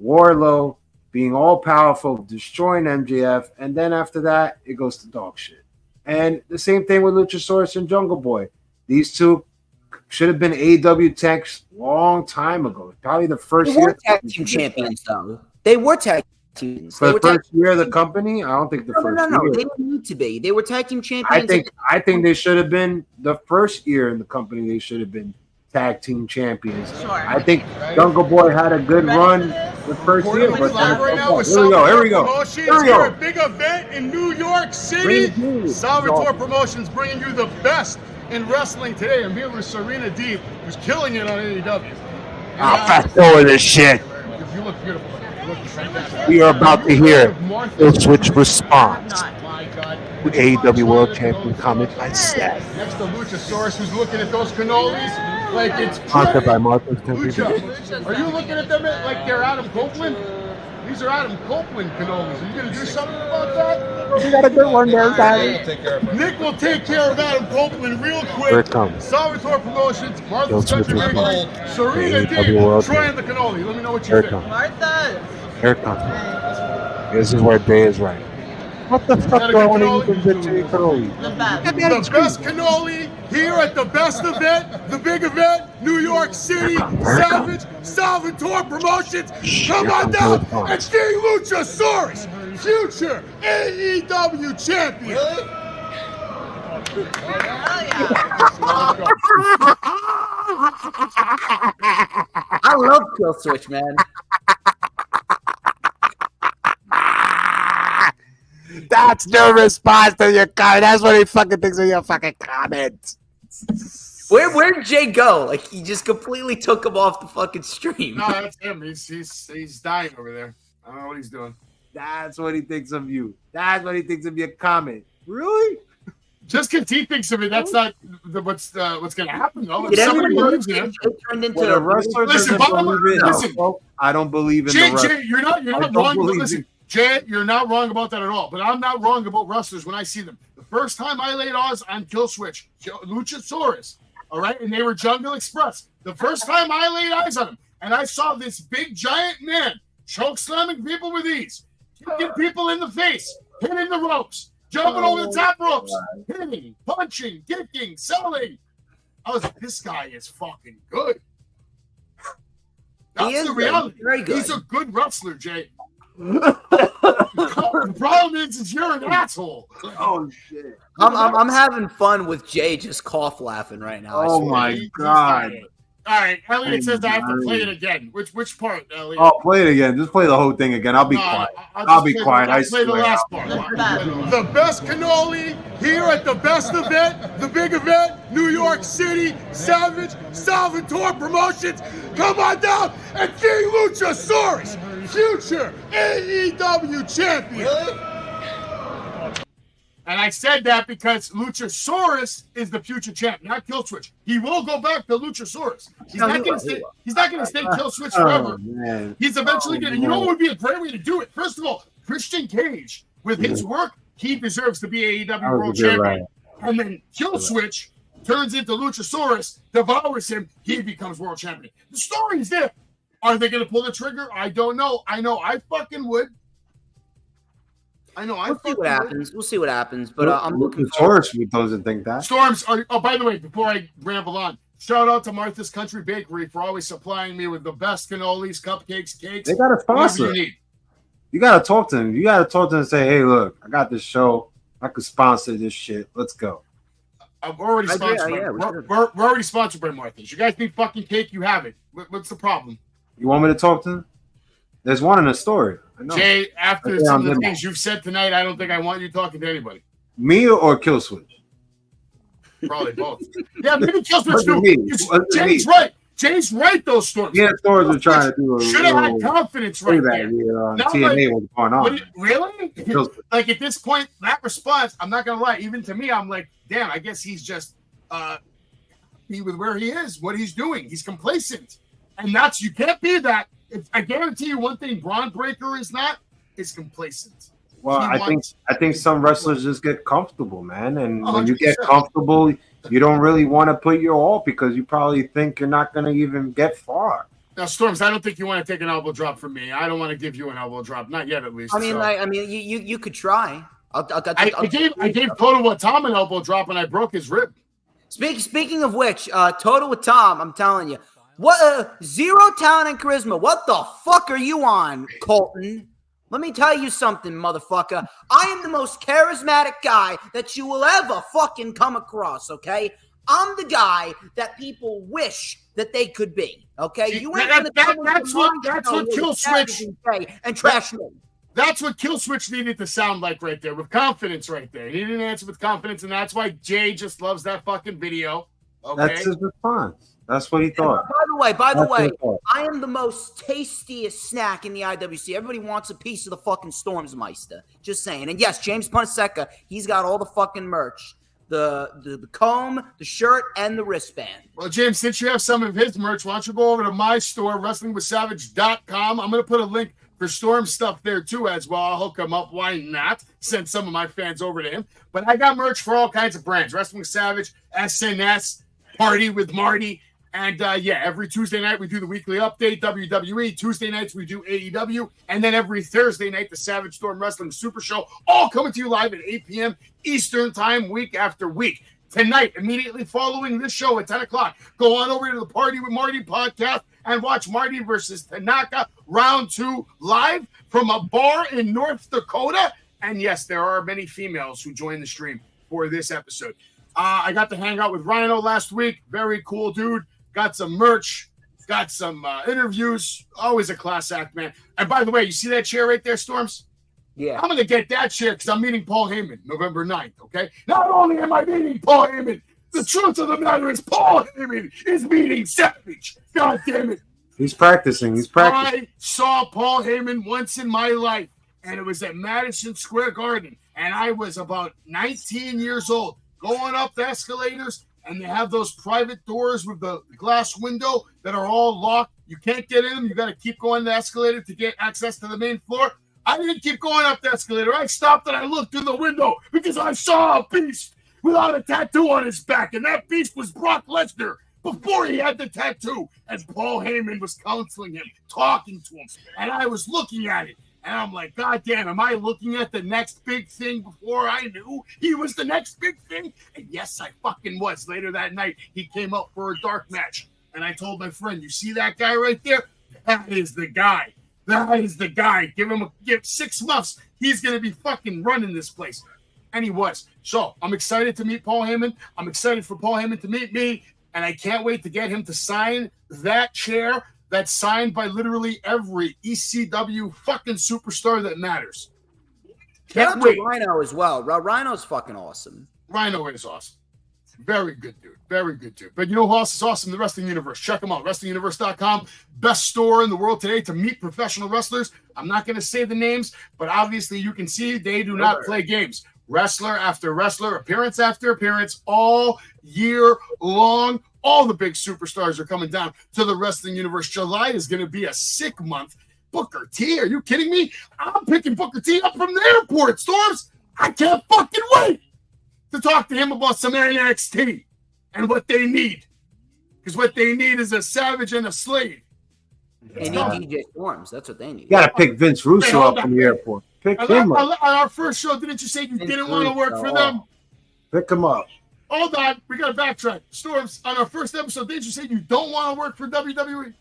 Wardlow being all-powerful, destroying MJF, and then after that, it goes to dog shit. And the same thing with Luchasaurus and Jungle Boy. These two should have been AEW tags long time ago. Probably the first year. They were tag team champions, though. They were tag teams. For the first year of the company? I don't think the first year. No, they didn't need to be. They were tag team champions. I think they should have been the first year in the company. They should have been tag team champions. Sure. I think Jungle Boy had a good run the first year. But here we go. A big event in New York City. Salvatore Promotions bringing you the best in wrestling today. I'm here with Serena Deeb, who's killing it on AEW. Fast forward this shit. You look beautiful. You look fantastic. We are about to hear the Switch response to AEW World Champion comment by Seth. Next to Luchasaurus, who's looking at those cannolis like it's Sponsored by Martha's Lucha. Are you looking at them like they're Adam Copeland? These are Adam Copeland cannolis. Are you going to do something about that? We got a good one there, guys. Nick will take care of Adam Copeland real quick. Here it comes. Salvatore Promotions, Martha's Country Bakery, Serena World Deeb, trying the cannoli. Let me know what you Here it think. comes. Martha. Here it comes. This is where Day is right. What the fuck do I want to use in the cannoli? The best cannoli here at the best event, the big event, New York City, Savage, Salvatore Promotions. Come on down and see Luchasaurus, future AEW champion. I love Kill Switch, man. That's the response to your comment. That's what he fucking thinks of your fucking comment. Where'd Jay go? Like, he just completely took him off the fucking stream. No, that's him. He's dying over there. I don't know what he's doing. That's what he thinks of you. That's what he thinks of your comment. Really? Just because he thinks of it, that's not what's going to happen, though. Did Somebody everybody believes in him. turned into Well, the wrestler Listen, doesn't believe it. listen. I don't believe in Jay, the wrestler. Jay, you're not wrong. But listen, Jay, you're not wrong about that at all. But I'm not wrong about wrestlers when I see them. The first time I laid eyes on Kill Switch, Luchasaurus, all right, and they were Jungle Express. The first time I laid eyes on him, and I saw this big giant man choke slamming people with ease, kicking people in the face, hitting the ropes, jumping over the top ropes, hitting, punching, kicking, selling. I was like, this guy is fucking good. That's the reality. Very good. He's a good wrestler, Jay. The problem is you're an asshole. Oh shit! I'm having fun with Jay just cough laughing right now. I Oh swear. my god! All right, Elliot says I have to play it again. Which part, Elliot? Oh, play it again. Just play the whole thing again. I'll be quiet. I'll be quiet. I play the swear. last part. The best cannoli here at the best event, the big event, New York City, Savage, Salvatore Promotions. Come on down and see Luchasaurus, future AEW champion. And I said that because Luchasaurus is the future champ, not Kill Switch. He will go back to Luchasaurus. He's not going to stay Kill Switch forever. Man. He's eventually going to. You know what would be a great way to do it? First of all, Christian Cage, with his work, he deserves to be AEW World Champion. Right. And then Kill Switch turns into Luchasaurus, devours him, he becomes World Champion. The story's there. Are they going to pull the trigger? I don't know. I know I fucking would. We'll see what happens. We'll see what happens. But I'm looking forward. Storms doesn't think that. Storms. By the way, before I ramble on, shout out to Martha's Country Bakery for always supplying me with the best cannolis, cupcakes, cakes. They got a sponsor. You got to talk to them. You got to talk to them and say, "Hey, look, I got this show. I could sponsor this shit. Let's go." We're already sponsored. We're already sponsored by Martha's. You guys need fucking cake? You have it. What's the problem? You want me to talk to them? There's one in the story. I know. Jay, after some of the things you've said tonight, I don't think I want you talking to anybody. Me or Killswitch? Probably both. Yeah, maybe Killswitch too. Jay's right. Jay's right, those Storms. Yeah, Storms are trying to do should have had confidence right there. TNA was going on. Really? Like at this point, that response, I'm not going to lie, even to me, I'm like, damn, I guess he's just happy with where he is, what he's doing. He's complacent. And you can't be that. I guarantee you one thing Braun Breaker is complacent. Well, I think some wrestlers just get comfortable, man. And when you get comfortable, you don't really want to put your all because you probably think you're not going to even get far. Now, Storms, I don't think you want to take an elbow drop from me. I don't want to give you an elbow drop, not yet, at least. I mean, you could try. I gave Toto Tom an elbow drop and I broke his rib. Speaking of which, Toto Tom, I'm telling you, what zero talent and charisma. What the fuck are you on, Colton? Let me tell you something, motherfucker. I am the most charismatic guy that you will ever fucking come across, okay? I'm the guy that people wish that they could be, okay? You ain't that's what Killswitch and trash me. That's what Killswitch needed to sound like right there, with confidence right there. He didn't answer with confidence, and that's why Jay just loves that fucking video. Okay? That's his response. That's what he thought. By the way, I am the most tastiest snack in the IWC. Everybody wants a piece of the fucking Stormsmeister. Just saying. And yes, James Ponseca, he's got all the fucking merch. The comb, the shirt, and the wristband. Well, James, since you have some of his merch, why don't you go over to my store, wrestlingwithsavage.com. I'm going to put a link for Storm stuff there too as well. I'll hook him up. Why not? Send some of my fans over to him. But I got merch for all kinds of brands. Wrestling with Savage, SNS, Party with Marty. And every Tuesday night we do the weekly update, WWE. Tuesday nights we do AEW. And then every Thursday night, the Savage Storm Wrestling Super Show, all coming to you live at 8 p.m. Eastern Time, week after week. Tonight, immediately following this show at 10 o'clock, go on over to the Party with Marty podcast and watch Marty versus Tanaka Round 2 live from a bar in North Dakota. And yes, there are many females who join the stream for this episode. I got to hang out with Rhino last week. Very cool dude. Got some merch, got some interviews. Always a class act, man. And by the way, you see that chair right there, Storms? Yeah. I'm going to get that chair because I'm meeting Paul Heyman November 9th, okay? Not only am I meeting Paul Heyman, the truth of the matter is Paul Heyman is meeting Savage. God damn it. He's practicing. I saw Paul Heyman once in my life, and it was at Madison Square Garden, and I was about 19 years old, going up the escalators, and they have those private doors with the glass window that are all locked. You can't get in them. You got to keep going the escalator to get access to the main floor. I didn't keep going up the escalator. I stopped and I looked through the window because I saw a beast without a tattoo on his back, and that beast was Brock Lesnar before he had the tattoo. And Paul Heyman was counseling him, talking to him, and I was looking at it. And I'm like, God damn, am I looking at the next big thing before I knew he was the next big thing? And yes, I fucking was. Later that night, he came up for a dark match. And I told my friend, you see that guy right there? That is the guy. That is the guy. Give 6 months. He's going to be fucking running this place. And he was. So I'm excited to meet Paul Heyman. I'm excited for Paul Heyman to meet me. And I can't wait to get him to sign that chair that's signed by literally every ECW fucking superstar that matters. Can't wait. Rhino as well. Rhino's fucking awesome. Rhino is awesome. Very good dude. Very good dude. But you know who else is awesome? The Wrestling Universe. Check them out. WrestlingUniverse.com. Best store in the world today to meet professional wrestlers. I'm not going to say the names, but obviously you can see they do not play games. Wrestler after wrestler, appearance after appearance, all year long. All the big superstars are coming down to the Wrestling Universe. July is going to be a sick month. Booker T, are you kidding me? I'm picking Booker T up from the airport, Storms. I can't fucking wait to talk to him about some NXT and what they need. Because what they need is a Savage and a Slade. They need DJ Storms. That's what they need. You got to pick Vince Russo up from the airport. Pick him up. On our first show, didn't you say you didn't want to work for them? Pick him up. Hold on, we got to backtrack. Storms, on our first episode, didn't you say you don't want to work for WWE?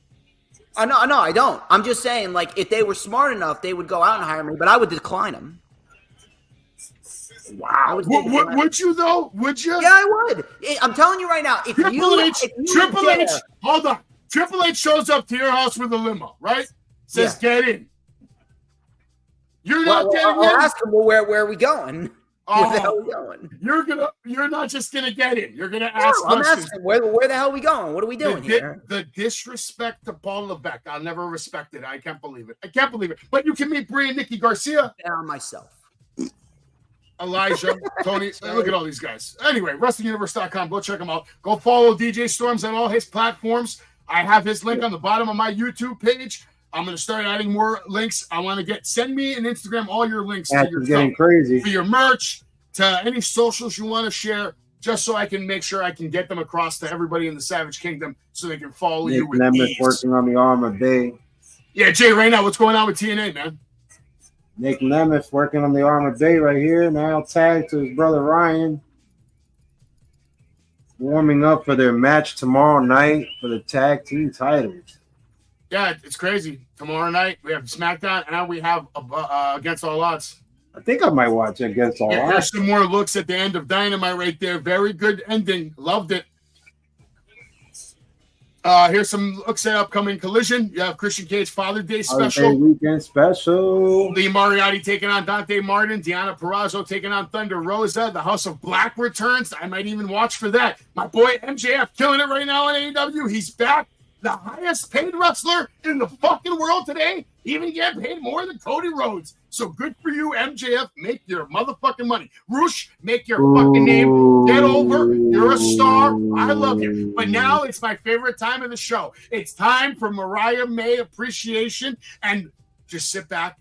No, I don't. I'm just saying, like, if they were smart enough, they would go out and hire me, but I would decline them. Wow. Would you though? Would you? Yeah, I would. I'm telling you right now. If Triple H, dare, hold on. Triple H shows up to your house with a limo, right? Says, get in. You're not getting in. Ask him, well, where are we going? Where the hell are we going? You're not just gonna get in. You're gonna ask I'm questions. asking, where the hell are we going? What are we doing here? The disrespect to Paul Levesque, I'll never respect it. I can't believe it. But you can meet Brie and Nikki Garcia. Down myself. Elijah, Tony, look at all these guguys. Anyway, wrestlinguniverse.com. Go check them out. Go follow DJ Storms on all his platforms. I have his link on the bottom of my YouTube page. I'm going to start adding more links. I want to send me an Instagram, all your links to your getting crazy. For your merch, to any socials you want to share, just so I can make sure I can get them across to everybody in the Savage Kingdom so they can follow you with ease. Working on the Armor Bay. Yeah, Jay, right now, what's going on with TNA, man? Nick Nemeth working on the Armor Bay right here. Now tagged to his brother Ryan. Warming up for their match tomorrow night for the tag team titles. Yeah, it's crazy. Tomorrow night we have SmackDown, and now we have Against All Odds. I think I might watch Against All Odds. There's some more looks at the end of Dynamite right there. Very good ending. Loved it. Here's some looks at upcoming Collision. You have Christian Cage Father's Day special. Weekend special. Lee Moriarty taking on Dante Martin. Deonna Purrazzo taking on Thunder Rosa. The House of Black returns. I might even watch for that. My boy MJF killing it right now on AEW. He's back. The highest paid wrestler in the fucking world today. Even getting paid more than Cody Rhodes. So good for you, MJF. Make your motherfucking money. Roosh, make your fucking name. Get over. You're a star. I love you. But now it's my favorite time of the show. It's time for Mariah May appreciation. And just sit back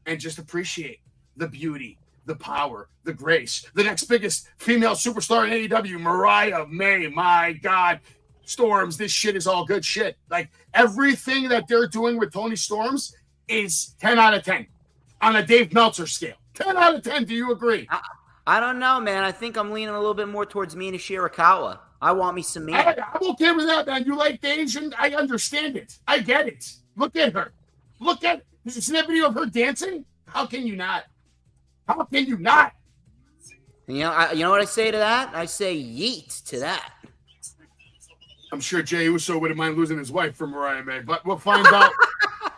and just appreciate the beauty, the power, the grace. The next biggest female superstar in AEW, Mariah May. My God. Storms, this shit is all good shit. Like, everything that they're doing with Tony Storms is 10 out of 10 on a Dave Meltzer scale. 10 out of 10. Do you agree? I don't know, man. I think I'm leaning a little bit more towards Mina Shirakawa. I want me some Mina. I'm okay with that, man. You like the Asian? I understand it. I get it. Look at her. Look at this. Is that video of her dancing? How can you not? How can you not? You know what I say to that? I say yeet to that. I'm sure Jey Uso wouldn't mind losing his wife for Mariah May, but we'll find out.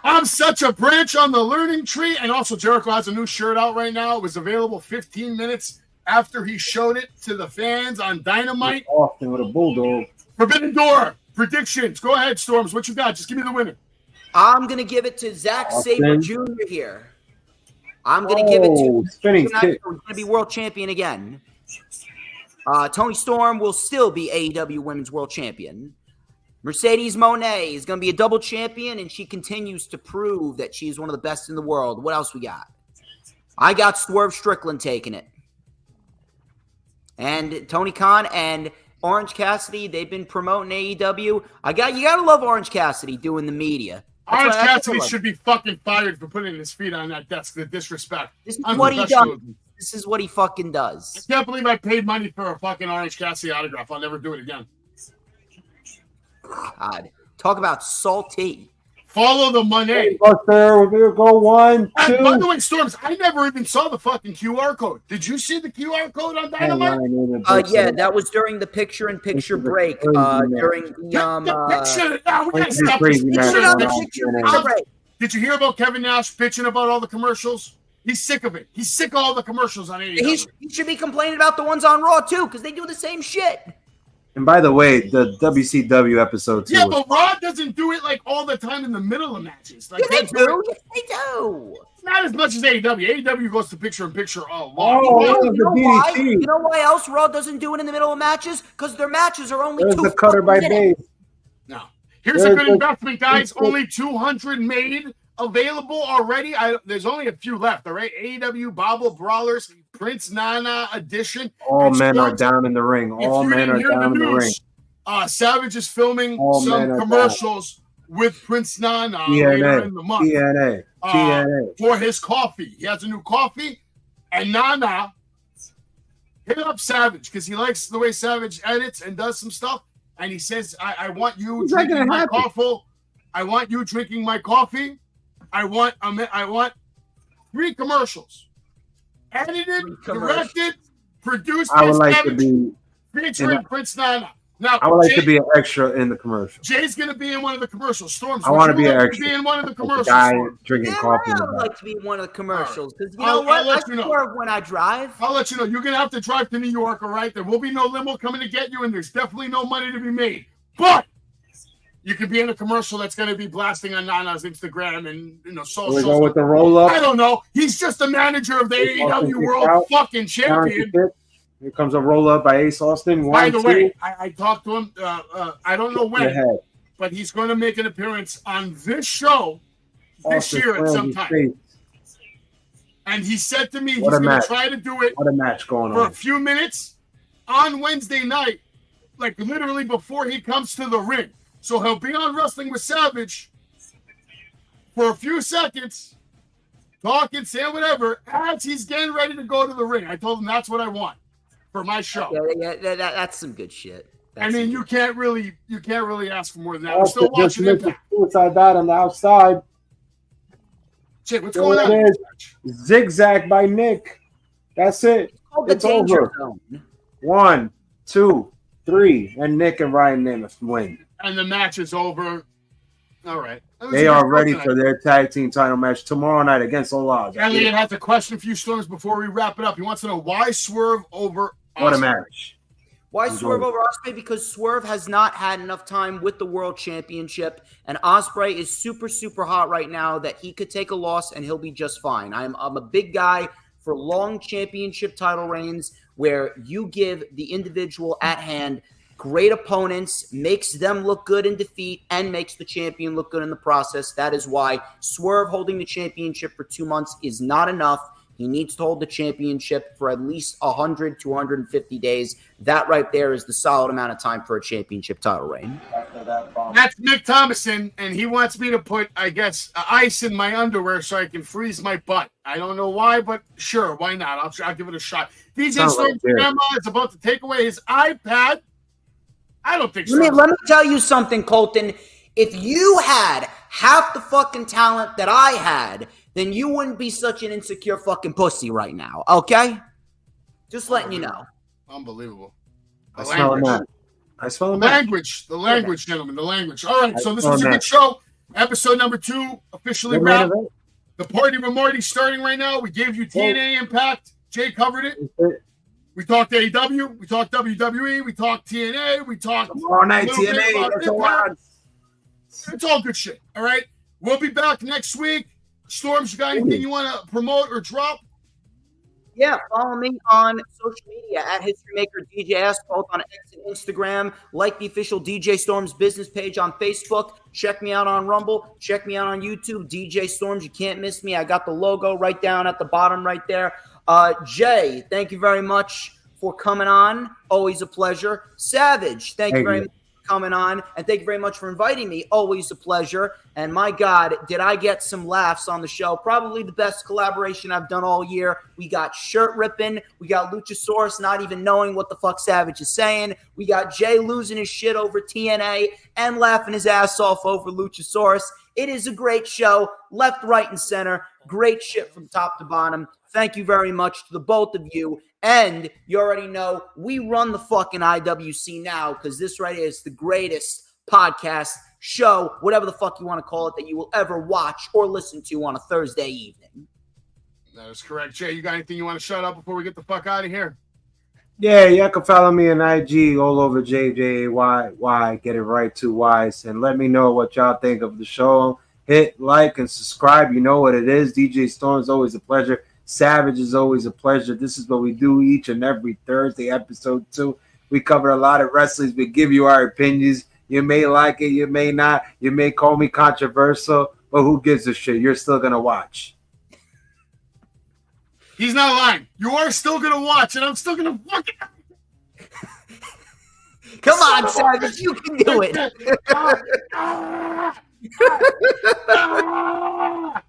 I'm such a branch on the learning tree. And also, Jericho has a new shirt out right now. It was available 15 minutes after he showed it to the fans on Dynamite. Often with a bulldog. Forbidden Door predictions. Go ahead, Storms. What you got? Just give me the winner. I'm going to give it to Zack Sabre Jr. here. I'm going to give it to spinning kick. He's going to be world champion again. Tony Storm will still be AEW Women's World Champion. Mercedes Moné is going to be a double champion, and she continues to prove that she's one of the best in the world. What else we got? I got Swerve Strickland taking it. And Tony Khan and Orange Cassidy, they've been promoting AEW. You got to love Orange Cassidy doing the media. Orange Cassidy should be fucking fired for putting his feet on that desk. The disrespect. This is what he does. This is what he fucking does. I can't believe I paid money for a fucking Orange Cassidy autograph. I'll never do it again. God. Talk about salty. Follow the money. Buster, we're go 1, 2. By the way, Storms, I never even saw the fucking QR code. Did you see the QR code on Dynamite? Yeah, that was during the picture-in-picture break. During the picture. No, we gotta stop this picture. Did you hear about Kevin Nash bitching about all the commercials? He's sick of it. He's sick of all the commercials on AEW. He should be complaining about the ones on Raw, too, because they do the same shit. And by the way, the WCW episode, too. Yeah, but Raw doesn't do it, like, all the time in the middle of matches. Like, yeah, they do. Yes, they do. Not as much as AEW. AEW goes to picture-in-picture all long. You know why else Raw doesn't do it in the middle of matches? Because their matches are only There's the cutter by base. No. Here's a good investment, guys. Only 200 made. Available already. There's only a few left. All right, AEW Bible Brawlers Prince Nana edition. All men are down in the ring. All men are down in the ring. Savage is filming some commercials with Prince Nana later in the month. TNA for his coffee. He has a new coffee, and Nana hit up Savage because he likes the way Savage edits and does some stuff. And he says, "I want you drinking my coffee. I want you drinking my coffee." I want 3 commercials, edited, directed, produced I by would like to Savage, be featuring Prince Nana. Now, I would like to be an extra in the commercial. Jay's going to be in one of the commercials. Storms, I want to be an like extra. To be in one of the commercials. Guy drinking coffee. I would like to be in one of the commercials because I'll let you know. When I drive. I'll let you know. You're going to have to drive to New York, all right? There will be no limo coming to get you, and there's definitely no money to be made. But you could be in a commercial that's going to be blasting on Nana's Instagram and, social. We go with the roll-up. I don't know. He's just the manager of the AEW World fucking Champion. Here comes a roll-up by Ace Austin. By the way, I talked to him. I don't know when, but he's going to make an appearance on this show this year at some time. And he said to me he's going to try to do it. What a match going on for a few minutes on Wednesday night, like literally before he comes to the ring. So he'll be on Wrestling with Savage for a few seconds, talking, saying whatever, as he's getting ready to go to the ring. I told him that's what I want for my show. Yeah, that's some good shit. You can't really ask for more than that. We're still watching Impact. Suicide dot on the outside. Shit, what's going on? It is. Zigzag by Nick. That's it. It's over. 1, 2, 3, and Nick and Ryan Nemeth win. And the match is over. All right. They are ready for their tag team title match tomorrow night against Olaz. Elliot has a question for you, Storms, before we wrap it up. He wants to know why Swerve over Ospreay. What a match. Why Swerve over Ospreay? Because Swerve has not had enough time with the World Championship, and Ospreay is super, super hot right now that he could take a loss and he'll be just fine. I'm a big guy for long championship title reigns where you give the individual at hand great opponents, makes them look good in defeat, and makes the champion look good in the process. That is why Swerve holding the championship for 2 months is not enough. He needs to hold the championship for at least 100 to 150 days. That right there is the solid amount of time for a championship title reign. That's Nick Thomason, and he wants me to put, I guess, ice in my underwear so I can freeze my butt. I don't know why, but sure, why not? I'll give it a shot. DJ Storm's grandma is about to take away his iPad. I don't think so. Let me tell you something, Colton. If you had half the fucking talent that I had, then you wouldn't be such an insecure fucking pussy right now, okay? Just letting you know. Unbelievable. I smell the language, gentlemen, the language. All right, so this was a good show. Episode number 2 officially wrapped. The party with Marty starting right now. We gave you TNA Impact. Jay covered it. We talked AEW. We talked WWE. We talked TNA. We talked all night TNA. It's all good shit. All right. We'll be back next week. Storms, you got anything you want to promote or drop? Yeah, follow me on social media at HistoryMaker DJ Asphalt on X and Instagram. Like the official DJ Storms business page on Facebook. Check me out on Rumble. Check me out on YouTube. DJ Storms, you can't miss me. I got the logo right down at the bottom right there. Jay, thank you very much for coming on. Always a pleasure. Savage, thank you very much for coming on. And thank you very much for inviting me. Always a pleasure. And my God, did I get some laughs on the show. Probably the best collaboration I've done all year. We got shirt ripping. We got Luchasaurus not even knowing what the fuck Savage is saying. We got Jay losing his shit over TNA and laughing his ass off over Luchasaurus. It is a great show. Left, right, and center. Great shit from top to bottom. Thank you very much to the both of you. And you already know we run the fucking IWC now because this right here is the greatest podcast, show, whatever the fuck you want to call it, that you will ever watch or listen to on a Thursday evening. That is correct. Jay, you got anything you want to shout out before we get the fuck out of here? Yeah, you can follow me on IG all over JJAYY. Get it right, 2 Y's. And let me know what y'all think of the show. Hit like and subscribe. You know what it is. DJ Storm is always a pleasure. Savage is always a pleasure. This is what we do each and every Thursday, episode 2. We cover a lot of wrestlers. We give you our opinions. You may like it, you may not. You may call me controversial, but who gives a shit? You're still going to watch. He's not lying. You are still going to watch, and I'm still going to fucking... Come on, Savage. You can do it.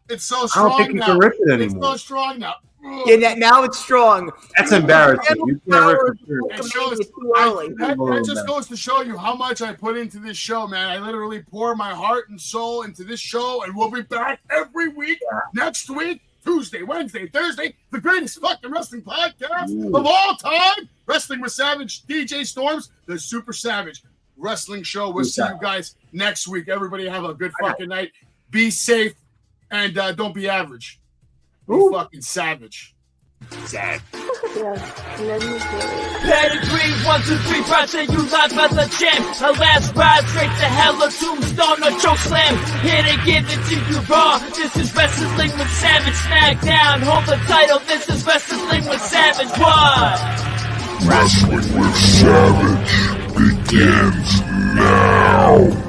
It's so strong. I don't think you can rip it anymore. It's so strong now. Yeah, now it's strong. That's embarrassing. You can't rip it. That just goes to show you how much I put into this show, man. I literally pour my heart and soul into this show, and we'll be back every week next week Tuesday, Wednesday, Thursday, the greatest fucking wrestling podcast of all time. Wrestling with Savage, DJ Storms, the Super Savage Wrestling Show. We'll see you guys next week. Everybody have a good fucking night. Be safe and don't be average. Be fucking savage. Sad. Yes, let me hear it. Pedigree, 1, 2, 3, project you live as a champ. A last ride straight to hell, a tombstone, a choke slam. Here to give it to you raw. This is Wrestling with Savage. SmackDown, hold the title. This is Wrestling with Savage. What? Wrestling with Savage begins now.